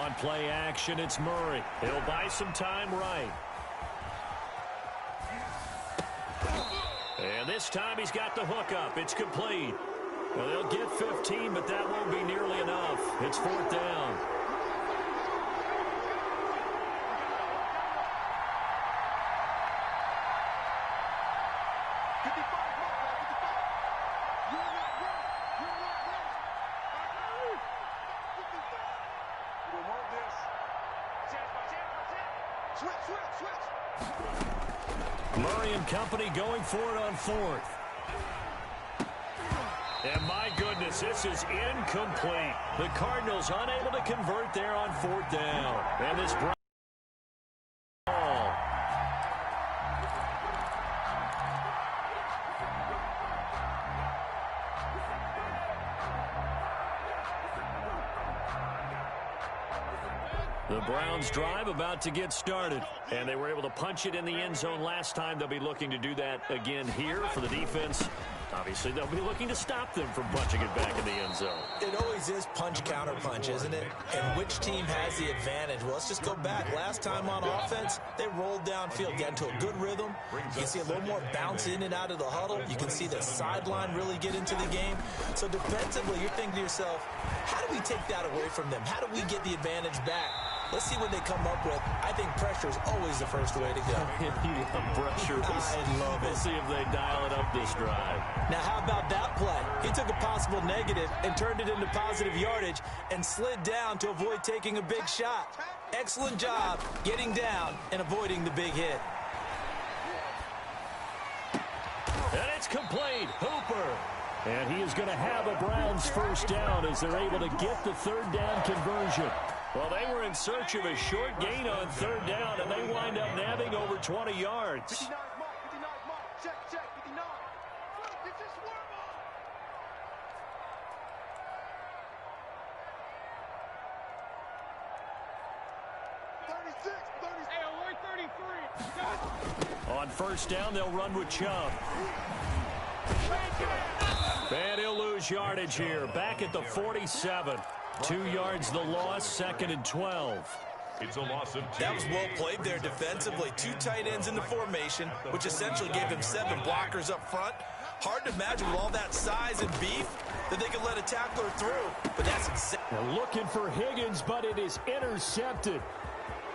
On play action, it's Murray. He'll buy some time right. And this time he's got the hook up. It's complete. Well, they'll get 15, but that won't be nearly enough. It's 4th down. Murray and company going for it on 4th. And my goodness, this is incomplete. The Cardinals unable to convert there on 4th down. And this ball. The Browns drive about to get started, and they were able to punch it in the end zone last time. They'll be looking to do that again here for the defense. Obviously, they'll be looking to stop them from punching it back in the end zone. It always is punch-counter-punch, isn't it? And which team has the advantage? Well, let's just go back. Last time on offense, they rolled downfield, got into a good rhythm. You can see a little more bounce in and out of the huddle. You can see the sideline really get into the game. So defensively, you're thinking to yourself, how do we take that away from them? How do we get the advantage back? Let's see what they come up with. I think pressure is always the first way to go. Pressure. I love it. We'll see if they dial it up this drive. Now, how about that play? He took a possible negative and turned it into positive yardage and slid down to avoid taking a big shot. Excellent job getting down and avoiding the big hit. And it's complete. Hooper. And he is going to have a Browns first down as they're able to get the 3rd down conversion. Well, they were in search of a short gain on 3rd down, and they wind up nabbing over 20 yards. 59 mark, check, 59. This is Warble. 36, 30. Hey, alert 33. On 1st down, they'll run with Chubb. And he'll lose yardage here. Back at the 47. 2 yards the loss, 2nd and 12. It's a loss of 2. That was well played there defensively. 2 tight ends in the formation, which essentially gave them 7 blockers up front. Hard to imagine with all that size and beef that they could let a tackler through. But that's exactly. Looking for Higgins, but it is intercepted.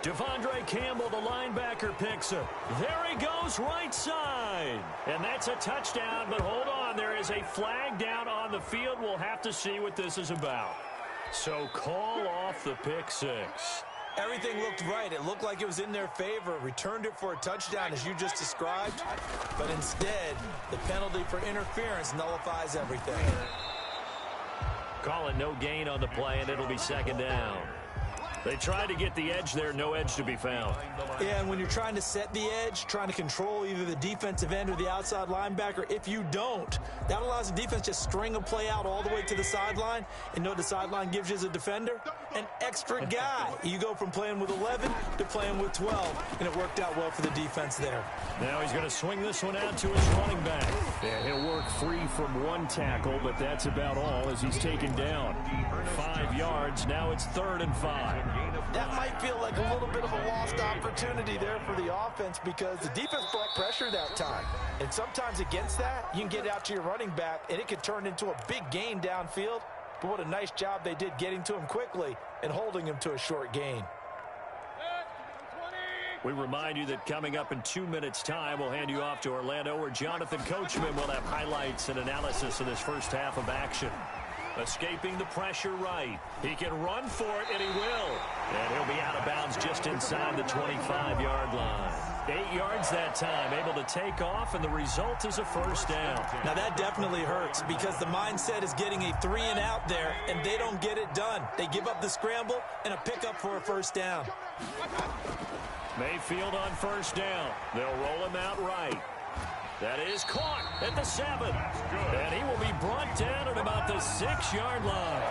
Devondre Campbell, the linebacker, picks it. There he goes, right side. And that's a touchdown, but hold on. There is a flag down on the field. We'll have to see what this is about. So call off the pick 6. Everything looked right. It looked like it was in their favor. Returned it for a touchdown, as you just described. But instead, the penalty for interference nullifies everything. Calling no gain on the play, and it'll be 2nd down. They tried to get the edge there, no edge to be found. Yeah, and when you're trying to set the edge, trying to control either the defensive end or the outside linebacker, if you don't, that allows the defense to string a play out all the way to the sideline. And know what the sideline gives you as a defender? An extra guy. You go from playing with 11 to playing with 12, and it worked out well for the defense there. Now he's going to swing this one out to his running back. Yeah, he'll work free from 1 tackle, but that's about all as he's taken down. 5 yards. Now it's 3rd and 5. That might feel like a little bit of a lost opportunity there for the offense because the defense brought pressure that time. And sometimes against that, you can get out to your running back, and it could turn into a big gain downfield. But what a nice job they did getting to him quickly and holding him to a short gain. We remind you that coming up in 2 minutes' time, we'll hand you off to Orlando, where Jonathan Coachman will have highlights and analysis of this first half of action. Escaping the pressure right. He can run for it, and he will. And he'll be out of bounds just inside the 25-yard line. 8 yards that time, able to take off, and the result is a first down. Now that definitely hurts because the mindset is getting a 3-and-out there, and they don't get it done. They give up the scramble and a pickup for a first down. Mayfield on first down. They'll roll him out right. That is caught at the 7. And he will be brought down at about the 6-yard line.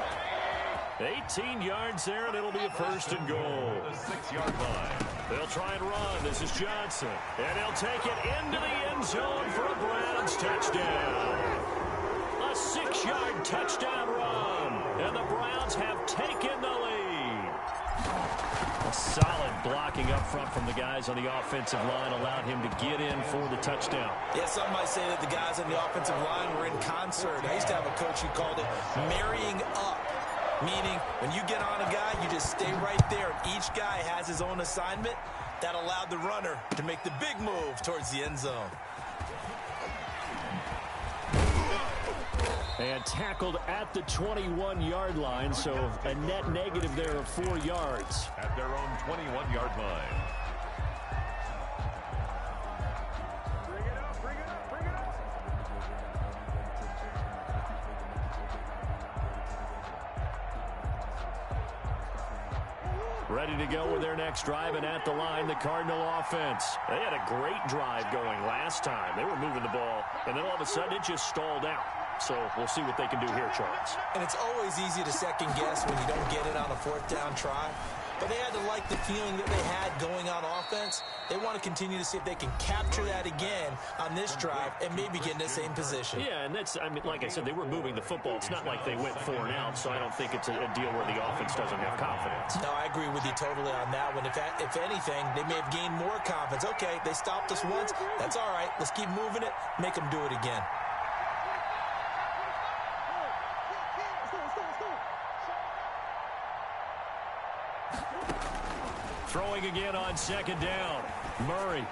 18 yards there, and it'll be a first and goal. The 6-yard line. They'll try and run. This is Johnson. And he'll take it into the end zone for a Browns touchdown. A 6-yard touchdown run. And the Browns have taken the lead. A solid blocking up front from the guys on the offensive line allowed him to get in for the touchdown. Yeah, some might say that the guys on the offensive line were in concert. I used to have a coach who called it marrying up, meaning when you get on a guy, you just stay right there, and each guy has his own assignment. That allowed the runner to make the big move towards the end zone. And tackled at the 21-yard line, so a net negative there of 4 yards. At their own 21-yard line. Bring it up, bring it up, bring it up. Ready to go with their next drive, and at the line, the Cardinal offense. They had a great drive going last time. They were moving the ball, and then all of a sudden it just stalled out. So we'll see what they can do here, Charles. And it's always easy to second guess when you don't get it on a 4th down try. But they had to like the feeling that they had going on offense. They want to continue to see if they can capture that again on this drive and maybe get in the same position. Yeah, and that's, I mean, like I said, they were moving the football. It's not like they went 4 and out, so I don't think it's a deal where the offense doesn't have confidence. No, I agree with you totally on that one. If anything, they may have gained more confidence. Okay, they stopped us once. That's all right. Let's keep moving it. Make them do it again. Throwing again on 2nd down. Murray.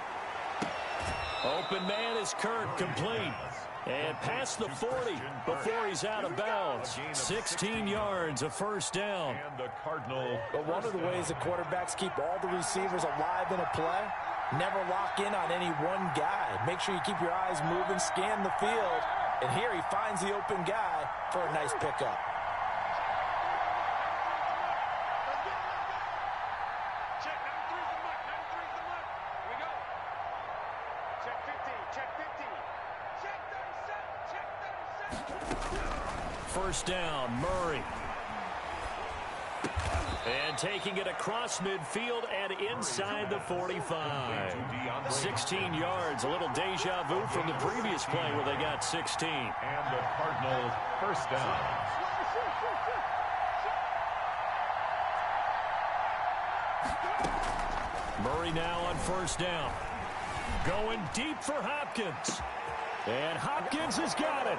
Open man is Kirk, complete. And past the 40 before he's out of bounds. 16 yards, a first down. And the Cardinal. But one of the ways the quarterbacks keep all the receivers alive in a play, never lock in on any one guy. Make sure you keep your eyes moving, scan the field. And here he finds the open guy for a nice pickup. First down, Murray. And taking it across midfield and inside the 45. 16 yards, a little deja vu from the previous play where they got 16. And the Cardinals first down. Murray now on first down. Going deep for Hopkins. And Hopkins has got it.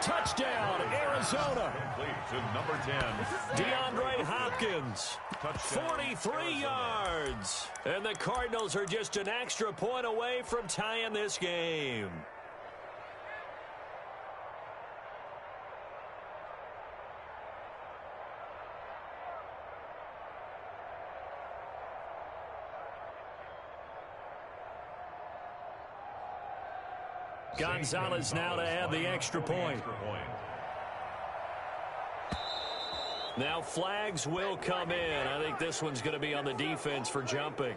Touchdown, Arizona. Complete to number 10. DeAndre Hopkins. 43 yards. And the Cardinals are just an extra point away from tying this game. Gonzalez now to add the extra point. Now flags will come in. I think this one's going to be on the defense for jumping.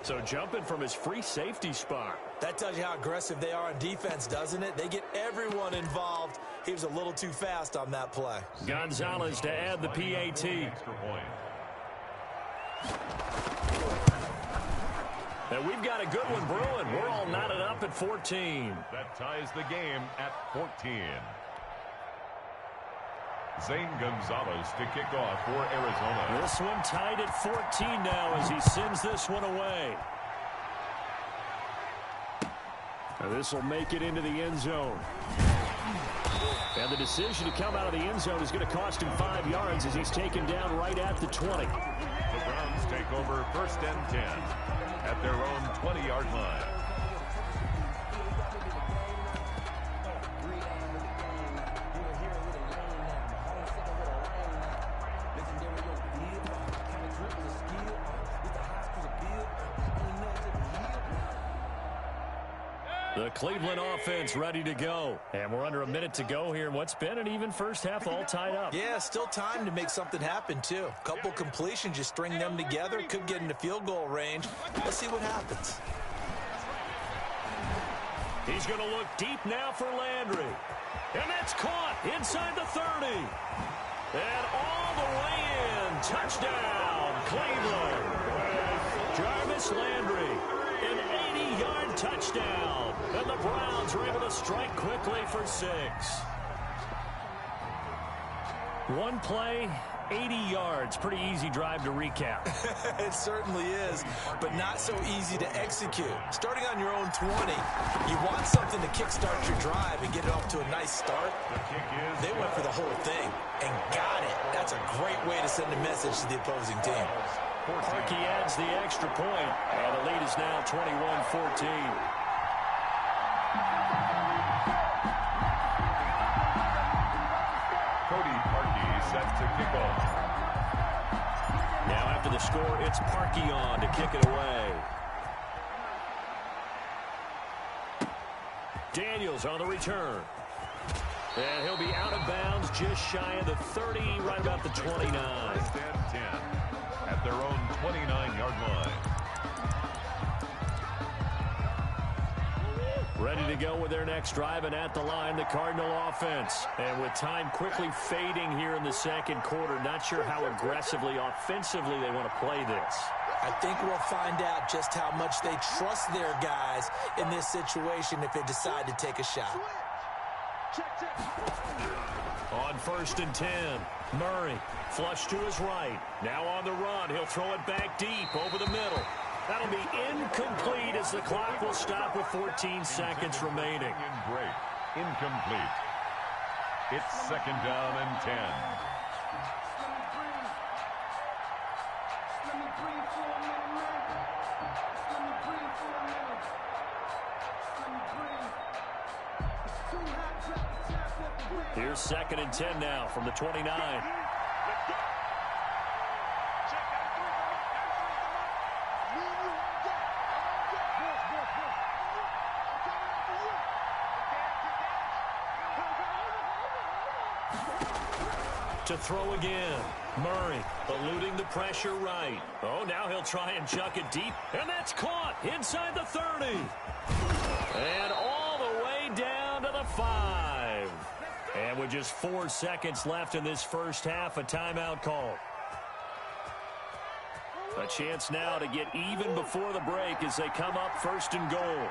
So jumping from his free safety spot. That tells you how aggressive they are on defense, doesn't it? They get everyone involved. He was a little too fast on that play. Gonzalez to add the PAT. And we've got a good one brewing. We're all knotted up at 14. That ties the game at 14. Zane Gonzalez to kick off for Arizona. This one tied at 14 now as he sends this one away. Now this will make it into the end zone. And the decision to come out of the end zone is going to cost him 5 yards as he's taken down right at the 20. The Browns take over 1st and 10 at their own 20-yard line. The Cleveland offense ready to go. And we're under a minute to go here. What's been an even first half all tied up. Yeah, still time to make something happen, too. Couple completions, you string them together. Could get into field goal range. Let's see what happens. He's going to look deep now for Landry. And that's caught inside the 30. And all the way in. Touchdown, Cleveland. Jarvis Landry. An 80-yard touchdown. And the Browns are able to strike quickly for 6. One play, 80 yards. Pretty easy drive to recap. It certainly is, but not so easy to execute. Starting on your own 20, you want something to kickstart your drive and get it off to a nice start. They went for the whole thing and got it. That's a great way to send a message to the opposing team. Parkey adds the extra point, and the lead is now 21-14. Cody Parkey set to kick off. Now after the score, it's Parkey on to kick it away. Daniels on the return. And he'll be out of bounds just shy of the 30, right about the 29. 1st and 10 at their own 29-yard line. Ready to go with their next drive, and at the line, the Cardinal offense. And with time quickly fading here in the second quarter, not sure how aggressively, offensively they want to play this. I think we'll find out just how much they trust their guys in this situation if they decide to take a shot. On 1st and 10, Murray flush to his right. Now on the run, he'll throw it back deep over the middle. That'll be incomplete as the clock will stop with 14 seconds remaining. Break. Incomplete. It's 2nd down and 10. Here's 2nd and 10 now from the 29. To throw again. Murray eluding the pressure right. Oh, now he'll try and chuck it deep. And that's caught inside the 30. And all the way down to the 5. And with just 4 seconds left in this first half, a timeout call. A chance now to get even before the break as they come up 1st and goal.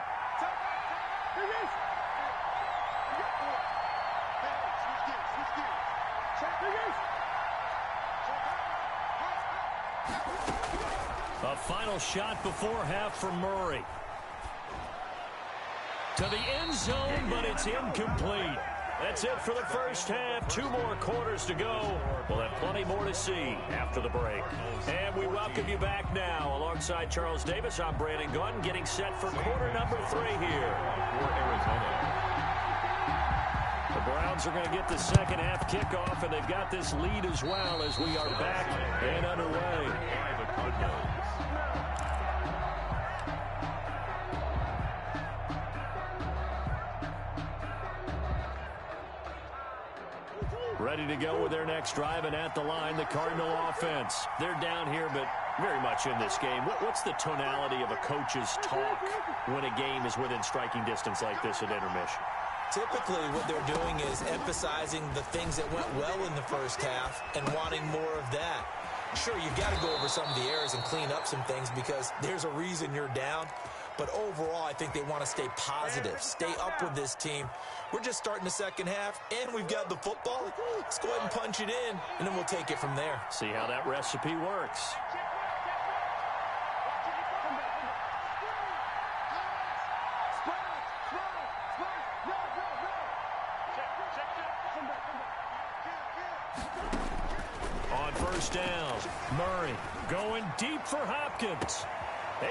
A final shot before half from Murray. To the end zone, but it's incomplete. That's it for the first half. 2 more quarters to go. We'll have plenty more to see after the break. And we welcome you back now. Alongside Charles Davis, I'm Brandon Gunn, getting set for quarter number 3 here. For Arizona. The Browns are going to get the second half kickoff, and they've got this lead as well as we are back and underway. By the Cardinals. Ready to go with their next drive, and at the line, the Cardinal offense. They're down here, but very much in this game. What's the tonality of a coach's talk when a game is within striking distance like this at intermission? Typically, what they're doing is emphasizing the things that went well in the first half and wanting more of that. Sure, you've got to go over some of the errors and clean up some things because there's a reason you're down. But overall, I think they want to stay positive, stay up with this team. We're just starting the second half, and we've got the football. Let's go ahead and punch it in, and then we'll take it from there. See how that recipe works. On first down, Murray going deep for Hopkins.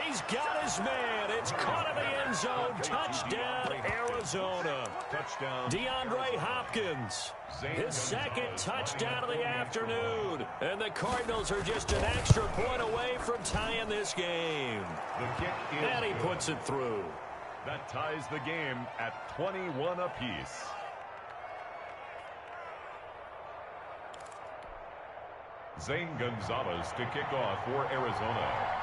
He's got his man. It's caught in the end zone. Touchdown, Arizona. Touchdown. DeAndre Hopkins. His second touchdown of the afternoon. And the Cardinals are just an extra point away from tying this game. The kick is and he puts it through. That ties the game at 21 apiece. Zane Gonzalez to kick off for Arizona.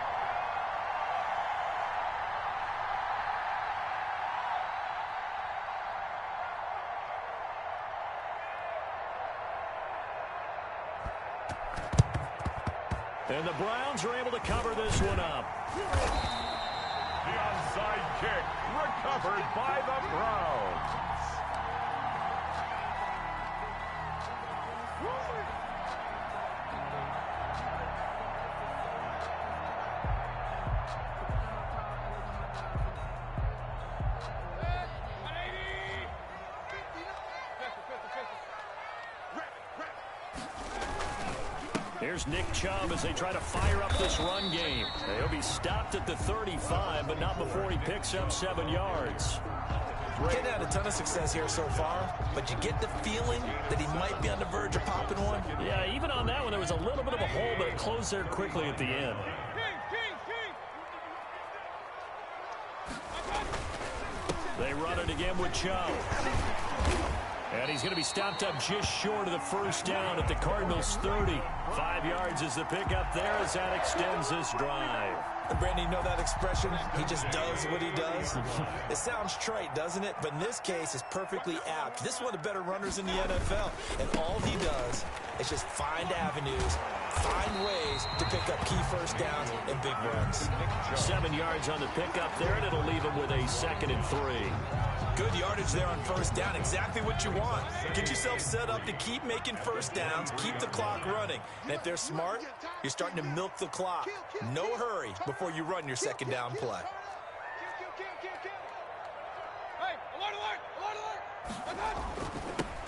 And the Browns are able to cover this one up. The onside kick recovered by the Browns. Here's Nick Chubb as they try to fire up this run game. He'll be stopped at the 35, but not before he picks up 7 yards. Getting had a ton of success here so far, but you get the feeling that he might be on the verge of popping one. Yeah, even on that one, there was a little bit of a hole, but it closed there quickly at the end. They run it again with Chubb. And he's going to be stopped up just short of the first down at the Cardinals' 30. 5 yards is the pickup there as that extends this drive. And Brandon, you know that expression? He just does what he does. It sounds trite, doesn't it? But in this case, it's perfectly apt. This is one of the better runners in the NFL. And all he does is just find avenues, find ways to pick up key first downs and big runs. 7 yards on the pickup there, and it'll leave him with a 2nd and 3. Good yardage there on first down. Exactly what you want. Get yourself set up to keep making first downs, keep the clock running. And if they're smart, you're starting to milk the clock. No hurry before you run your second down play.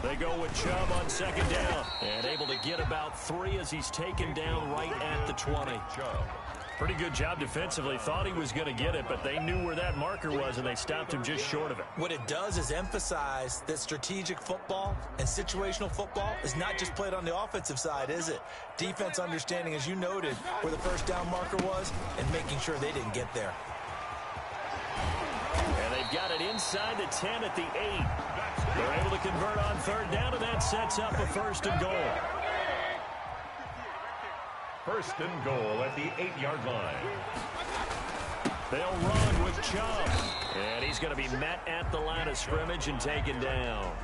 They go with Chubb on second down. And able to get about 3 as he's taken down right at the 20. Pretty good job defensively. Thought he was going to get it, but they knew where that marker was, and they stopped him just short of it. What it does is emphasize that strategic football and situational football is not just played on the offensive side, is it? Defense understanding, as you noted, where the first down marker was and making sure they didn't get there. And they've got it inside the 10 at the 8. They're able to convert on third down, and that sets up a 1st and goal. 1st and goal at the 8-yard line. They'll run with Chubb. And he's going to be met at the line of scrimmage and taken down.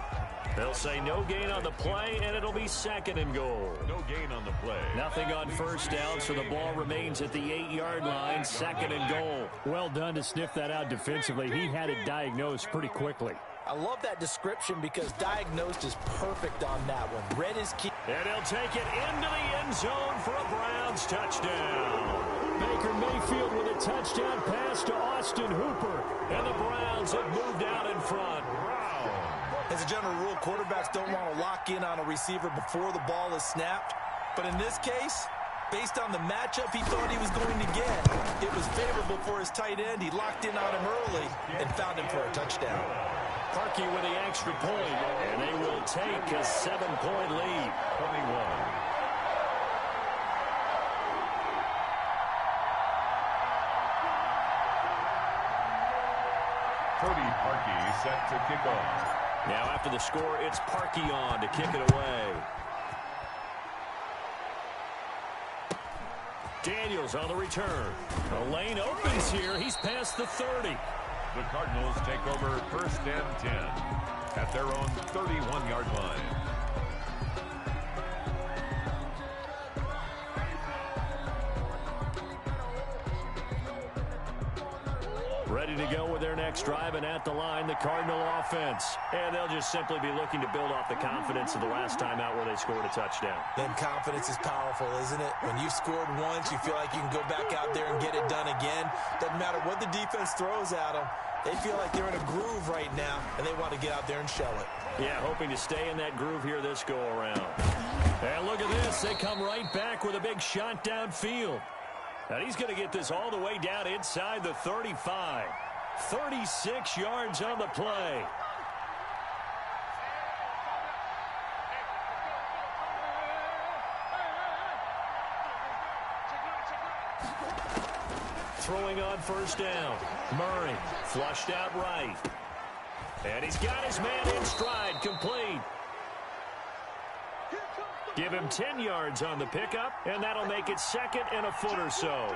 They'll say no gain on the play, and it'll be 2nd and goal. No gain on the play. Nothing on first down, so the ball remains at the 8-yard line, 2nd and goal. Well done to sniff that out defensively. He had it diagnosed pretty quickly. I love that description because diagnosed is perfect on that one. Read his key. And he'll take it into the end zone for a Browns touchdown. Baker Mayfield with a touchdown pass to Austin Hooper. And the Browns have moved out in front. As a general rule, quarterbacks don't want to lock in on a receiver before the ball is snapped. But in this case, based on the matchup he thought he was going to get, it was favorable for his tight end. He locked in on him early and found him for a touchdown. Parkey with the extra point, and they will take a 7-point lead. 21. Cody Parkey set to kick off. Now after the score, it's Parkey on to kick it away. Daniels on the return. The lane opens here. He's past the 30. The Cardinals take over 1st and 10 at their own 31-yard line. Ready to go with their next drive, and at the line, the Cardinal offense. And they'll just simply be looking to build off the confidence of the last time out where they scored a touchdown. Then confidence is powerful, isn't it? When you've scored once, you feel like you can go back out there and get it done again. Doesn't matter what the defense throws at them. They feel like they're in a groove right now, and they want to get out there and show it. Yeah, hoping to stay in that groove here this go-around. And look at this. They come right back with a big shot downfield. And he's going to get this all the way down inside the 35. 36 yards on the play. Throwing on first down. Murray flushed out right. And he's got his man in stride, complete. Give him 10 yards on the pickup, and that'll make it second and a foot or so.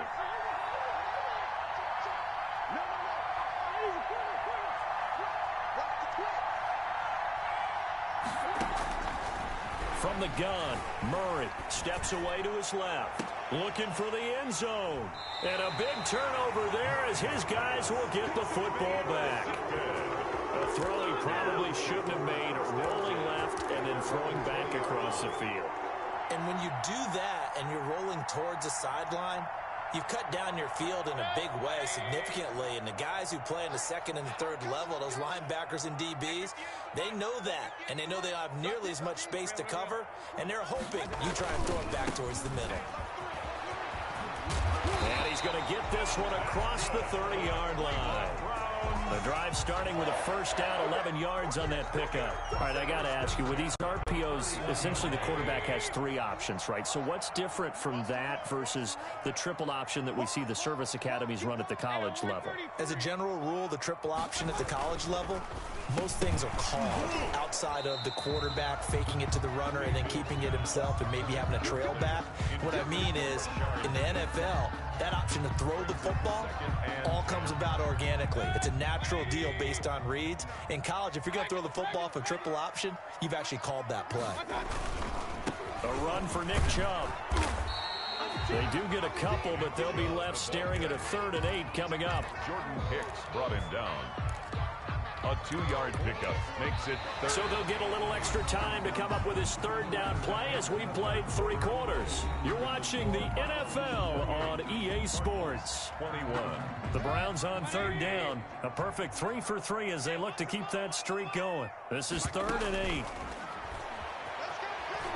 From the gun, Murray steps away to his left, looking for the end zone. And a big turnover there as his guys will get the football back. A throw he probably shouldn't have made, rolling left and then throwing back across the field. And when you do that and you're rolling towards the sideline, you've cut down your field in a big way significantly. And the guys who play in the second and the third level, those linebackers and DBs, they know that. And they know they don't have nearly as much space to cover. And they're hoping you try and throw it back towards the middle. And he's going to get this one across the 30-yard line. The drive starting with a first down, 11 yards on that pickup. All right, I got to ask you, with these RPOs, essentially the quarterback has three options, right? So what's different from that versus the triple option that we see the service academies run at the college level? As a general rule, the triple option at the college level, most things are called outside of the quarterback faking it to the runner and then keeping it himself and maybe having a trail back. What I mean is, in the NFL, that option to throw the football all comes about organically. It's a natural deal based on reads. In college, if you're going to throw the football for triple option, you've actually called that play. A run for Nick Chubb. They do get a couple, but they'll be left staring at a 3rd and 8 coming up. Jordan Hicks brought him down. A 2-yard pickup makes it third. So they'll get a little extra time to come up with his 3rd down play as we played 3 quarters. You're watching the NFL on EA Sports. 21. The Browns on 3rd down. A perfect 3 for 3 as they look to keep that streak going. This is 3rd and 8.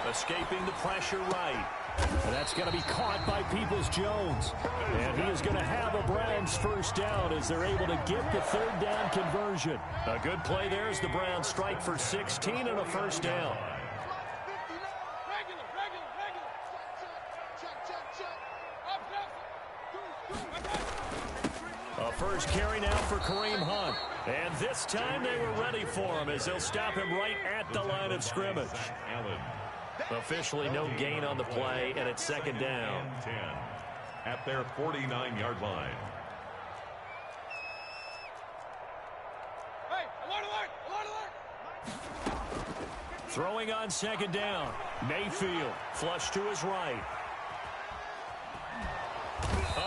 Escaping the pressure right. And that's going to be caught by Peoples-Jones. And he is going to have a Browns first down as they're able to get the 3rd down conversion. A good play there as the Browns strike for 16 and a first down. A first carry now for Kareem Hunt. And this time they were ready for him as they'll stop him right at the line of scrimmage. Allen. Officially no gain on the play, and it's 2nd down. 10 at their 49-yard line. Hey, alert, alert, alert, alert! Throwing on 2nd down. Mayfield flush to his right.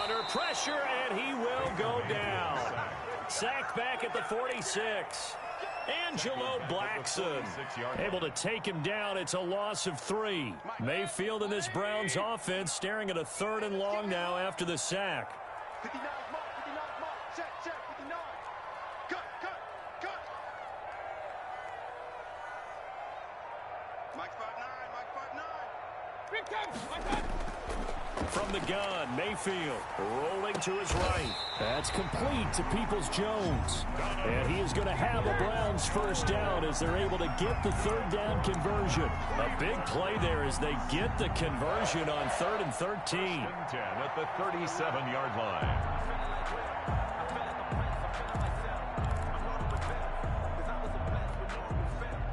Under pressure, and he will go down. Sacked back at the 46. Angelo Blackson able to take him down. It's a loss of 3. Mayfield in this Browns offense staring at a 3rd and long now after the sack. 59 mark, 59 mark, check, 59. Cut. Mike 5'9", Big time, From the gun, Mayfield rolling to his right. That's complete to Peoples-Jones. And he is going to have a Browns first down as they're able to get the 3rd down conversion. A big play there as they get the conversion on 3rd and 13. 10 at the 37-yard line.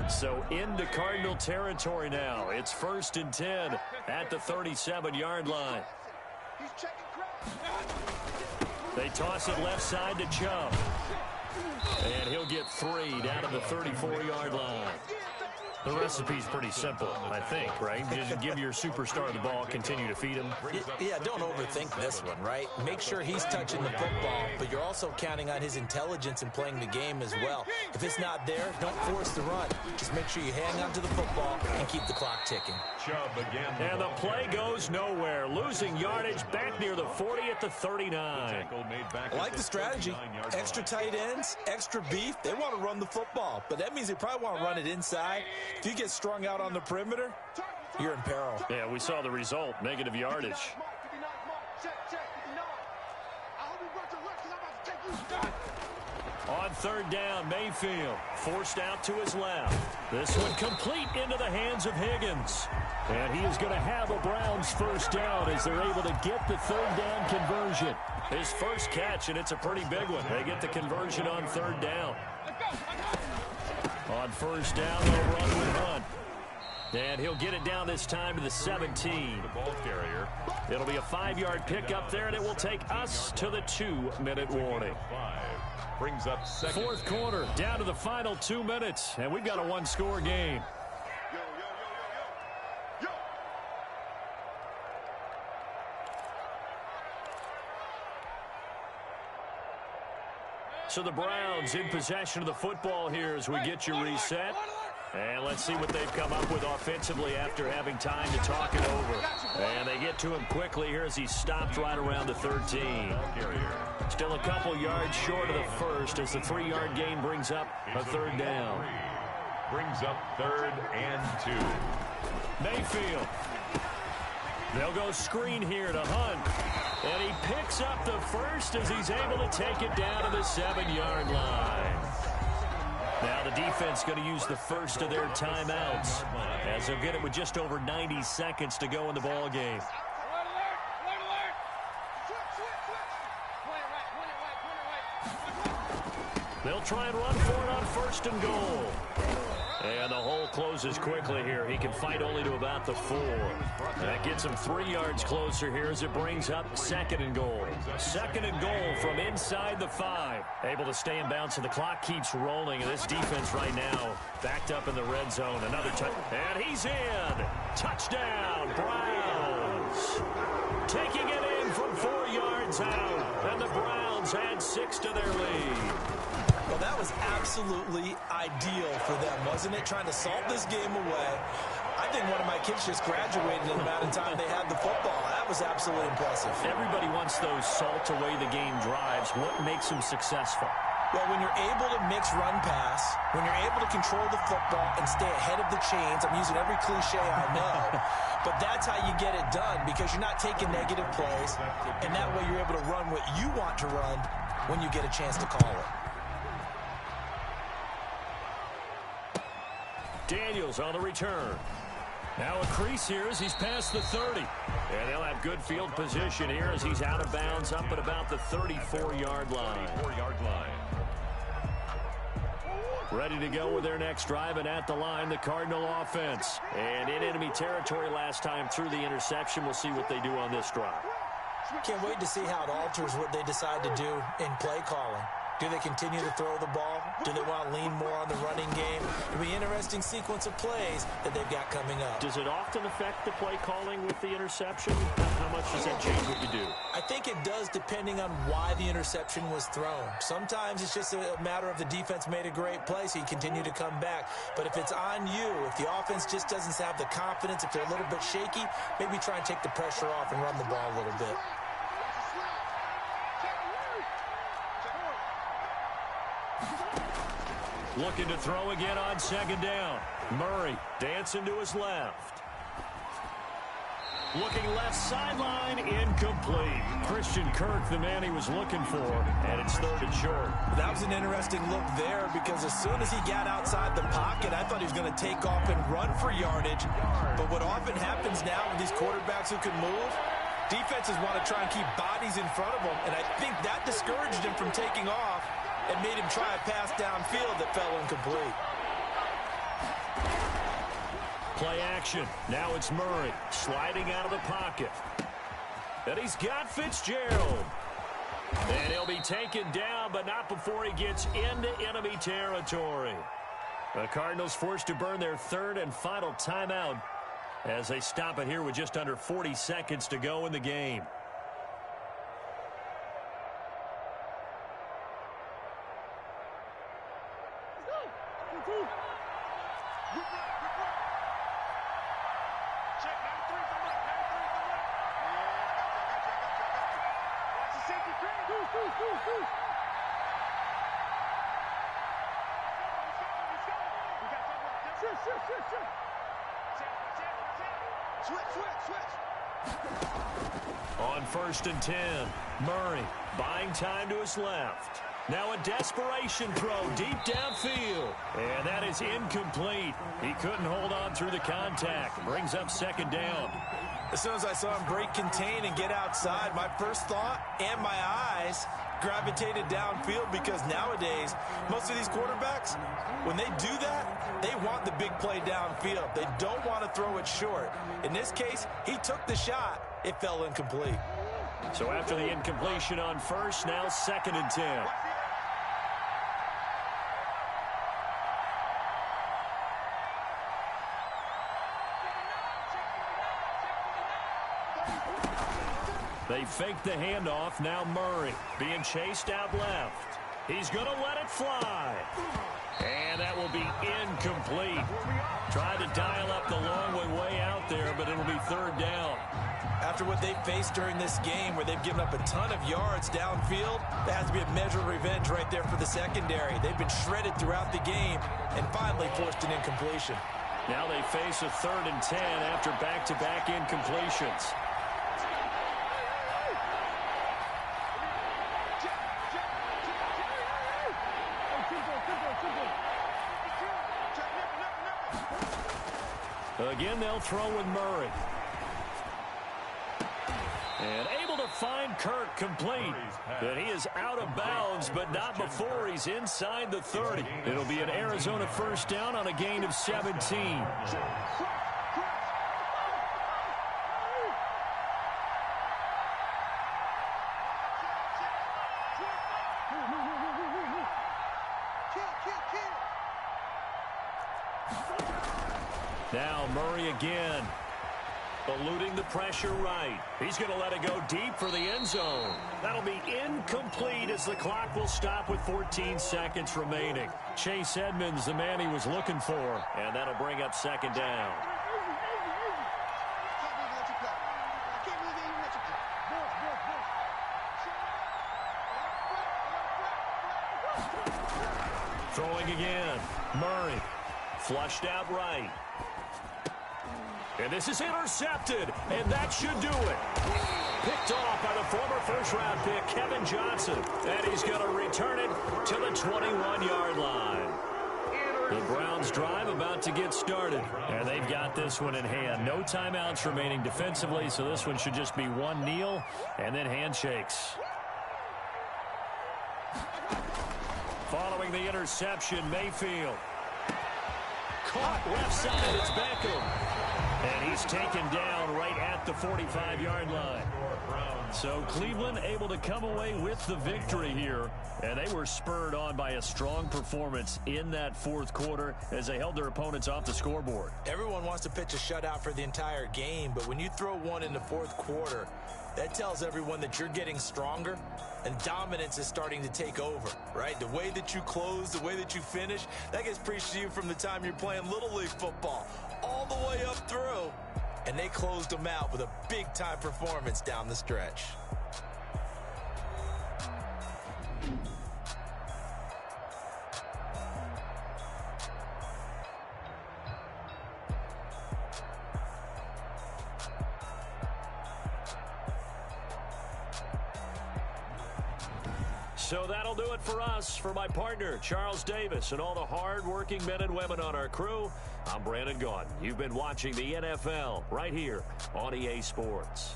So into Cardinal territory now. It's 1st and 10 at the 37-yard line. They toss it left side to Chubb. And he'll get 3 down to the 34-yard line. The recipe's pretty simple, I think, right? Just give your superstar the ball, continue to feed him. Yeah, don't overthink this one, right? Make sure he's touching the football, but you're also counting on his intelligence in playing the game as well. If it's not there, don't force the run. Just make sure you hang on to the football and keep the clock ticking. And the play goes nowhere. Losing yardage back near the 40 at the 39. I like the strategy. Extra tight ends, extra beef. They want to run the football, but that means they probably want to run it inside. If you get strung out on the perimeter, you're in peril. Yeah, we saw the result, negative yardage. On third down, Mayfield forced out to his left. This one complete into the hands of Higgins. And he is going to have a Browns first down as they're able to get the third down conversion. His first catch, and it's a pretty big one. They get the conversion on third down. On first down, they'll run with Hunt. And he'll get it down this time to the 17. The ball carrier. It'll be a 5-yard pickup there, and it will take us to the 2-minute warning. Brings up second. Fourth quarter, down to the final 2 minutes, and we've got a one-score game. So the Browns in possession of the football here as we get you reset. And let's see what they've come up with offensively after having time to talk it over. And they get to him quickly here as he stopped right around the 13. Still a couple yards short of the first as the 3-yard gain brings up a third down. Brings up 3rd and 2. Mayfield. They'll go screen here to Hunt. And he picks up the first as he's able to take it down to the 7-yard line. Now the defense going to use the first of their timeouts as they'll get it with just over 90 seconds to go in the ball game. They'll try and run for it on first and goal. And the hole closes quickly here. He can fight only to about the 4. That gets him 3 yards closer here as it brings up 2nd and goal. 2nd and goal from inside the 5. Able to stay in bounds, so the clock keeps rolling. And this defense right now backed up in the red zone. Another touch. And he's in. Touchdown, Browns. Taking it in from 4 yards out. And the Browns add 6 to their lead. Well, that was absolutely ideal for them, wasn't it? Trying to salt this game away. I think one of my kids just graduated in the amount of time they had the football. That was absolutely impressive. Everybody wants those salt away the game drives. What makes them successful? Well, when you're able to mix run-pass, when you're able to control the football and stay ahead of the chains, I'm using every cliche I know, but that's how you get it done because you're not taking negative plays, and that way you're able to run what you want to run when you get a chance to call it. Daniels on the return. Now a crease here as he's past the 30. And they'll have good field position here as he's out of bounds up at about the 34-yard line. Ready to go with their next drive, and at the line, the Cardinal offense. And in enemy territory last time through the interception. We'll see what they do on this drive. Can't wait to see how it alters what they decide to do in play calling. Do they continue to throw the ball? Do they want to lean more on the running game? It'll be an interesting sequence of plays that they've got coming up. Does it often affect the play calling with the interception? How much does that change what you do? I think it does depending on why the interception was thrown. Sometimes it's just a matter of the defense made a great play, so you continue to come back. But if it's on you, if the offense just doesn't have the confidence, if they're a little bit shaky, maybe try and take the pressure off and run the ball a little bit. Looking to throw again on 2nd down. Murray dancing to his left. Looking left sideline, incomplete. Christian Kirk, the man he was looking for, and it's 3rd and short. That was an interesting look there because as soon as he got outside the pocket, I thought he was going to take off and run for yardage. But what often happens now with these quarterbacks who can move, defenses want to try and keep bodies in front of them, and I think that discouraged him from taking off and made him try a pass downfield that fell incomplete. Play action. Now it's Murray sliding out of the pocket. And he's got Fitzgerald. And he'll be taken down, but not before he gets into enemy territory. The Cardinals forced to burn their third and final timeout as they stop it here with just under 40 seconds to go in the game. On 1st and 10, Murray buying time to his left. Now a desperation throw deep downfield. And that is incomplete. He couldn't hold on through the contact. Brings up 2nd down. As soon as I saw him break contain and get outside, my first thought and my eyes gravitated downfield, because nowadays, most of these quarterbacks, when they do that, they want the big play downfield. They don't want to throw it short. In this case, he took the shot. It fell incomplete. So after the incompletion on 1st, now 2nd and 10. They fake the handoff. Now Murray being chased out left. He's going to let it fly. And that will be incomplete. Tried to dial up the long way out there, but it'll be 3rd down. After what they faced during this game, where they've given up a ton of yards downfield, there has to be a measure of revenge right there for the secondary. They've been shredded throughout the game and finally forced an incompletion. Now they face a 3rd and 10 after back-to-back incompletions. Again, they'll throw with Murray. And able to find Kirk complete. And he is out of bounds, but not before he's inside the 30. It'll be an Arizona 1st down on a gain of 17. Now Murray again, eluding the pressure right. He's going to let it go deep for the end zone. That'll be incomplete as the clock will stop with 14 seconds remaining. Chase Edmonds, the man he was looking for, and that'll bring up 2nd down. Throwing again, Murray, flushed out right. And this is intercepted, and that should do it. Picked off by the former 1st-round pick, Kevin Johnson. And he's going to return it to the 21-yard line. The Browns' drive about to get started, and they've got this one in hand. No timeouts remaining defensively, so this one should just be one kneel and then handshakes. Following the interception, Mayfield. Caught left side, it's Beckham. And he's taken down right at the 45-yard line. So Cleveland able to come away with the victory here. And they were spurred on by a strong performance in that 4th quarter as they held their opponents off the scoreboard. Everyone wants to pitch a shutout for the entire game, but when you throw one in the 4th quarter, that tells everyone that you're getting stronger and dominance is starting to take over, right? The way that you close, the way that you finish, that gets preached to you from the time you're playing Little League football all the way up through. And they closed them out with a big-time performance down the stretch. So that'll do it for us. For my partner, Charles Davis, and all the hard-working men and women on our crew, I'm Brandon Gaudin. You've been watching the NFL right here on EA Sports.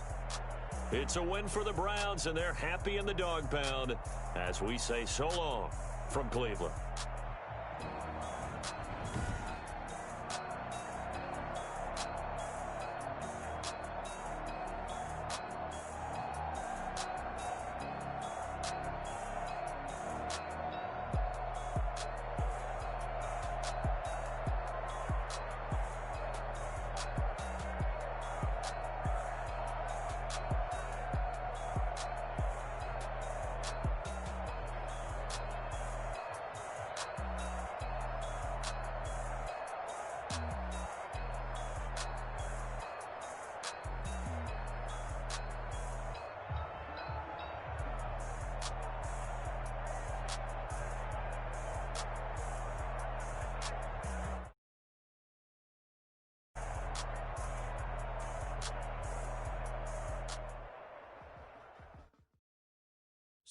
It's a win for the Browns, and they're happy in the dog pound as we say so long from Cleveland.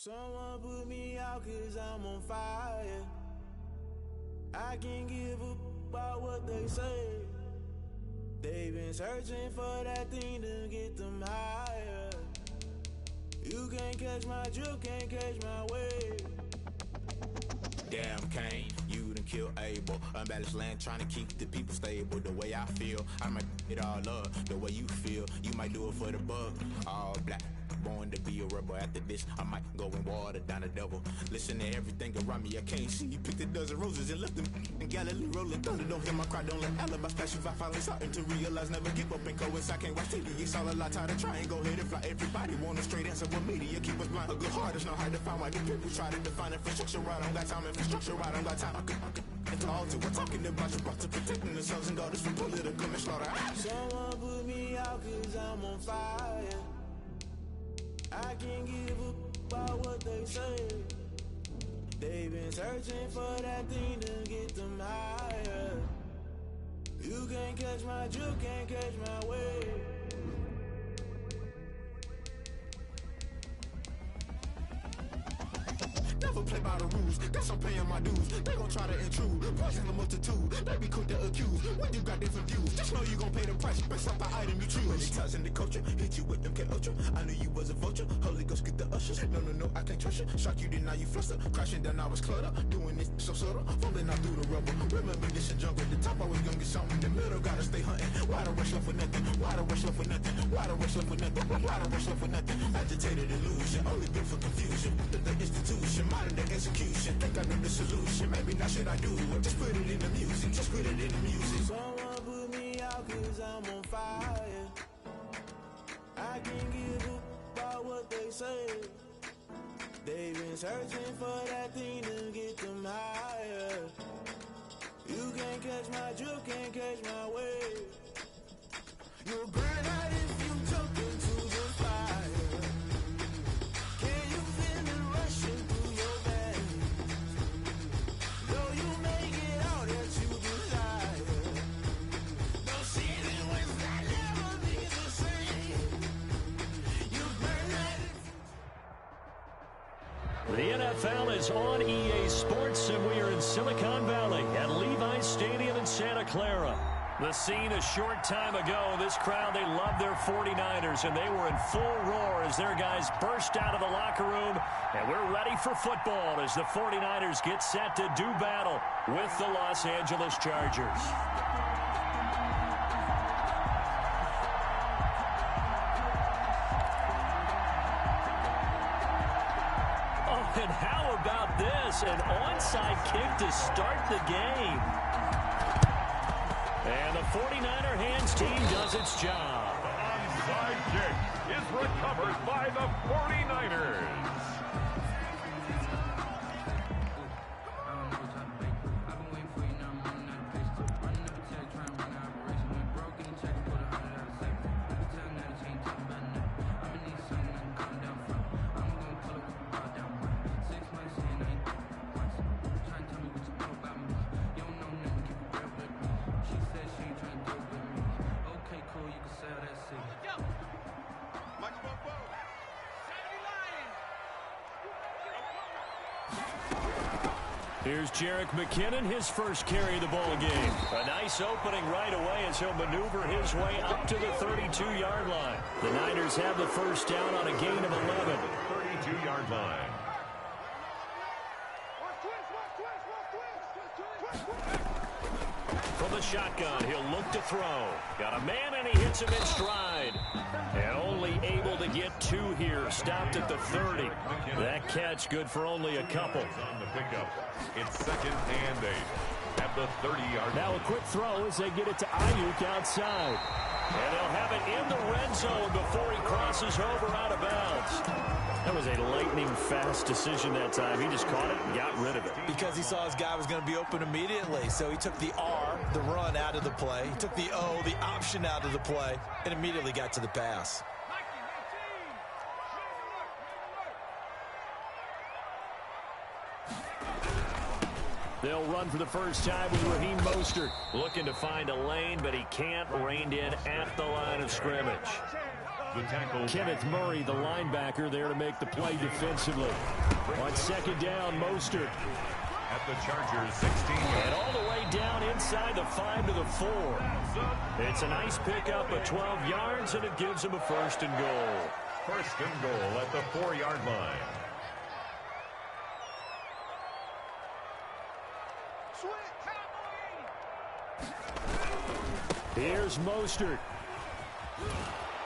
Someone put me out 'cause I'm on fire. I can't give a about what they say. They've been searching for that thing to get them higher. You can't catch my drift, can't catch my wave. Damn, Kane, you done killed Abel. Unbalanced land, trying to keep the people stable. The way I feel, I might it all up. The way you feel, you might do it for the buck. All black, born to be a rebel. After this, I might go and water down the devil. Listen to everything around me, I can't see. You picked a dozen roses and left them in Galilee rolling thunder. Don't hear my cry, don't let alibis flash. If I finally starting to realize, never give up and coincide. I can't watch TV, it's all a lot. Tired of trying, go ahead and fly. Everybody want a straight answer with media, keep us blind. A good heart is not hard to find. Why do people try to define infrastructure? I don't got time, infrastructure, I don't got time. I could cause it. We're talking about your to protecting the sons and daughters from political manslaughter. Someone put me out 'cause I'm on fire. I can't give a about what they say. They've been searching for that thing to get them higher. You can't catch my drift, can't catch my wave. Never play by the rules, guess I'm paying my dues. They gon' try to intrude, poison the multitude. They be quick to accuse, when you got different views. Just know you gon' pay the price based off the item you choose. Many times in the culture, hit you with them K-Ultra. I knew you was a vulture, Holy Ghost get the ushers. No, I can't trust you. Shock you, then now you fluster. Crashing down, I was cluttered. Doing this so subtle, falling out through the rubble. Remember this in jungle, the top always gonna get something. In the middle, gotta stay hunting. Why the rush left with nothing? Why the rush left with nothing? Why the rush left with nothing? Why the rush left with nothing? Agitated illusion, only built for confusion. The institution, modern day execution. Think I know the solution. Maybe not should I do it? Just put it in the music. Just put it in the music. Someone put me out 'cause I'm on fire. I can't give a about what they say. They've been searching for that thing to get them higher. You can't catch my drift, can't catch my wave. You'll burn out if you jump into the fire. Can you feel it rushing through your veins? Though you make it out that you desire. No season was that never be the same. You burn out if you... The NFL is on EA Sports, and we are in Silicon Valley at Levi's Stadium in Santa Clara. The scene a short time ago, this crowd, they love their 49ers, and they were in full roar as their guys burst out of the locker room. And we're ready for football as the 49ers get set to do battle with the Los Angeles Chargers. Oh, and how about this? An onside kick to start the game. And the 49er hands team does its job. The onside kick is recovered by the 49ers. Here's Jerick McKinnon, his first carry of the ball game. A nice opening right away as he'll maneuver his way up to the 32-yard line. The Niners have the first down on a gain of 11. 32-yard line. From the shotgun, he'll look to throw. Got a man, and he hits him in stride. And only able to get two here. Stopped at the 30. That catch good for only a couple. On the pickup. It's 2nd and 8 at the 30-yard line. Now a quick throw as they get it to Ayuk outside. And they'll have it in the red zone before he crosses over out of bounds. That was a lightning-fast decision that time. He just caught it and got rid of it. Because he saw his guy was going to be open immediately. So he took the R, the run, out of the play. He took the O, the option, out of the play, and immediately got to the pass. They'll run for the first time with Raheem Mostert. Looking to find a lane, but he can't. Reined in at the line of scrimmage. The tackle. Kenneth Murray, the linebacker, there to make the play defensively. On second down, Mostert. At the Chargers, 16 yards. And all the way down inside the 5 to the 4. It's a nice pickup of 12 yards, and it gives them a 1st and goal. 1st and goal at the 4-yard line. Here's Mostert.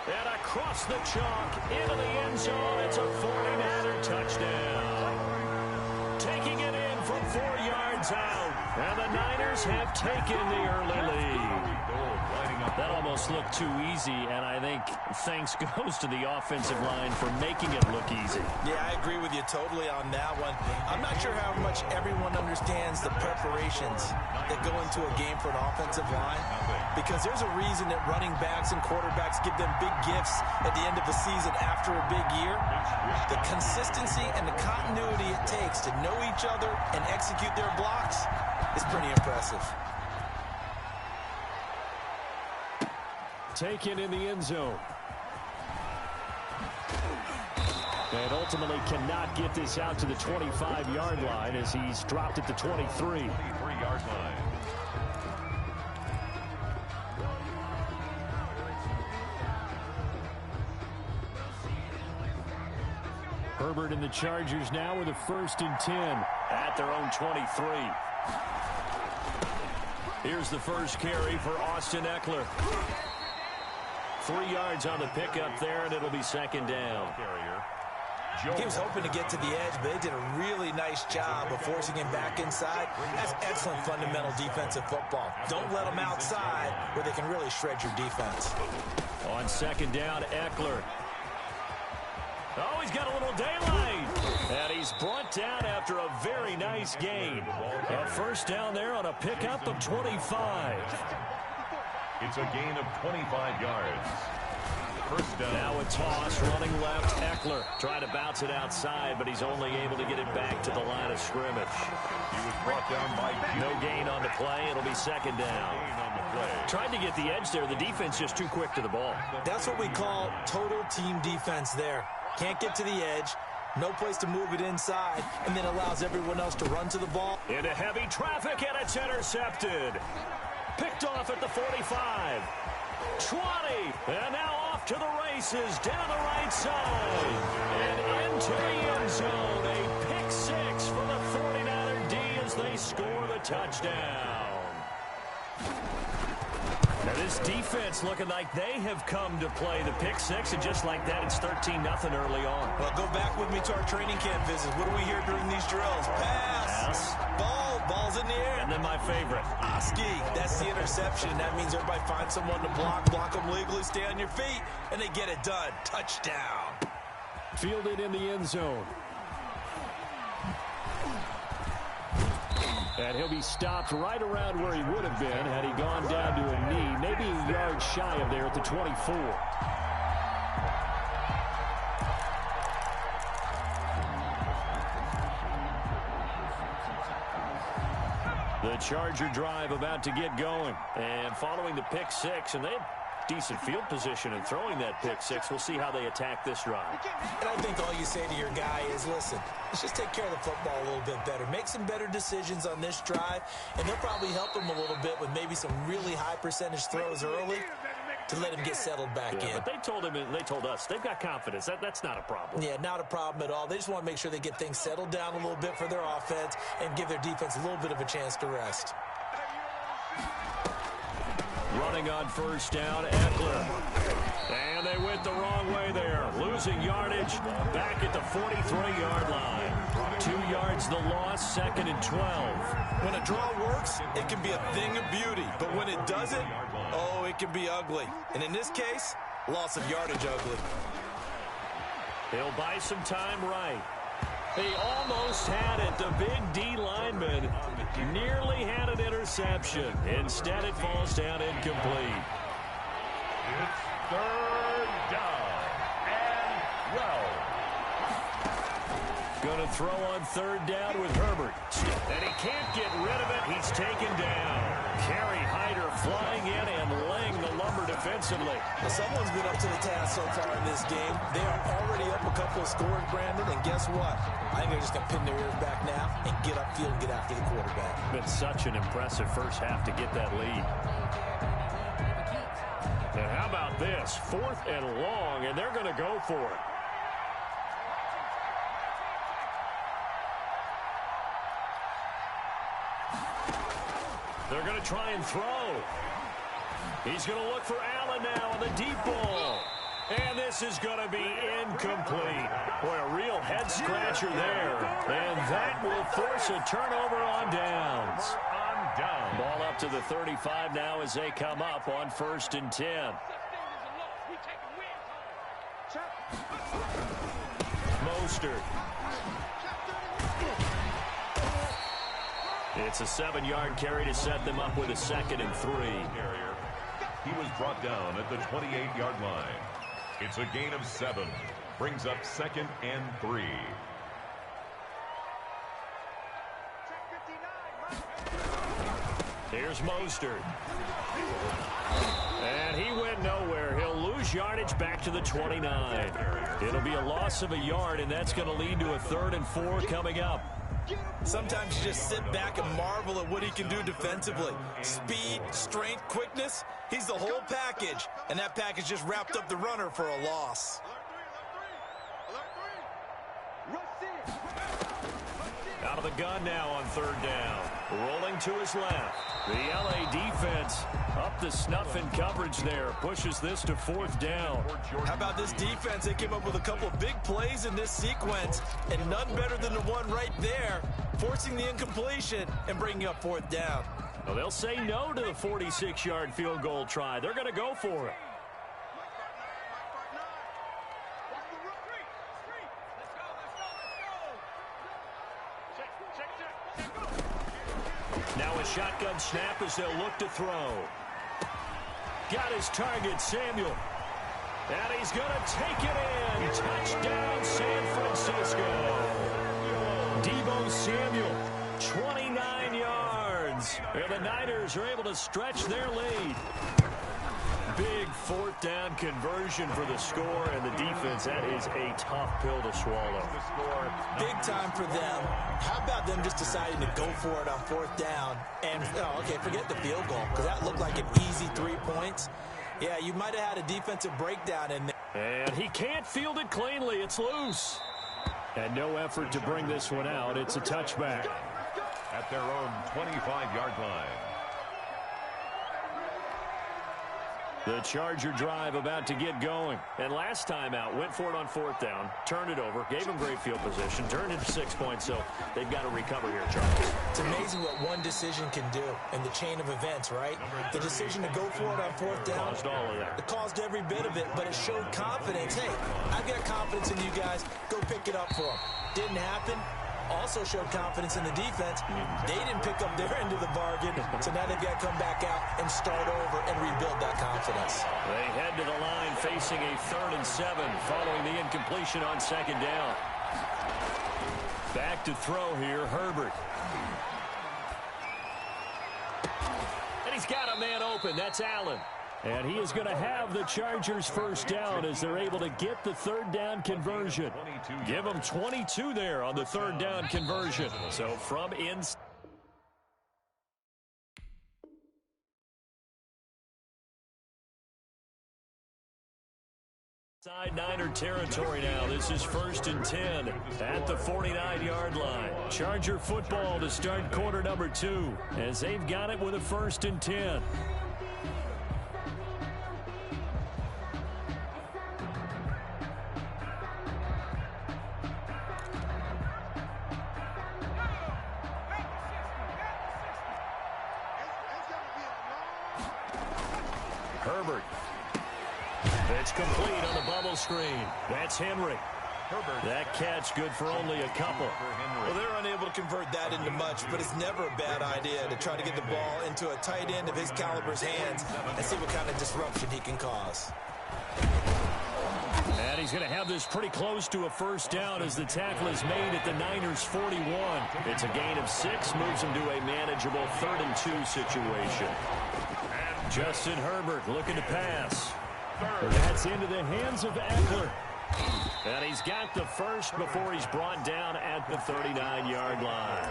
And across the chalk, into the end zone. It's a 49er touchdown. Taking it in from 4 yards out. And the Niners have taken the early lead. That almost looked too easy, and I think thanks goes to the offensive line for making it look easy. Yeah, I agree with you totally on that one. I'm not sure how much everyone understands the preparations that go into a game for an offensive line, because there's a reason that running backs and quarterbacks give them big gifts at the end of the season after a big year. The consistency and the continuity it takes to know each other and execute their blocks is pretty impressive. Taken in the end zone. And ultimately cannot get this out to the 25-yard line as he's dropped at the 23. 23-yard line. Herbert and the Chargers now with a 1st and 10 at their own 23. Here's the first carry for Austin Eckler. 3 yards on the pickup there, and it'll be 2nd down. He was hoping to get to the edge, but they did a really nice job of forcing him back inside. That's excellent fundamental defensive football. Don't let them outside where they can really shred your defense. On 2nd down, Eckler. Oh, he's got a little daylight. And he's brought down after a very nice gain. A 1st down there on a pickup of 25. It's a gain of 25 yards. 1st down. Now a toss, running left, Eckler. Trying to bounce it outside, but he's only able to get it back to the line of scrimmage. He was brought down by no gain on the play. It'll be 2nd down. Tried to get the edge there. The defense just too quick to the ball. That's what we call total team defense there. Can't get to the edge. No place to move it inside, and then allows everyone else to run to the ball. Into heavy traffic, and it's intercepted. Picked off at the 45. 20. And now off to the races down the right side. And into the end zone. A pick 6 for the 49er D as they score the touchdown. Now this defense looking like they have come to play the pick 6, and just like that, it's 13-0 early on. Well, go back with me to our training camp visits. What do we hear during these drills? Pass. Ball's in the air. And then my favorite. Ski. That's the interception. That means everybody finds someone to block them legally, stay on your feet, and they get it done. Touchdown. Fielded in the end zone. And he'll be stopped right around where he would have been had he gone down to a knee, maybe a yard shy of there at the 24. The Charger drive about to get going. And following the pick 6, and they had decent field position in throwing that pick 6. We'll see how they attack this drive. And I think all you say to your guy is, listen, let's just take care of the football a little bit better. Make some better decisions on this drive, and they'll probably help him a little bit with maybe some really high percentage throws early to let him get settled back in. But they told him, and they told us, they've got confidence. That's not a problem. Yeah, not a problem at all. They just want to make sure they get things settled down a little bit for their offense and give their defense a little bit of a chance to rest. Running on 1st down, Eckler. And they went the wrong way there. Losing yardage back at the 43-yard line. 2 yards the loss, 2nd and 12. When a draw works, it can be a thing of beauty. But when it doesn't, oh, it can be ugly. And in this case, loss of yardage ugly. He'll buy some time right. He almost had it. The big D lineman nearly had an interception. Instead, it falls down incomplete. It's 3rd down and 12. Going to throw on 3rd down with Herbert. And he can't get rid of it. He's taken down. Kerry Hyder flying in and laying the lumber to defensively. Someone's been up to the task so far in this game. They are already up a couple of scores, Brandon, and guess what? I think they're just going to pin their ears back now and get upfield and get after the quarterback. Been such an impressive first half to get that lead. And how about this? 4th and long, and they're going to go for it. They're going to try and throw. He's going to look for Allen now on the deep ball. And this is going to be incomplete. Boy, a real head-scratcher there. And that will force a turnover on downs. Ball up to the 35 now as they come up on 1st and 10. Mostert. It's a 7-yard carry to set them up with a 2nd and 3. He was brought down at the 28-yard line. It's a gain of 7. Brings up 2nd and 3. Here's Mostert. And he went nowhere. He'll lose yardage back to the 29. It'll be a loss of a yard, and that's going to lead to a 3rd and 4 coming up. Sometimes you just sit back and marvel at what he can do defensively. Speed, strength, quickness, he's the whole package. And that package just wrapped up the runner for a loss. Out of the gun now on 3rd down. Rolling to his left. The LA defense up to snuff in coverage there. Pushes this to 4th down. How about this defense? They came up with a couple of big plays in this sequence, and none better than the one right there, forcing the incompletion and bringing up 4th down. Well, they'll say no to the 46-yard field goal try. They're going to go for it. Now a shotgun snap as they'll look to throw. Got his target, Samuel. And he's going to take it in. Touchdown, San Francisco. Deebo Samuel, 29 yards. And the Niners are able to stretch their lead. Big 4th down conversion for the score, and the defense, that is a tough pill to swallow. Big time for them. How about them just deciding to go for it on 4th down? And, forget the field goal, because that looked like an easy 3 points. Yeah, you might have had a defensive breakdown in there. And he can't field it cleanly. It's loose. And no effort to bring this one out. It's a touchback. At their own 25-yard line. The Charger drive about to get going. And last time out, went for it on 4th down, turned it over, gave them great field position, turned it to 6 points, so they've got to recover here, Charles. It's amazing what one decision can do in the chain of events, right? The decision to go for it on 4th down. Caused all of that. It caused every bit of it, but it showed confidence. Hey, I've got confidence in you guys. Go pick it up for them. Didn't happen. Also showed confidence in the defense. They didn't pick up their end of the bargain, so now they've got to come back out and start over and rebuild that confidence. They head to the line facing a 3rd and 7 following the incompletion on 2nd down. Back to throw here, Herbert. And he's got a man open. That's Allen. And he is going to have the Chargers 1st down as they're able to get the 3rd down conversion. Give them 22 there on the 3rd down conversion. So from inside Niner territory now. This is 1st and 10 at the 49-yard line. Charger football to start quarter number 2 as they've got it with a 1st and 10. Herbert. It's complete on the bubble screen. That's Henry. That catch good for only a couple. Well, they're unable to convert that into much, but it's never a bad idea to try to get the ball into a tight end of his caliber's hands and see what kind of disruption he can cause. And he's going to have this pretty close to a 1st down as the tackle is made at the Niners 41. It's a gain of 6, moves him to a manageable 3rd and 2 situation. Justin Herbert looking to pass. That's into the hands of Eckler. And he's got the first before he's brought down at the 39-yard line.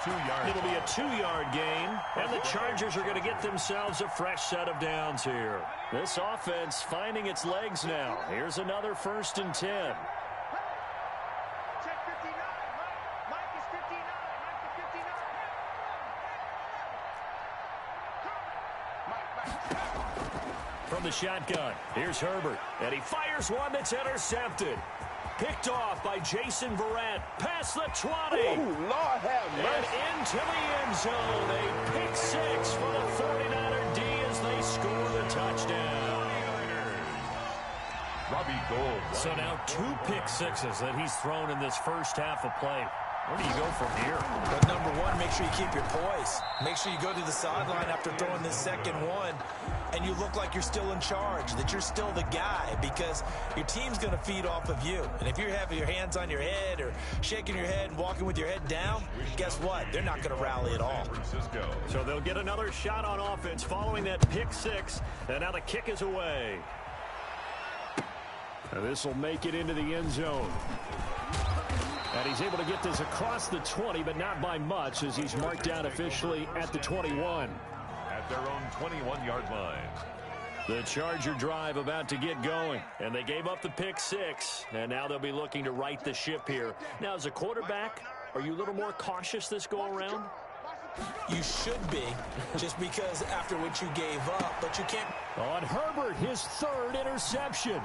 It'll be a 2-yard gain, and the Chargers are going to get themselves a fresh set of downs here. This offense finding its legs now. Here's another 1st and 10. From the shotgun, here's Herbert, and he fires one that's intercepted. Picked off by Jason Verrett. Past the 20. Oh, Lord have mercy. And into the end zone. A pick 6 for the 49er D as they score the touchdown. Robbie Gould. So now 2 pick sixes that he's thrown in this first half of play. Where do you go from here? But number one, make sure you keep your poise. Make sure you go to the sideline after throwing this second one, and you look like you're still in charge, that you're still the guy, because your team's going to feed off of you. And if you're having your hands on your head or shaking your head and walking with your head down, guess what? They're not going to rally at all. So they'll get another shot on offense following that pick 6, and now the kick is away. This will make it into the end zone. And he's able to get this across the 20, but not by much, as he's marked down officially at the 21. At their own 21-yard line. The Charger drive about to get going, and they gave up the pick 6, and now they'll be looking to right the ship here. Now, as a quarterback, are you a little more cautious this go-around? You should be, just because after what you gave up, but you can't. On Herbert, his 3rd interception.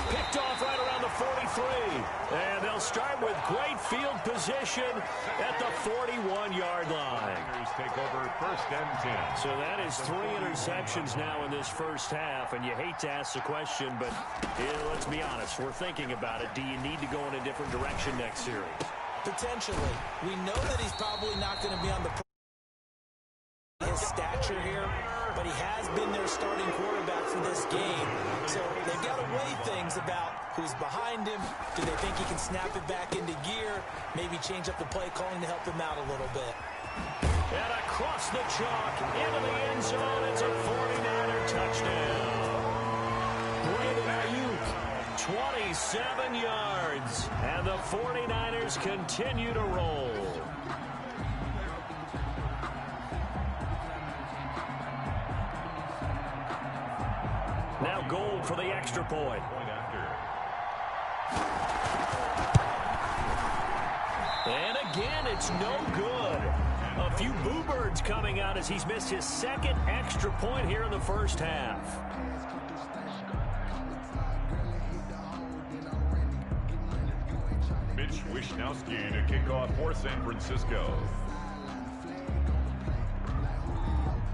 Picked off right around the 43. And they'll start with great field position at the 41-yard line. Take over 1st and 10. So that is 3 interceptions now in this first half, and you hate to ask the question, but let's be honest, we're thinking about it. Do you need to go in a different direction next series? Potentially. We know that he's probably not going to be on the his stature here, but he has been their starting quarterback for this game. So they've got to weigh things about who's behind him. Do they think he can snap it back into gear? Maybe change up the play calling to help him out a little bit. And across the chalk, into the end zone, it's a 49er touchdown. Brandon Ayuk, 27 yards, and the 49ers continue to roll. Now Gould for the extra point. And again, it's no good. A few boo birds coming out as he's missed his 2nd extra point here in the first half. Mitch Wishnowsky to kick off for San Francisco.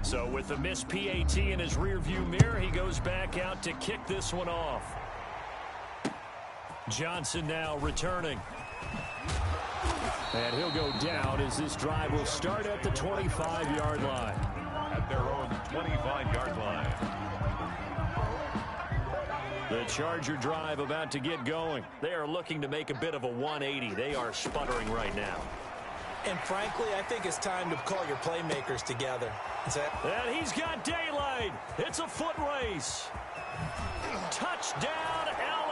So with the missed PAT in his rearview mirror, he goes back out to kick this one off. Johnson now returning. And he'll go down as this drive will start at the 25-yard line. At their own 25-yard line. The Charger drive about to get going. They are looking to make a bit of a 180. They are sputtering right now. And frankly, I think it's time to call your playmakers together. And he's got daylight. It's a foot race. Touchdown, L.A.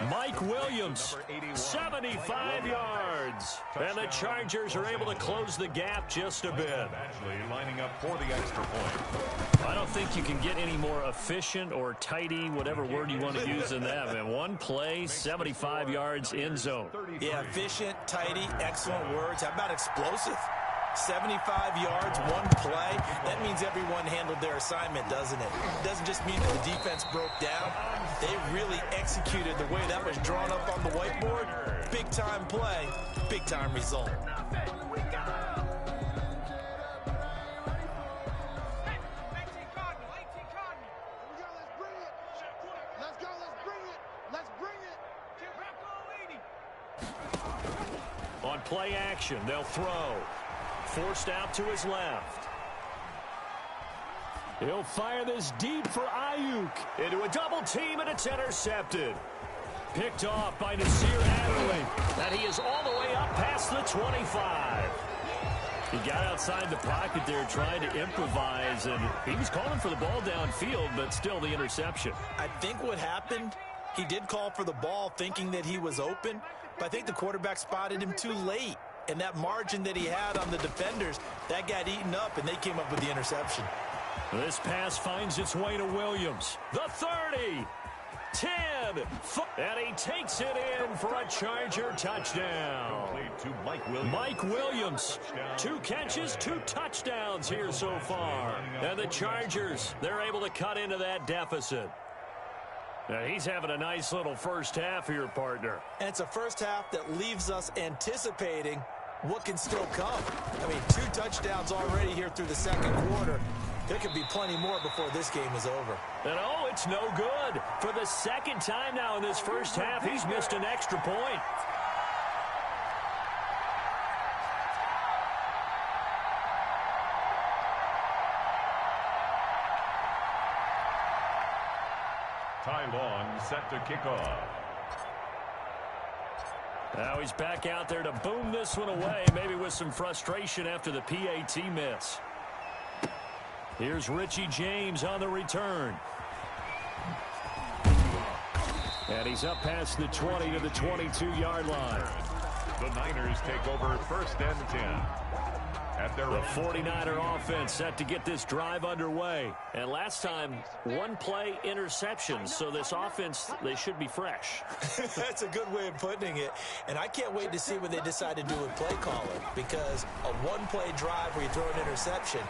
Mike Williams, 75 yards. And the Chargers are able to close the gap just a bit. Actually lining up for the extra point. I don't think you can get any more efficient or tidy, whatever word you want to use in that. Man, one play, 75 yards, end zone. Yeah, efficient, tidy, excellent words. How about explosive? 75 yards, one play. That means everyone handled their assignment, doesn't it? It doesn't just mean that the defense broke down. They really executed the way that was drawn up on the whiteboard. Big-time play, big-time result. On play action, they'll throw. Forced out to his left. He'll fire this deep for Ayuk. Into a double team, and it's intercepted. Picked off by Nasir Adderley. And he is all the way up past the 25. He got outside the pocket there trying to improvise, and he was calling for the ball downfield, but still the interception. I think what happened, he did call for the ball thinking that he was open, but I think the quarterback spotted him too late. And that margin that he had on the defenders, that got eaten up, and they came up with the interception. This pass finds its way to Williams. The 30, 10, and he takes it in for a Charger touchdown. To Mike Williams, 2 catches, 2 touchdowns here so far. And the Chargers, they're able to cut into that deficit. Now he's having a nice little first half here, partner. And it's a first half that leaves us anticipating what can still come. I mean, 2 touchdowns already here through the second quarter. There could be plenty more before this game is over. And oh, it's no good. For the second time now in this first half, he's missed an extra point. Ty Long set to kick off. Now he's back out there to boom this one away, maybe with some frustration after the PAT miss. Here's Richie James on the return. And he's up past the 20 to the 22-yard line. The Niners take over 1st and 10. At their The 49er offense set to get this drive underway. And last time, 1-play interception. So this offense, they should be fresh. That's a good way of putting it. And I can't wait to see what they decide to do with play calling. Because a 1-play drive where you throw an interception,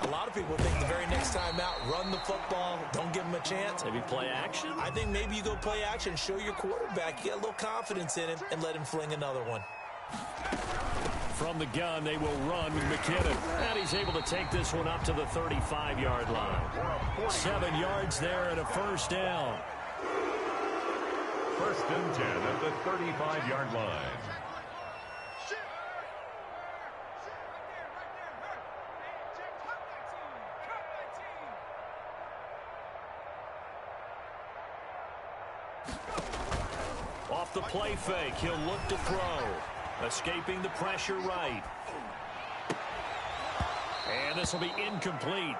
a lot of people think the very next time out, run the football, don't give him a chance. Maybe play action? I think maybe you go play action, show your quarterback, get a little confidence in him, and let him fling another one. From the gun, they will run with McKinnon. And he's able to take this one up to the 35-yard line. 7 yards there and a first down. 1st and 10 at the 35-yard line. Off the play fake, he'll look to throw. Escaping the pressure right. And this will be incomplete.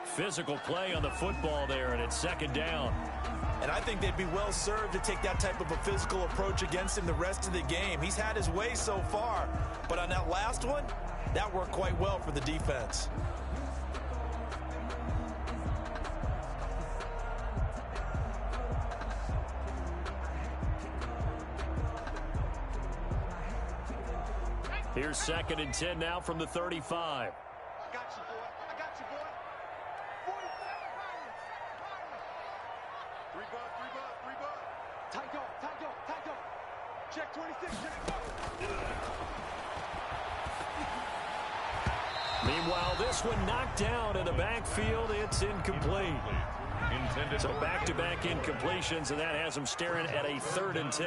Physical play on the football there, and it's 2nd down. And I think they'd be well served to take that type of a physical approach against him the rest of the game. He's had his way so far, but on that last one, that worked quite well for the defense. Here's 2nd and 10 now from the 35. I got you, boy. I got you, boy. 3 bud. Tight go. Check 26. Meanwhile, this one knocked down in the backfield. It's incomplete. So back-to-back incompletions, and that has them staring at a 3rd and 10.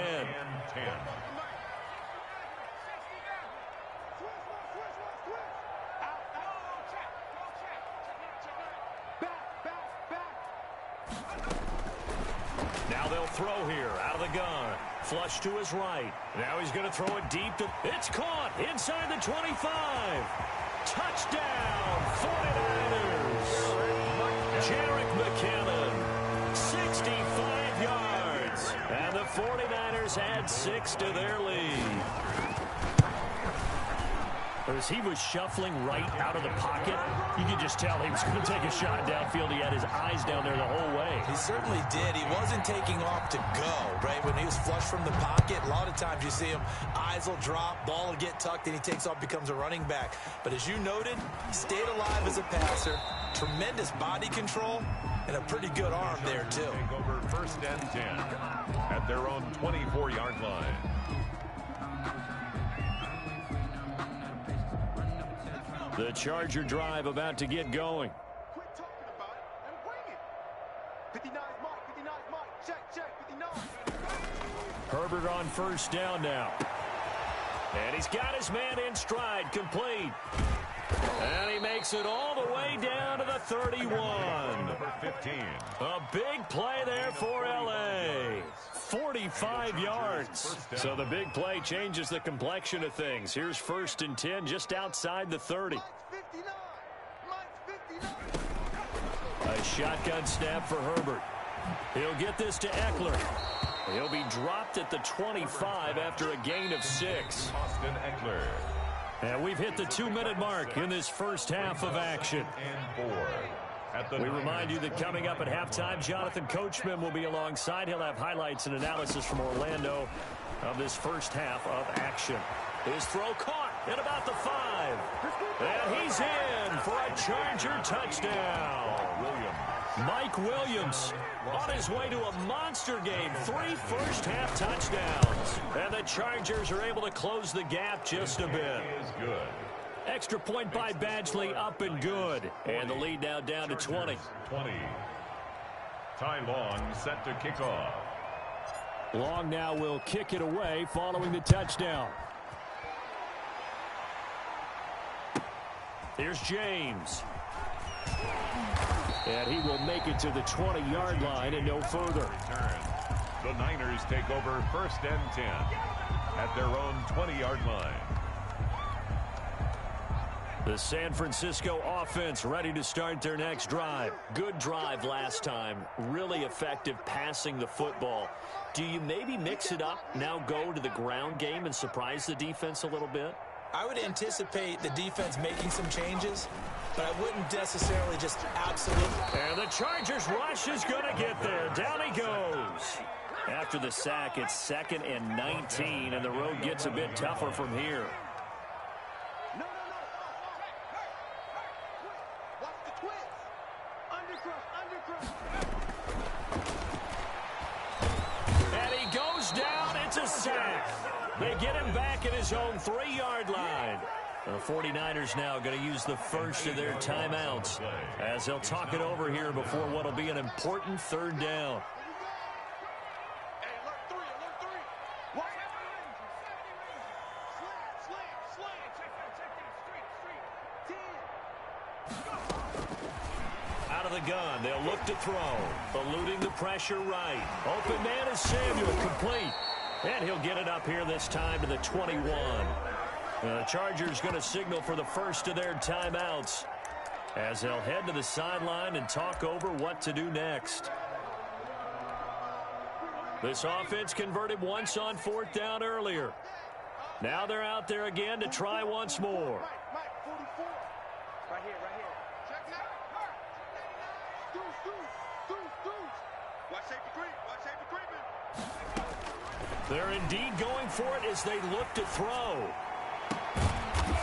Now they'll throw here out of the gun. Flush to his right. Now he's going to throw it deep. It's caught inside the 25. Touchdown, 49ers. Jerick McKinnon, 65 yards. And the 49ers add 6 to their lead. As he was shuffling right out of the pocket, you could just tell he was going to take a shot downfield. He had his eyes down there the whole way. He certainly did. He wasn't taking off to go, right? When he was flush from the pocket, a lot of times you see him, eyes will drop, ball will get tucked, and he takes off, becomes a running back. But as you noted, stayed alive as a passer, tremendous body control, and a pretty good arm there, too. Take over 1st and 10 at their own 24-yard line. The Charger drive about to get going. Quit talking about it and bring it. 59 Mike. Check, 59. Herbert on 1st down now. And he's got his man in stride, complete. And he makes it all the way down to the 31. Number 15. A big play there for L.A. 45 yards. So the big play changes the complexion of things. Here's 1st and 10 just outside the 30. A shotgun snap for Herbert. He'll get this to Eckler. He'll be dropped at the 25 after a gain of 6. Austin Eckler. And we've hit the 2-minute mark in this first half of action. We remind you that coming up at halftime, Jonathan Coachman will be alongside. He'll have highlights and analysis from Orlando of this first half of action. His throw caught at about the 5. And he's in for a Charger touchdown. Mike Williams on his way to a monster game. 3 first-half touchdowns. And the Chargers are able to close the gap just a bit. Extra point by Badgley, up and good. And the lead now down to 20. Ty Long set to kick off. Long now will kick it away following the touchdown. Here's James. And he will make it to the 20-yard line and no further. The Niners take over 1st and 10 at their own 20-yard line. The San Francisco offense ready to start their next drive. Good drive last time. Really effective passing the football. Do you maybe mix it up, now go to the ground game and surprise the defense a little bit? I would anticipate the defense making some changes, but I wouldn't necessarily just absolutely. And the Chargers rush is going to get there. Down he goes. After the sack, it's 2nd and 19, and the road gets a bit tougher from here. And he goes down. It's a sack. They get him back at his own 3-yard line. The 49ers now going to use the first of their timeouts as they'll talk it over here before what will be an important 3rd down. Out of the gun, they'll look to throw. Eluding the pressure right. Open man is Samuel, complete. And he'll get it up here this time to the 21. The Chargers going to signal for the first of their timeouts as they'll head to the sideline and talk over what to do next. This offense converted once on 4th down earlier. Now they're out there again to try once more. Right here. Check it out. Watch safety creep. They're indeed going for it as they look to throw.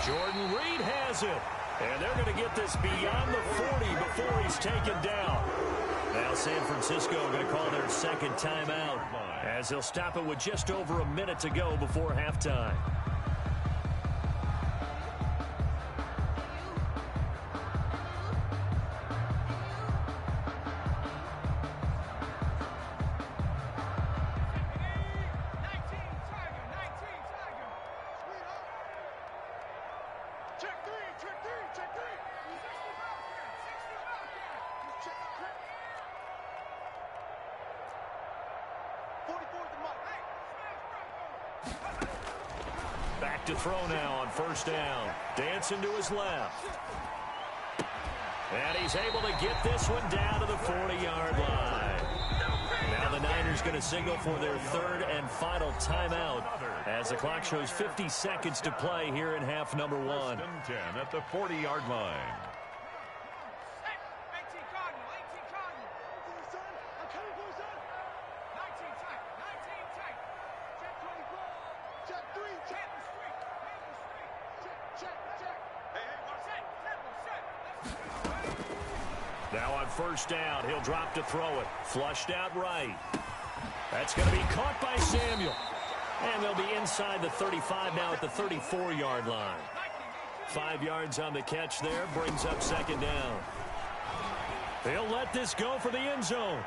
Jordan Reed has it. And they're going to get this beyond the 40 before he's taken down. Now San Francisco going to call their 2nd timeout as they'll stop it with just over a minute to go before halftime. Back to throw now on 1st down. Dancing to his left. And he's able to get this one down to the 40-yard line. Now the Niners going to signal for their 3rd and final timeout as the clock shows 50 seconds to play here in half number 1. 1st and 10 at the 40-yard line. Now on 1st down, he'll drop to throw it. Flushed out right. That's going to be caught by Samuel. And they'll be inside the 35 now at the 34-yard line. 5 yards on the catch there, brings up 2nd down. They'll let this go for the end zone.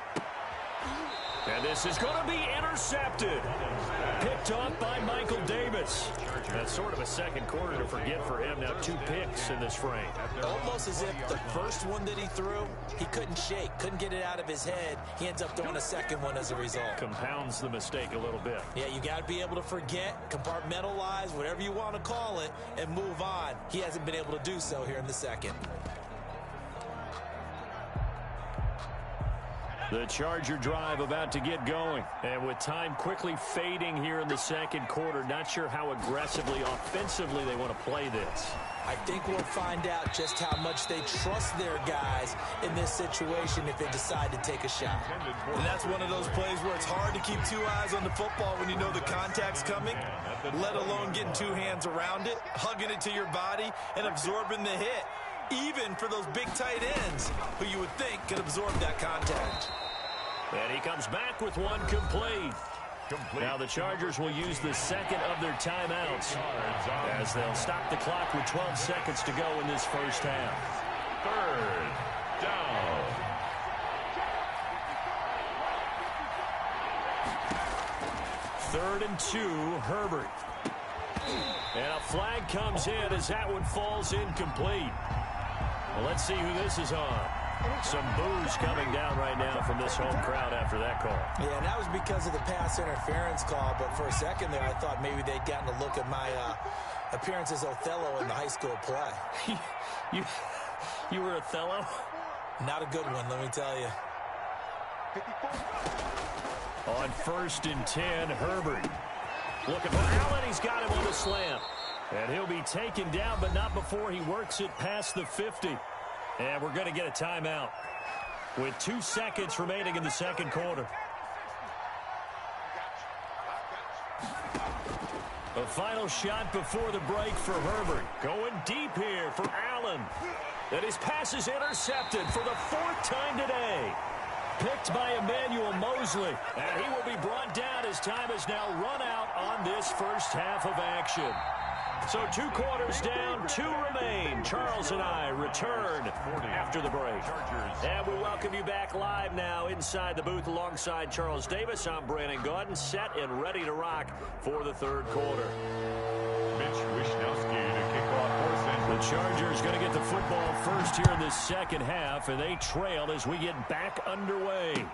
And this is going to be intercepted. Picked off by Michael Davis. That's sort of a second quarter to forget for him. Now 2 picks in this frame. Almost as if the first one that he threw, he couldn't shake, couldn't get it out of his head. He ends up throwing a second one as a result. Compounds the mistake a little bit. Yeah, you got to be able to forget, compartmentalize, whatever you want to call it, and move on. He hasn't been able to do so here in the second. The Charger drive about to get going. And with time quickly fading here in the second quarter, not sure how aggressively, offensively they want to play this. I think we'll find out just how much they trust their guys in this situation if they decide to take a shot. And that's one of those plays where it's hard to keep 2 eyes on the football when you know the contact's coming, let alone getting 2 hands around it, hugging it to your body, and absorbing the hit. Even for those big tight ends who you would think could absorb that contact. And he comes back with one complete. Now the Chargers will use the second of their timeouts as they'll stop the clock with 12 seconds to go in this first half. 3rd down. 3rd and 2, Herbert. And a flag comes in as that one falls incomplete. Well, let's see who this is on. Some boos coming down right now from this home crowd after that call. Yeah, and that was because of the pass interference call, but for a second there I thought maybe they'd gotten a look at my appearance as Othello in the high school play. You were Othello? Not a good one, let me tell you. On 1st and 10, Herbert. Looking for Allen, he's got him on the slant. And he'll be taken down, but not before he works it past the 50. And we're going to get a timeout with 2 seconds remaining in the second quarter. The final shot before the break for Herbert. Going deep here for Allen. And his pass is intercepted for the 4th time today. Picked by Emmanuel Mosley. And he will be brought down as time has now run out on this first half of action. So 2 quarters down, 2 remain. Charles and I return after the break. And we welcome you back live now inside the booth alongside Charles Davis. I'm Brandon Gaudin, set and ready to rock for the 3rd quarter. Mitch Wishnowsky to kick off for Central. The Chargers going to get the football first here in this second half, and they trail as we get back underway.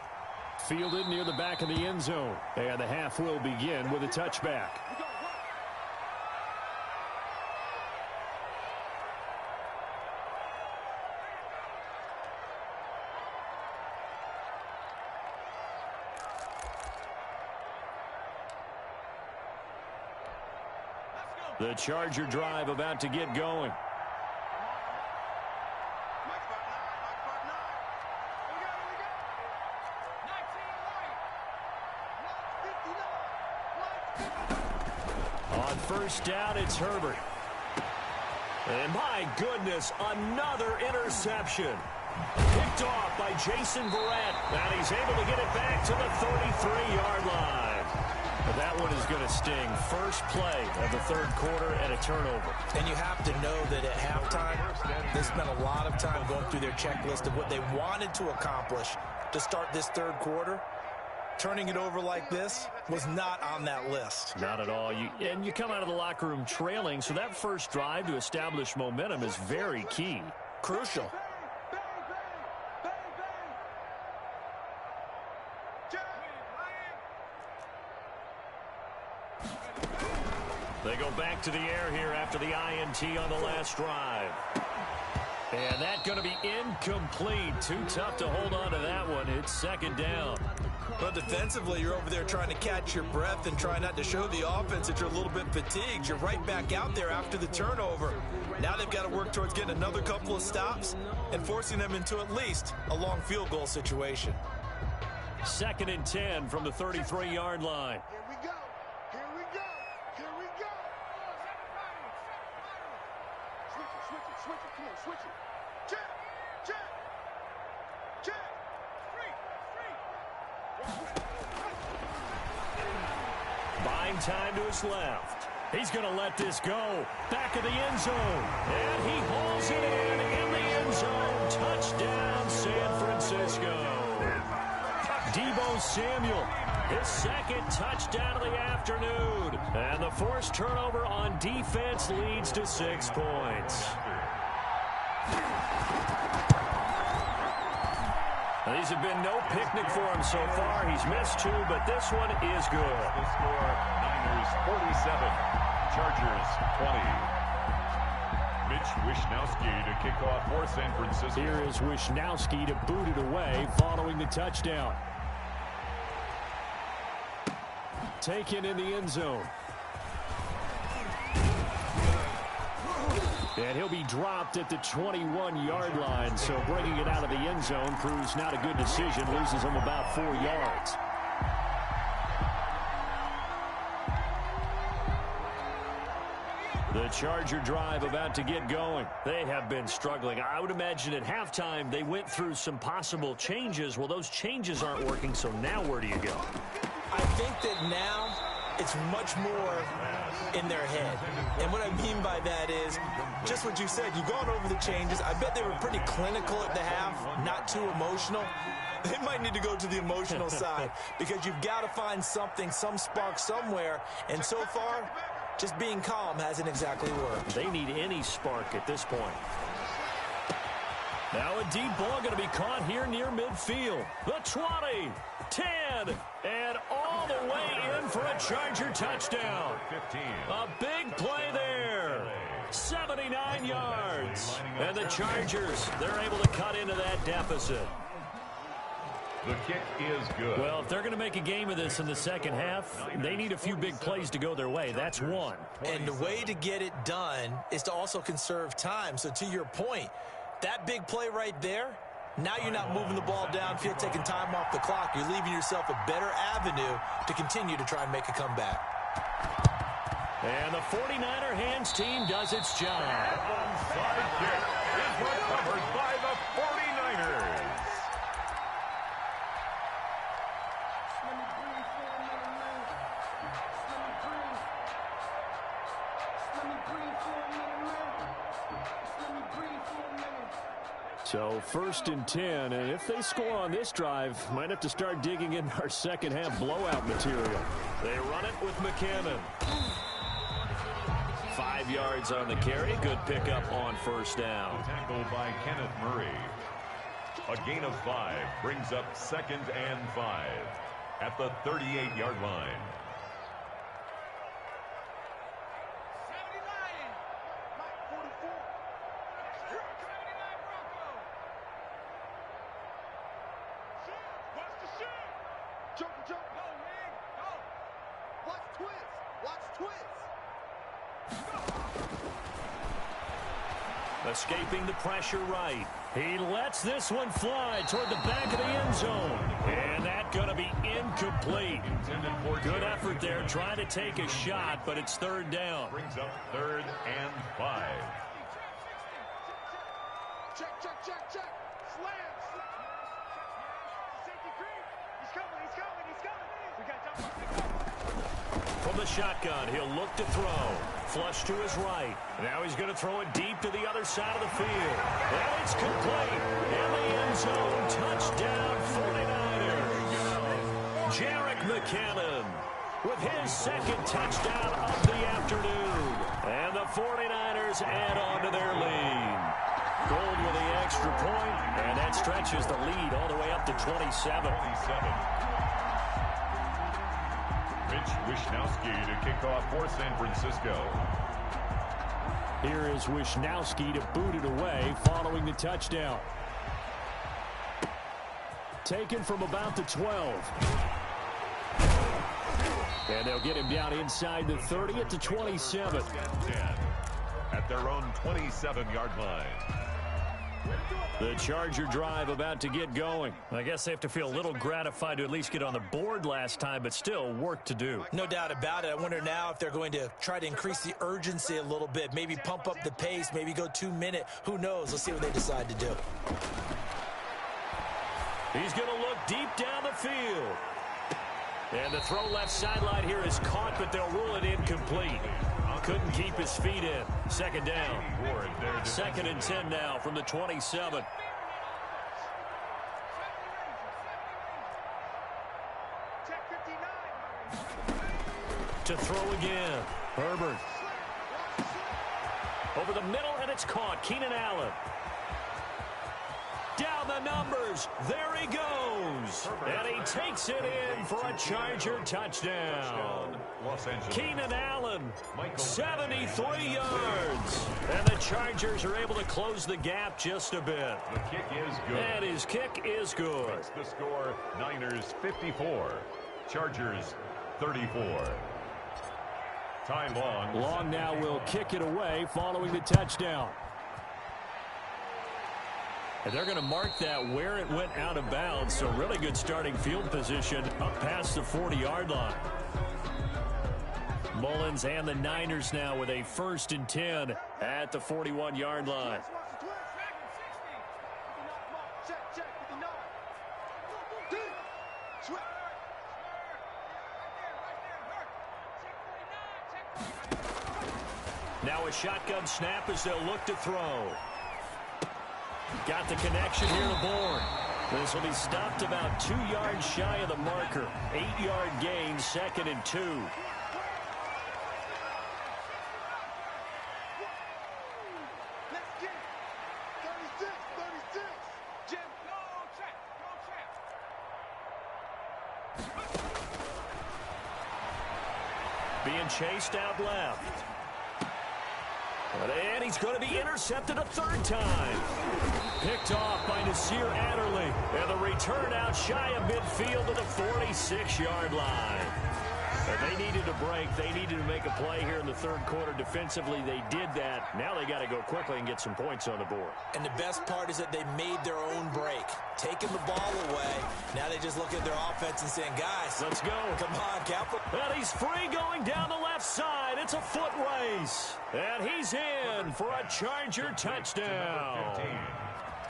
Fielded near the back of the end zone. And the half will begin with a touchback. The Charger drive about to get going. On 1st down, it's Herbert. And my goodness, another interception. Picked off by Jason Verrett. And he's able to get it back to the 33-yard line. But that one is going to sting. First play of the 3rd quarter and a turnover. And you have to know that at halftime, they spent a lot of time going through their checklist of what they wanted to accomplish to start this 3rd quarter. Turning it over like this was not on that list. Not at all. And you come out of the locker room trailing, so that first drive to establish momentum is very key. Crucial. They go back to the air here after the INT on the last drive. And that's going to be incomplete. Too tough to hold on to that one. It's 2nd down. But defensively, you're over there trying to catch your breath and try not to show the offense that you're a little bit fatigued. You're right back out there after the turnover. Now they've got to work towards getting another couple of stops and forcing them into at least a long field goal situation. 2nd and 10 from the 33-yard line. Buying time to his left. He's going to let this go. Back of the end zone. And he hauls it in the end zone. Touchdown, San Francisco. Deebo Samuel. His second touchdown of the afternoon. And the forced turnover on defense leads to 6 points. These have been no picnic for him so far. He's missed 2, but this one is good. The score, Niners 47, Chargers 20. Mitch Wishnowsky to kick off for San Francisco. Here is Wishnowsky to boot it away following the touchdown. Taken in the end zone. And he'll be dropped at the 21-yard line, so bringing it out of the end zone proves not a good decision, loses him about 4 yards. The Charger drive about to get going. They have been struggling. I would imagine at halftime they went through some possible changes. Well, those changes aren't working, so now where do you go? I think that now it's much more in their head. And what I mean by that is just what you said. You've gone over the changes. I bet they were pretty clinical at the half, not too emotional. They might need to go to the emotional side because you've got to find something, some spark somewhere. And so far, just being calm hasn't exactly worked. They need any spark at this point. Now a deep ball going to be caught here near midfield. The 20, 10, and all the way in for a Charger touchdown. 15. A big play there. 79 yards. And the Chargers, they're able to cut into that deficit. The kick is good. Well, if they're going to make a game of this in the second half, they need a few big plays to go their way. That's one. And the way to get it done is to also conserve time. So to your point, that big play right there, now you're not moving the ball downfield, taking time off the clock. You're leaving yourself a better avenue to continue to try and make a comeback. And the 49er hands team does its job. Onside kick is recovered by the 49ers. So 1st and 10, and if they score on this drive, might have to start digging in our second half blowout material. They run it with McKinnon. 5 yards on the carry. Good pickup on first down. Tackle by Kenneth Murray. A gain of 5 brings up 2nd and 5 at the 38-yard line. Escaping the pressure right. He lets this one fly toward the back of the end zone. And that's going to be incomplete. Good effort there trying to take a shot, but it's 3rd down. Brings up 3rd and 5. Check, check, check, check. Slam. Safety creep. He's coming, he's coming, he's coming. We got jump. From the shotgun, he'll look to throw. Flush to his right. Now he's going to throw it deep to the other side of the field. And it's complete. In the end zone. Touchdown, 49ers. Jerick McKinnon with his 2nd touchdown of the afternoon. And the 49ers add on to their lead. Gold with the extra point, and that stretches the lead all the way up to 27. Mitch Wishnowsky to kick off for San Francisco. Here is Wishnowsky to boot it away following the touchdown. Taken from about the 12. And they'll get him down inside the 30 at the 27. At their own 27-yard line. The Charger drive about to get going. I guess they have to feel a little gratified to at least get on the board last time, but still work to do. No doubt about it. I wonder now if they're going to try to increase the urgency a little bit, maybe pump up the pace, maybe go 2-minute. Who knows? Let's see what they decide to do. He's going to look deep down the field. And the throw left sideline here is caught, but they'll rule it incomplete. Couldn't keep his feet in. 2nd down. 2nd and 10 now from the 27. To throw again. Herbert. Over the middle, and it's caught. Keenan Allen. Down the numbers. There he goes. And he takes it in for a Charger touchdown. Keenan Allen, 73 yards. And the Chargers are able to close the gap just a bit. The kick is good. And his kick is good. That's the score, Niners 54, Chargers 34. Ty Long. Long now will kick it away following the touchdown. And they're going to mark that where it went out of bounds. So really good starting field position up past the 40-yard line. Mullins and the Niners now with a 1st and 10 at the 41-yard line. Now a shotgun snap as they'll look to throw. Got the connection here to Bourne. This will be stopped about 2 yards shy of the marker. 8-yard gain, 2nd and 2. Being chased out left. And he's going to be intercepted a 3rd time. Picked off by Nasir Adderley. And the return out shy of midfield to the 46-yard line. And they needed a break. They needed to make a play here in the 3rd quarter. Defensively, they did that. Now they got to go quickly and get some points on the board. And the best part is that they made their own break. Taking the ball away. Now they just look at their offense and saying, guys, let's go. Come on, Capital. And he's free going down the left side. It's a foot race. And he's in for a Charger touchdown.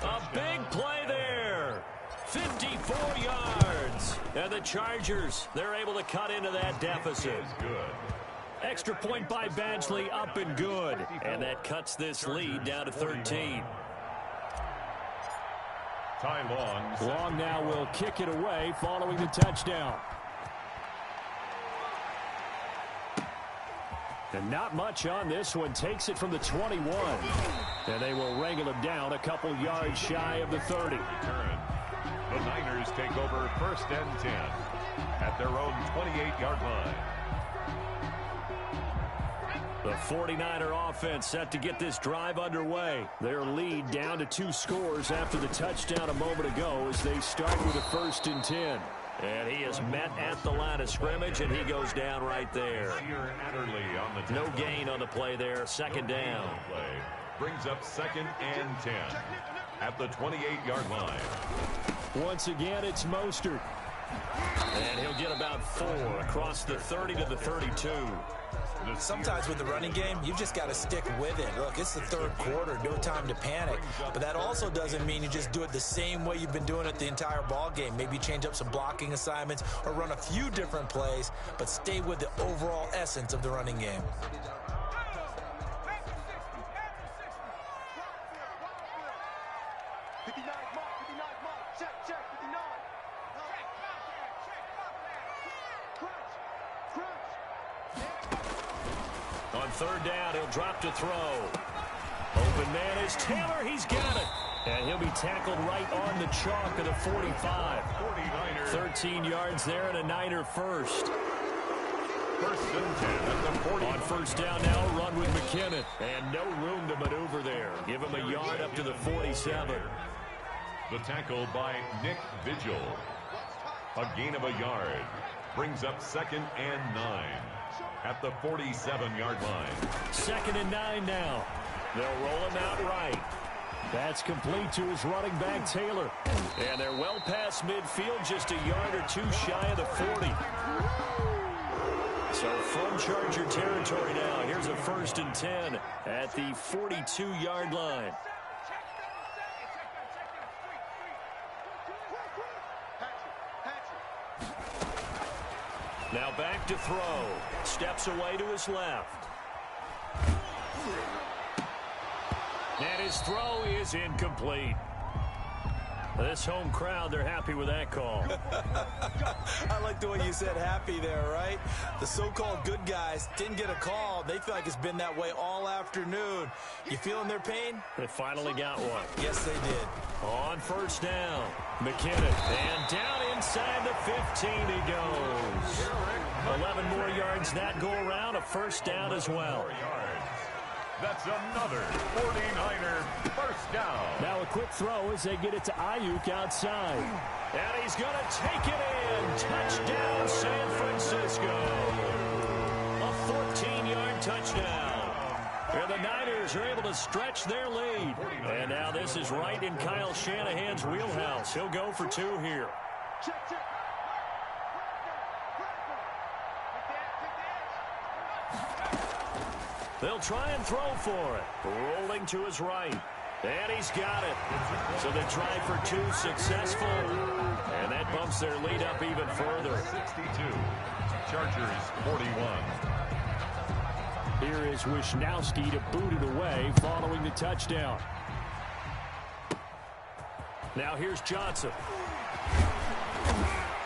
A big play there. 54 yards. And the Chargers, they're able to cut into that deficit. Extra point by Badgley, up and good. And that cuts this lead down to 13. Ty Long now will kick it away following the touchdown. And not much on this one. Takes it from the 21. And they will wrangle him down a couple yards shy of the 30. The Niners take over 1st and 10 at their own 28-yard line. The 49er offense set to get this drive underway. Their lead down to 2 scores after the touchdown a moment ago as they start with a 1st and 10. And he is met at the line of scrimmage, and he goes down right there. No gain on the play there. 2nd down. Brings up 2nd and 10 at the 28-yard line. Once again, it's Mostert. And he'll get about 4 across the 30 to the 32. Sometimes with the running game, you just got to stick with it. Look, it's the 3rd quarter, no time to panic. But that also doesn't mean you just do it the same way you've been doing it the entire ball game. Maybe change up some blocking assignments or run a few different plays, but stay with the overall essence of the running game. On 3rd down, he'll drop to throw. Open man is Taylor. He's got it. And he'll be tackled right on the chalk of the 45. 13 yards there and a Niner first. 1st and 10 at the 40. On 1st down now, run with McKinnon. And no room to maneuver there. Give him a yard up to the 47. The tackle by Nick Vigil. A gain of a yard. Brings up 2nd and 9 at the 47-yard line. 2nd and 9 now. They'll roll him out right. That's complete to his running back, Taylor. And they're well past midfield, just a yard or 2 shy of the 40. So from Charger territory now, here's a 1st and 10 at the 42-yard line. Now back to throw. Steps away to his left. And his throw is incomplete. This home crowd, they're happy with that call. I like the way you said happy there, right? The so-called good guys didn't get a call. They feel like it's been that way all afternoon. You feeling their pain? They finally got one. Yes, they did. On first down, McKinnon. And down inside the 15 he goes. 11 more yards that go around, a first down as well. That's another 49er first down. Now a quick throw as they get it to Ayuk outside. And he's going to take it in. Touchdown, San Francisco. A 14-yard touchdown. And the Niners are able to stretch their lead. And now this is right in Kyle Shanahan's wheelhouse. He'll go for 2 here. They'll try and throw for it. Rolling to his right. And he's got it. So they try for 2 successful. And that bumps their lead up even further. 62. Chargers 41. Here is Wisnowski to boot it away following the touchdown. Now here's Johnson.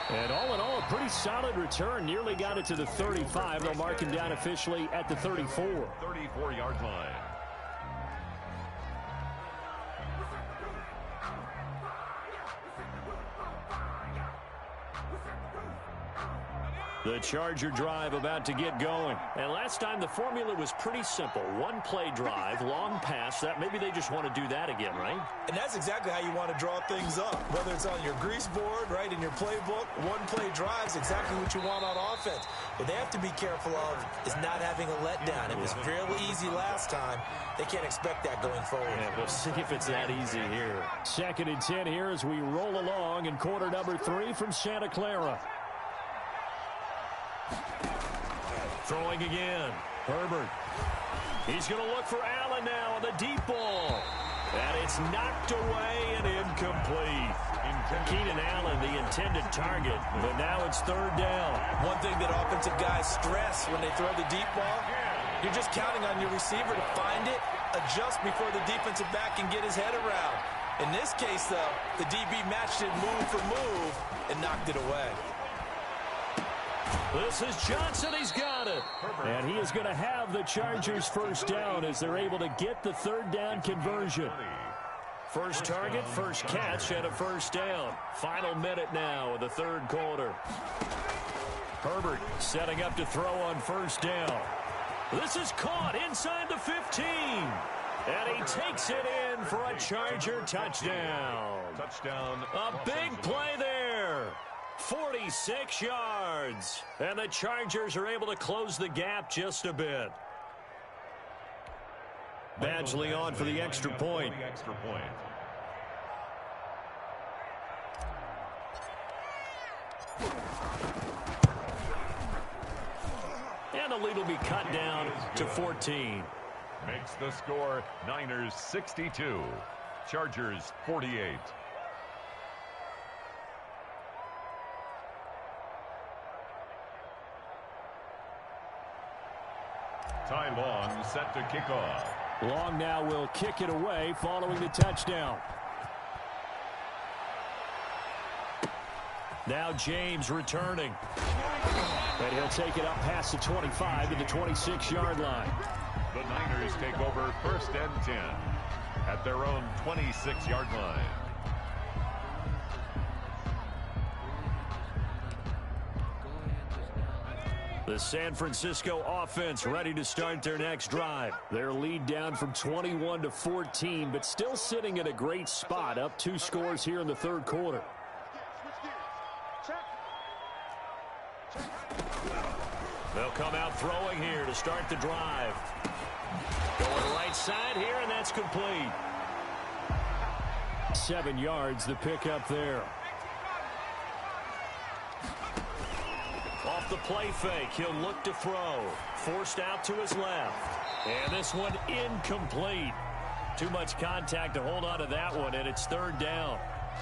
And all in all, a pretty solid return. Nearly got it to the 35. They'll mark him down officially at the 34. 34-yard line. The Charger drive about to get going. And last time the formula was pretty simple. 1-play drive, long pass. That maybe they just want to do that again, right? And that's exactly how you want to draw things up. Whether it's on your grease board, right, in your playbook, 1-play drive is exactly what you want on offense. What they have to be careful of is not having a letdown. It was fairly easy last time. They can't expect that going forward. Yeah, we'll see if it's that easy here. 2nd and 10 here as we roll along in quarter number 3 from Santa Clara. Throwing again. Herbert. He's going to look for Allen now on the deep ball. And it's knocked away and incomplete. Keenan Allen, the intended target, but now it's 3rd down. One thing that offensive guys stress when they throw the deep ball, you're just counting on your receiver to find it, adjust before the defensive back can get his head around. In this case, though, the DB matched it move for move and knocked it away. This is Johnson. He's got it. And he is going to have the Chargers first down as they're able to get the 3rd down conversion. First target, first catch, and a first down. Final minute now of the 3rd quarter. Herbert setting up to throw on first down. This is caught inside the 15. And he takes it in for a Charger touchdown. Touchdown. A big play there. 46 yards. And the Chargers are able to close the gap just a bit. Badgley on for the extra point. And the lead will be cut down to 14. Makes the score Niners 62. Chargers 48. Ty Long set to kick off. Long now will kick it away following the touchdown. Now James returning. And he'll take it up past the 25 to the 26-yard line. The Niners take over 1st and 10 at their own 26-yard line. The San Francisco offense ready to start their next drive. Their lead down from 21 to 14, but still sitting in a great spot, up 2 scores here in the 3rd quarter. They'll come out throwing here to start the drive. Going right side here, and that's complete. 7 yards, the pickup there. Off the play fake, he'll look to throw. Forced out to his left. And this one incomplete. Too much contact to hold on to that one, and it's 3rd down.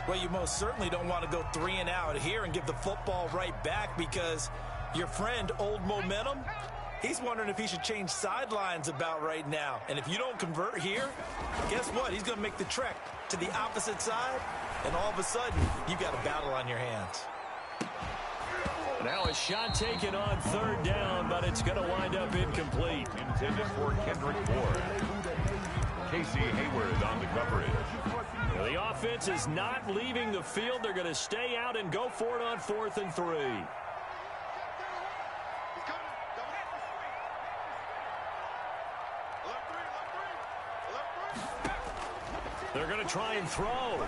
Well, you most certainly don't want to go 3 and out here and give the football right back because your friend, Old Momentum, he's wondering if he should change sidelines about right now. And if you don't convert here, guess what? He's going to make the trek to the opposite side and all of a sudden, you've got a battle on your hands. Now a shot taken on third down, but it's going to wind up incomplete. Intended for Kendrick Ward. Casey Hayward on the coverage. Well, the offense is not leaving the field. They're going to stay out and go for it on 4th and 3. They're going to try and throw.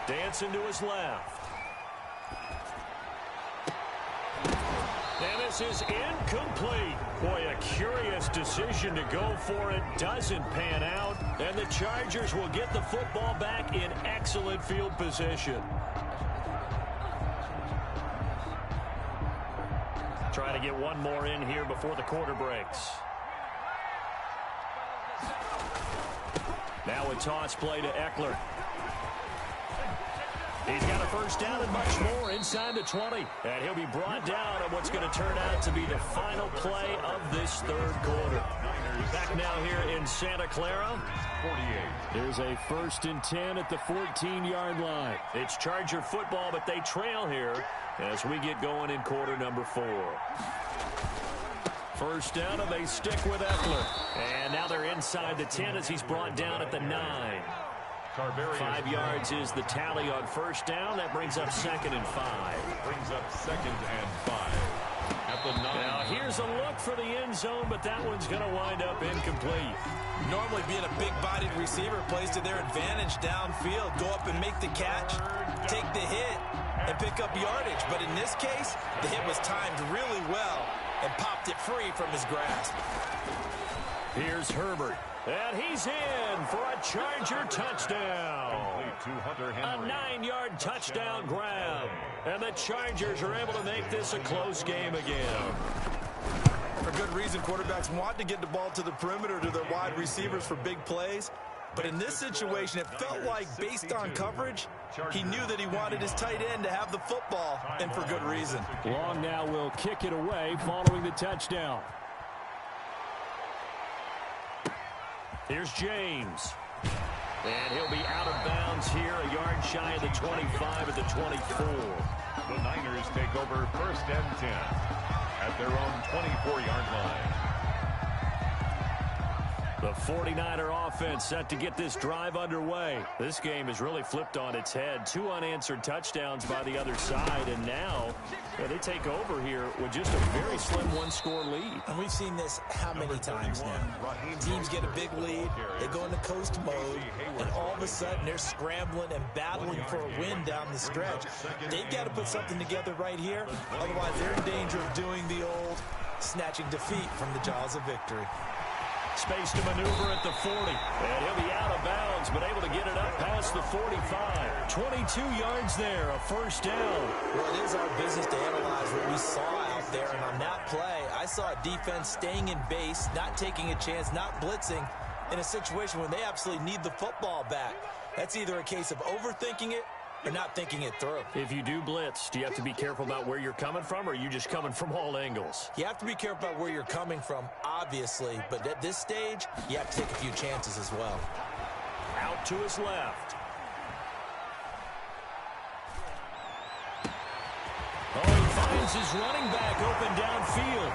Dancing to his left. And this is incomplete. Boy, a curious decision to go for it. Doesn't pan out. And the Chargers will get the football back in excellent field position. Trying to get one more in here before the quarter breaks. Now a toss play to Eckler. He's got a first down and much more inside the 20. And he'll be brought down on what's going to turn out to be the final play of this third quarter. Back now here in Santa Clara. 48. There's a 1st and 10 at the 14-yard line. It's Charger football, but they trail here as we get going in quarter number 4. First down, and they stick with Eckler. And now they're inside the 10 as he's brought down at the 9. 5 yards is the tally on first down. That brings up 2nd and 5. Brings up 2nd and 5. At the 9. Now here's a look for the end zone, but that one's going to wind up incomplete. Normally being a big-bodied receiver plays to their advantage downfield. Go up and make the catch, take the hit, and pick up yardage. But in this case, the hit was timed really well and popped it free from his grasp. Here's Herbert. And he's in for a Charger touchdown. A 9-yard touchdown grab. And the Chargers are able to make this a close game again. For good reason, quarterbacks want to get the ball to the perimeter to their wide receivers for big plays. But in this situation, it felt like, based on coverage, he knew that he wanted his tight end to have the football, and for good reason. Long now will kick it away following the touchdown. Here's James. And he'll be out of bounds here, a yard shy of the 25 at the 24. The Niners take over 1st and 10 at their own 24-yard line. The 49er offense set to get this drive underway. This game has really flipped on its head. 2 unanswered touchdowns by the other side, and now they take over here with just a very slim 1-score lead. And we've seen this how many times now? Teams get a big lead, they go into coast mode, and all of a sudden they're scrambling and battling for a win down the stretch. They've got to put something together right here, otherwise they're in danger of doing the old snatching defeat from the jaws of victory. Space to maneuver at the 40. And he'll be out of bounds, but able to get it up past the 45. 22 yards there, a first down. Well, it is our business to analyze what we saw out there. And on that play, I saw a defense staying in base, not taking a chance, not blitzing in a situation when they absolutely need the football back. That's either a case of overthinking it or not thinking it through. If you do blitz, do you have to be careful about where you're coming from, or are you just coming from all angles? You have to be careful about where you're coming from, obviously, but at this stage, you have to take a few chances as well. Out to his left. Oh, he finds his running back open downfield.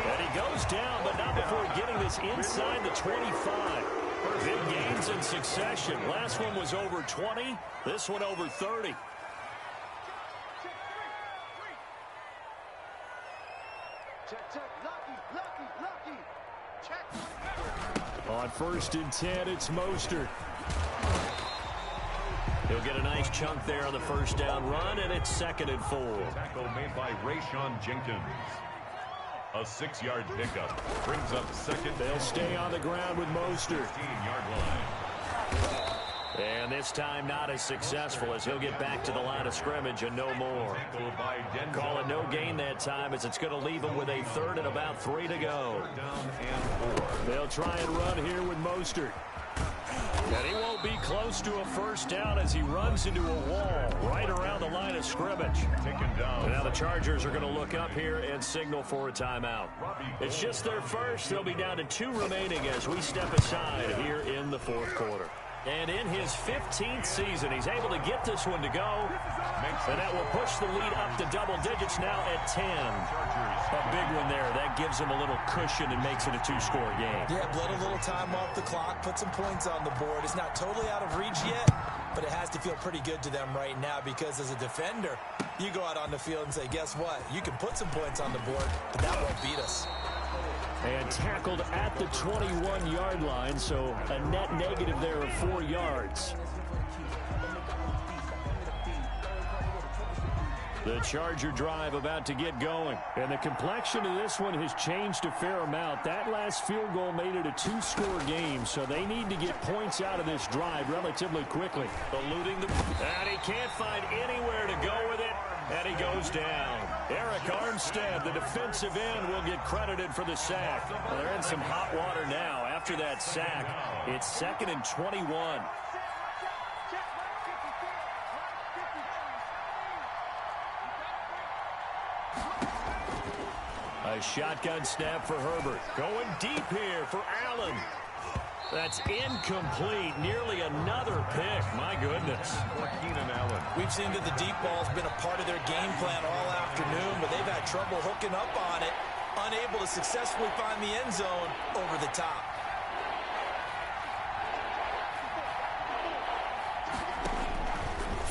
And he goes down, but not before getting this inside the 25. Big gains in succession. Last one was over 20. This one over 30. On 1st and 10, it's Mostert. He'll get a nice chunk there on the first down run, and it's 2nd and 4. Tackle made by Rayshon Jenkins. A 6-yard pickup brings up 2nd. They'll stay on the ground with Mostert. 15-yard line. And this time not as successful as he'll get back to the line of scrimmage and no more. Call it no gain that time as it's going to leave him with a 3rd and about 3 to go. Down and 4. They'll try and run here with Mostert. And he won't be close to a first down as he runs into a wall right around the line of scrimmage. Taken down. And now the Chargers are going to look up here and signal for a timeout. It's just their first. They'll be down to 2 remaining as we step aside here in the 4th quarter. And in his 15th season, he's able to get this one to go. And that will push the lead up to double digits now at 10. A big one there. That gives him a little cushion and makes it a two-score game. Yeah, bled a little time off the clock, put some points on the board. It's not totally out of reach yet, but it has to feel pretty good to them right now because as a defender, you go out on the field and say, guess what? You can put some points on the board, but that won't beat us. And tackled at the 21-yard line, so a net negative there of 4 yards. The Charger drive about to get going. And the complexion of this one has changed a fair amount. That last field goal made it a two-score game, so they need to get points out of this drive relatively quickly. Eluding the... And he can't find anywhere to go with it, and he goes down. Eric Armstead, the defensive end, will get credited for the sack. Well, they're in some hot water now. After that sack, it's 2nd and 21. A shotgun snap for Herbert. Going deep here for Allen. That's incomplete. Nearly another pick. My goodness. For Keenan Allen. We've seen that the deep ball's been a part of their game plan all afternoon, but they've had trouble hooking up on it, unable to successfully find the end zone over the top.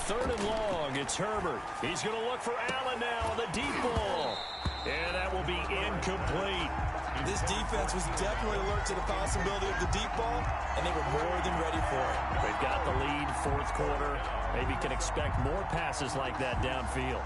Third and long, it's Herbert. He's going to look for Allen now on the deep ball. And that will be incomplete. This defense was definitely alert to the possibility of the deep ball, and they were more than ready for it. They've got the lead, fourth quarter. Maybe can expect more passes like that downfield.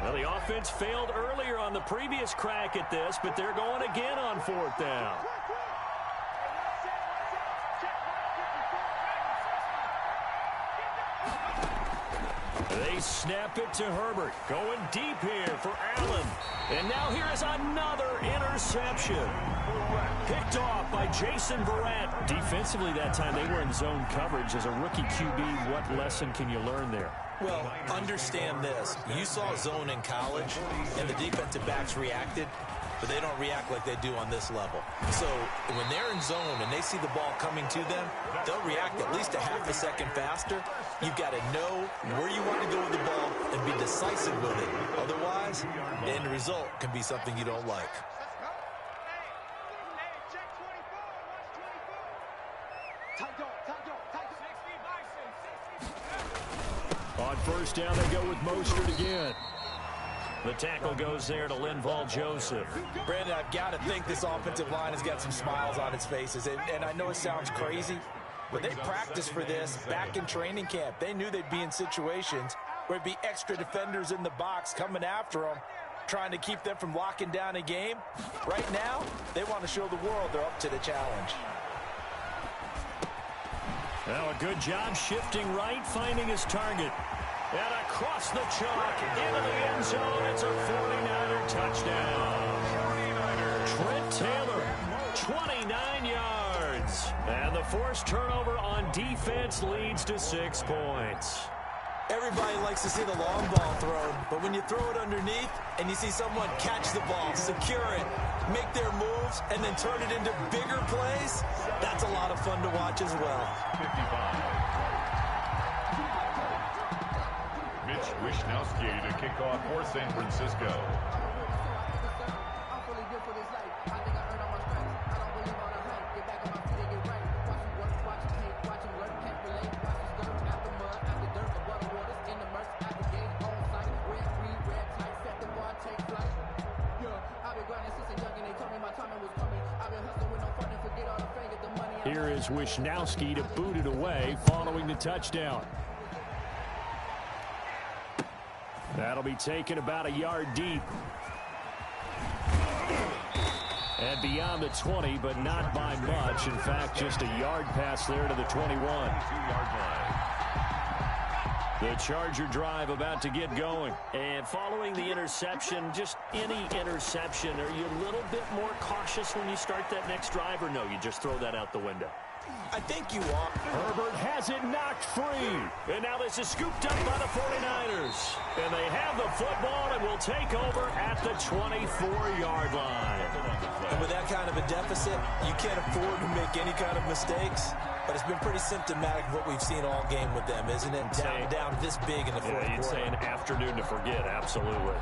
Well, the offense failed earlier on the previous crack at this, but they're going again on 4th down. They snap it to Herbert. Going deep here for Allen. And now here is another interception. Picked off by Jason Verrett. Defensively that time they were in zone coverage. As a rookie QB, what lesson can you learn there? Well, understand this. You saw zone in college, and the defensive backs reacted, but they don't react like they do on this level. So when they're in zone and they see the ball coming to them, they'll react at least a half a second faster. You've got to know where you want to go with the ball and be decisive with it. Otherwise, the end result can be something you don't like. On 1st down, they go with Mostert again. The tackle goes there to Linval Joseph. Brandon, I've got to think this offensive line has got some smiles on its faces. And I know it sounds crazy, but they practiced for this back in training camp. They knew they'd be in situations where it'd be extra defenders in the box coming after them, trying to keep them from locking down a game. Right now, they want to show the world they're up to the challenge. Now a good job shifting right, finding his target. And across the chalk, into the end zone, it's a 49er touchdown. Trent Taylor, 29 yards. And the forced turnover on defense leads to 6 points. Everybody likes to see the long ball thrown, but when you throw it underneath and you see someone catch the ball, secure it, make their moves, and then turn it into bigger plays, that's a lot of fun to watch as well. 55. Mitch Wishnowsky to kick off for San Francisco. Here is Wishnowsky to boot it away following the touchdown. That'll be taken about a yard deep. And beyond the 20, but not by much. In fact, just a yard pass there to the 21. 22-yard line. The Charger drive about to get going. And following the interception, just any interception, are you a little bit more cautious when you start that next drive, or no, you just throw that out the window? I think you are. Herbert has it knocked free. And now this is scooped up by the 49ers. And they have the football and will take over at the 24-yard line. And with that kind of a deficit, you can't afford to make any kind of mistakes. But it's been pretty symptomatic of what we've seen all game with them, isn't it? Down this big in the fourth quarter. You'd say an afternoon to forget, absolutely.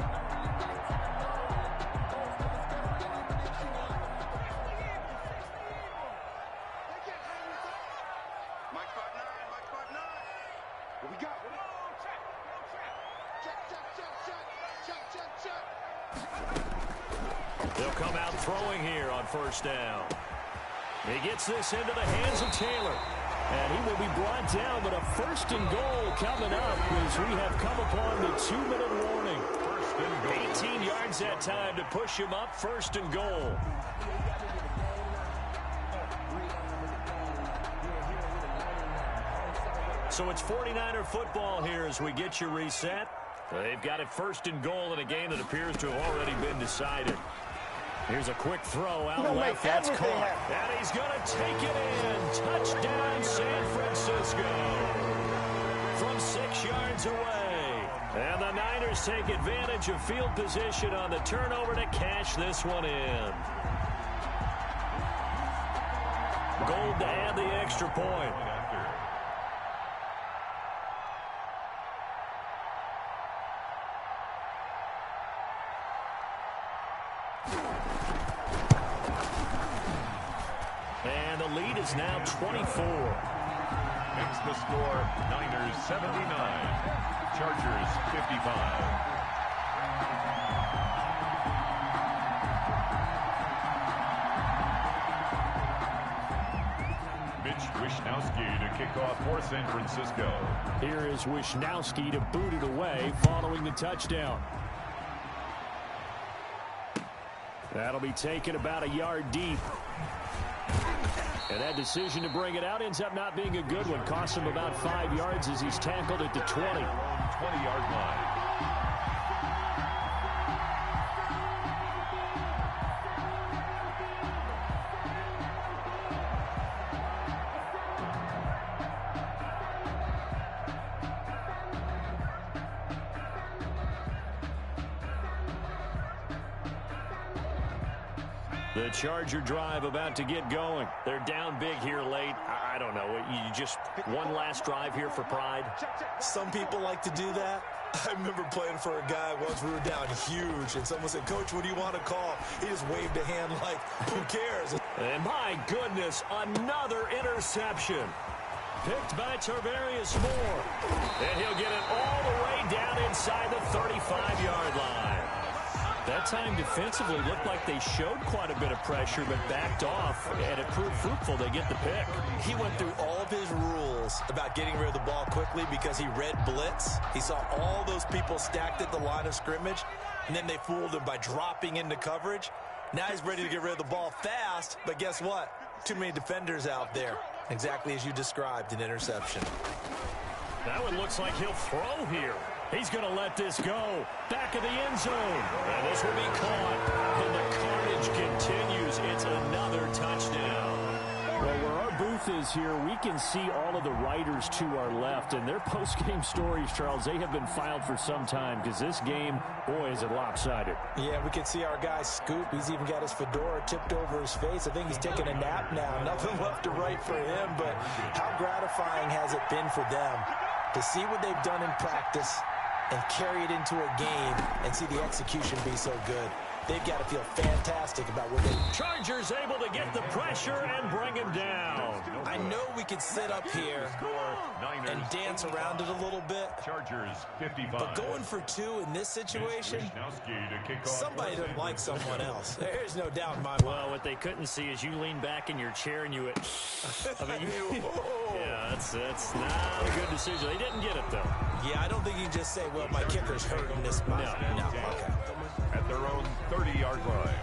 They'll come out throwing here on first down. He gets this into the hands of Taylor. And he will be brought down, but a first and goal coming up as we have come upon the 2-minute warning. 18 yards that time to push him up, first and goal. So it's 49er football here as we get you reset. They've got it first and goal in a game that appears to have already been decided. Here's a quick throw out left. That's caught. And he's going to take it in. Touchdown, San Francisco. From 6 yards away. And the Niners take advantage of field position on the turnover to cash this one in. Gold to add the extra point. And the lead is now 24. Makes the score Niners 79, Chargers 55. Mitch Wishnowsky to kick off for San Francisco. Here is Wishnowsky to boot it away following the touchdown. That'll be taken about a yard deep. And that decision to bring it out ends up not being a good one. Costs him about 5 yards as he's tackled at the 20. 20-yard line. The Charger drive about to get going. They're down big here late. I don't know. You just one last drive here for pride. Some people like to do that. I remember playing for a guy once. We were down huge, and someone said, "Coach, what do you want to call?" He just waved a hand like, "Who cares?" And my goodness, another interception. Picked by Tarvarius Moore. And he'll get it all the way down inside the 35-yard line. That time defensively looked like they showed quite a bit of pressure but backed off, and it proved fruitful. They get the pick. He went through all of his rules about getting rid of the ball quickly because he read blitz. He saw all those people stacked at the line of scrimmage, and then they fooled him by dropping into coverage. Now he's ready to get rid of the ball fast, but guess what? Too many defenders out there. Exactly as you described, an interception. That one looks like he'll throw here. He's going to let this go. Back of the end zone. And this will be caught. And the carnage continues. It's another touchdown. Well, where our booth is here, we can see all of the writers to our left. And their post-game stories, Charles, they have been filed for some time because this game, boy, is it lopsided. Yeah, we can see our guy Scoop. He's even got his fedora tipped over his face. I think he's taking a nap now. Nothing left to write for him, but how gratifying has it been for them to see what they've done in practice and carry it into a game and see the execution be so good. They've got to feel fantastic about what they... Chargers able to get the pressure and bring him down. I know we could sit up here and dance around it a little bit. Chargers 55. But going for two in this situation, somebody doesn't like someone else. There's no doubt in my mind. Well, what they couldn't see is you lean back in your chair and you went... I mean, yeah, that's not a good decision. They didn't get it, though. Yeah, I don't think you can just say, well, my kicker's hurting this spot. No. Okay. At their own 30-yard line.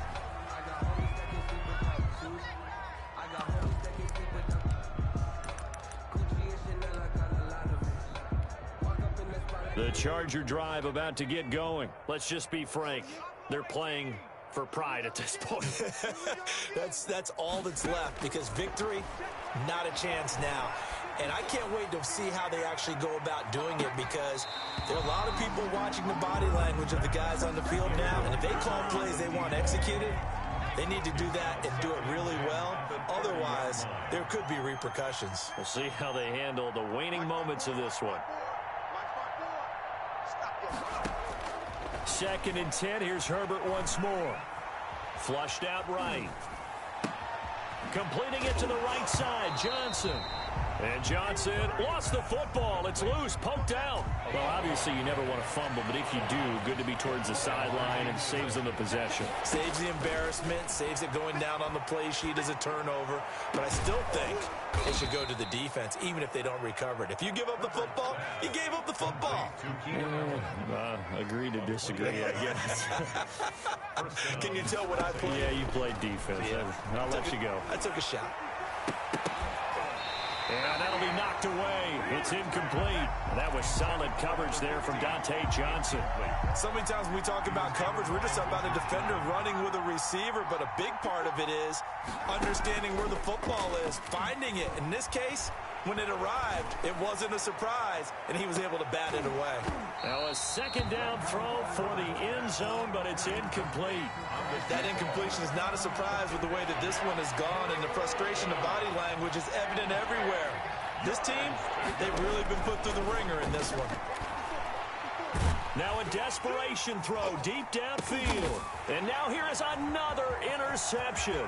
The Charger drive about to get going. Let's just be frank. They're playing for pride at this point. That's all that's left, because victory, not a chance now. And I can't wait to see how they actually go about doing it, because there are a lot of people watching the body language of the guys on the field now, and if they call plays they want executed, they need to do that and do it really well. Otherwise, there could be repercussions. We'll see how they handle the waning moments of this one. 2nd and 10. Here's Herbert once more. Flushed out right. Completing it to the right side. Johnson. And Johnson lost the football. It's loose, poked out. Well, obviously you never want to fumble, but if you do, good to be towards the sideline and saves them the possession. Saves the embarrassment, saves it going down on the play sheet as a turnover. But I still think they should go to the defense, even if they don't recover it. If you give up the football, you gave up the football. Agree to disagree, I guess. Can you tell what I played? Yeah, you played defense. Yeah. I'll let you go. I took a shot. And that'll be knocked away. It's incomplete. That was solid coverage there from Dante Johnson. So many times when we talk about coverage, we're just about a defender running with a receiver, but a big part of it is understanding where the football is, finding it. In this case, when it arrived, it wasn't a surprise, and he was able to bat it away. Now a 2nd down throw for the end zone, but it's incomplete. That incompletion is not a surprise with the way that this one has gone, and the frustration of body language is evident everywhere. This team, they've really been put through the ringer in this one. Now a desperation throw deep downfield. And now here is another interception.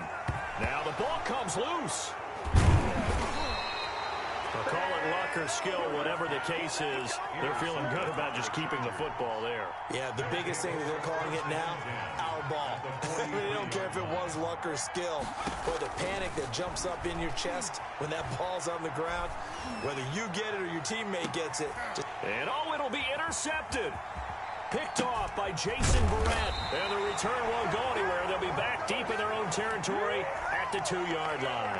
Now the ball comes loose. They'll call it luck or skill, whatever the case is. They're feeling good about just keeping the football there. Yeah, the biggest thing that they're calling it now, our ball. They don't care if it was luck or skill. Or the panic that jumps up in your chest when that ball's on the ground, whether you get it or your teammate gets it. And it'll be intercepted. Picked off by Jason Barrett. And the return won't go anywhere. They'll be back deep in their own territory at the 2-yard line.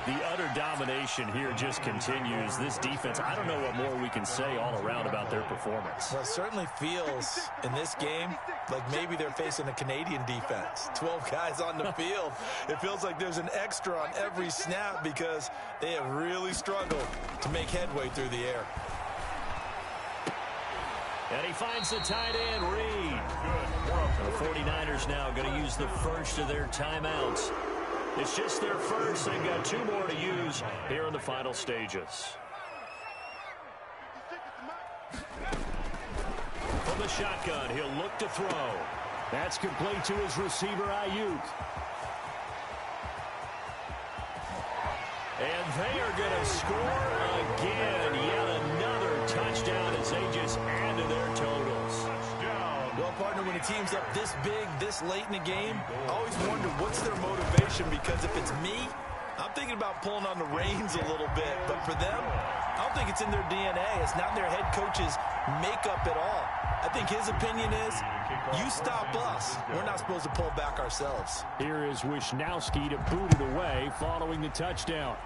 The utter domination here just continues. This defense, I don't know what more we can say all around about their performance. Well, it certainly feels in this game like maybe they're facing a Canadian defense. 12 guys on the field. It feels like there's an extra on every snap because they have really struggled to make headway through the air. And he finds the tight end, Reed. The 49ers now going to use the first of their timeouts. It's just their first. They've got 2 more to use here in the final stages. From the shotgun, he'll look to throw. That's complete to his receiver, Ayuk. And they are going to score again. Yet another touchdown as they just add to their totals. Well, partner, when a team's up this big, this late in the game, I always wonder what's their motivation, because if it's me, I'm thinking about pulling on the reins a little bit. But for them, I don't think it's in their DNA. It's not in their head coach's makeup at all. I think his opinion is, you stop us. We're not supposed to pull back ourselves. Here is Wisnowski to boot it away following the touchdown.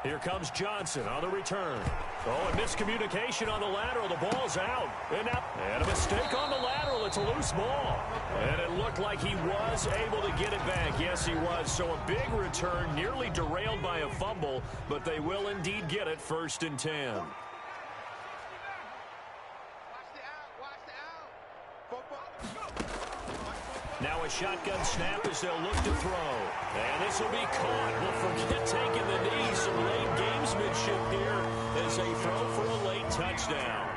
Here comes Johnson on the return. Oh, and miscommunication on the lateral. The ball's out. And a mistake on the lateral. It's a loose ball. And it looked like he was able to get it back. Yes, he was. So a big return, nearly derailed by a fumble, but they will indeed get it 1st and 10. Now a shotgun snap as they'll look to throw. And this will be caught. We'll forget taking the knee. Some late gamesmanship here as they throw for a late touchdown.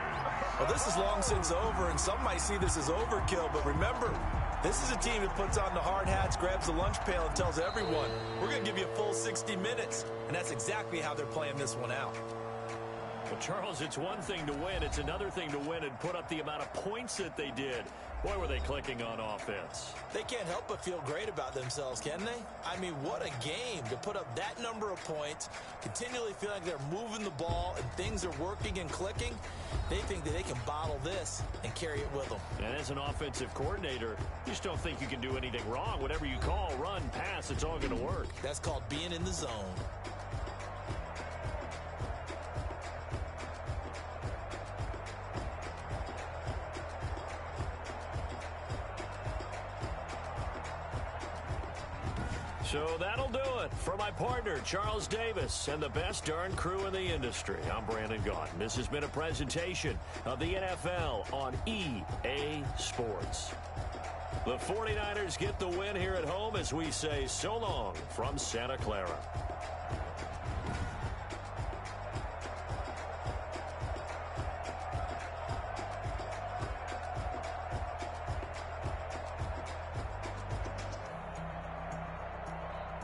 Well, this is long since over, and some might see this as overkill. But remember, this is a team that puts on the hard hats, grabs the lunch pail, and tells everyone, we're going to give you a full 60 minutes. And that's exactly how they're playing this one out. Well, Charles, it's one thing to win. It's another thing to win and put up the amount of points that they did. Boy, were they clicking on offense. They can't help but feel great about themselves, can they? I mean, what a game to put up that number of points, continually feeling like they're moving the ball and things are working and clicking. They think that they can bottle this and carry it with them. And as an offensive coordinator, you just don't think you can do anything wrong. Whatever you call, run, pass, it's all going to work. That's called being in the zone. So that'll do it. For my partner, Charles Davis, and the best darn crew in the industry, I'm Brandon Gaudin. This has been a presentation of the NFL on EA Sports. The 49ers get the win here at home as we say so long from Santa Clara.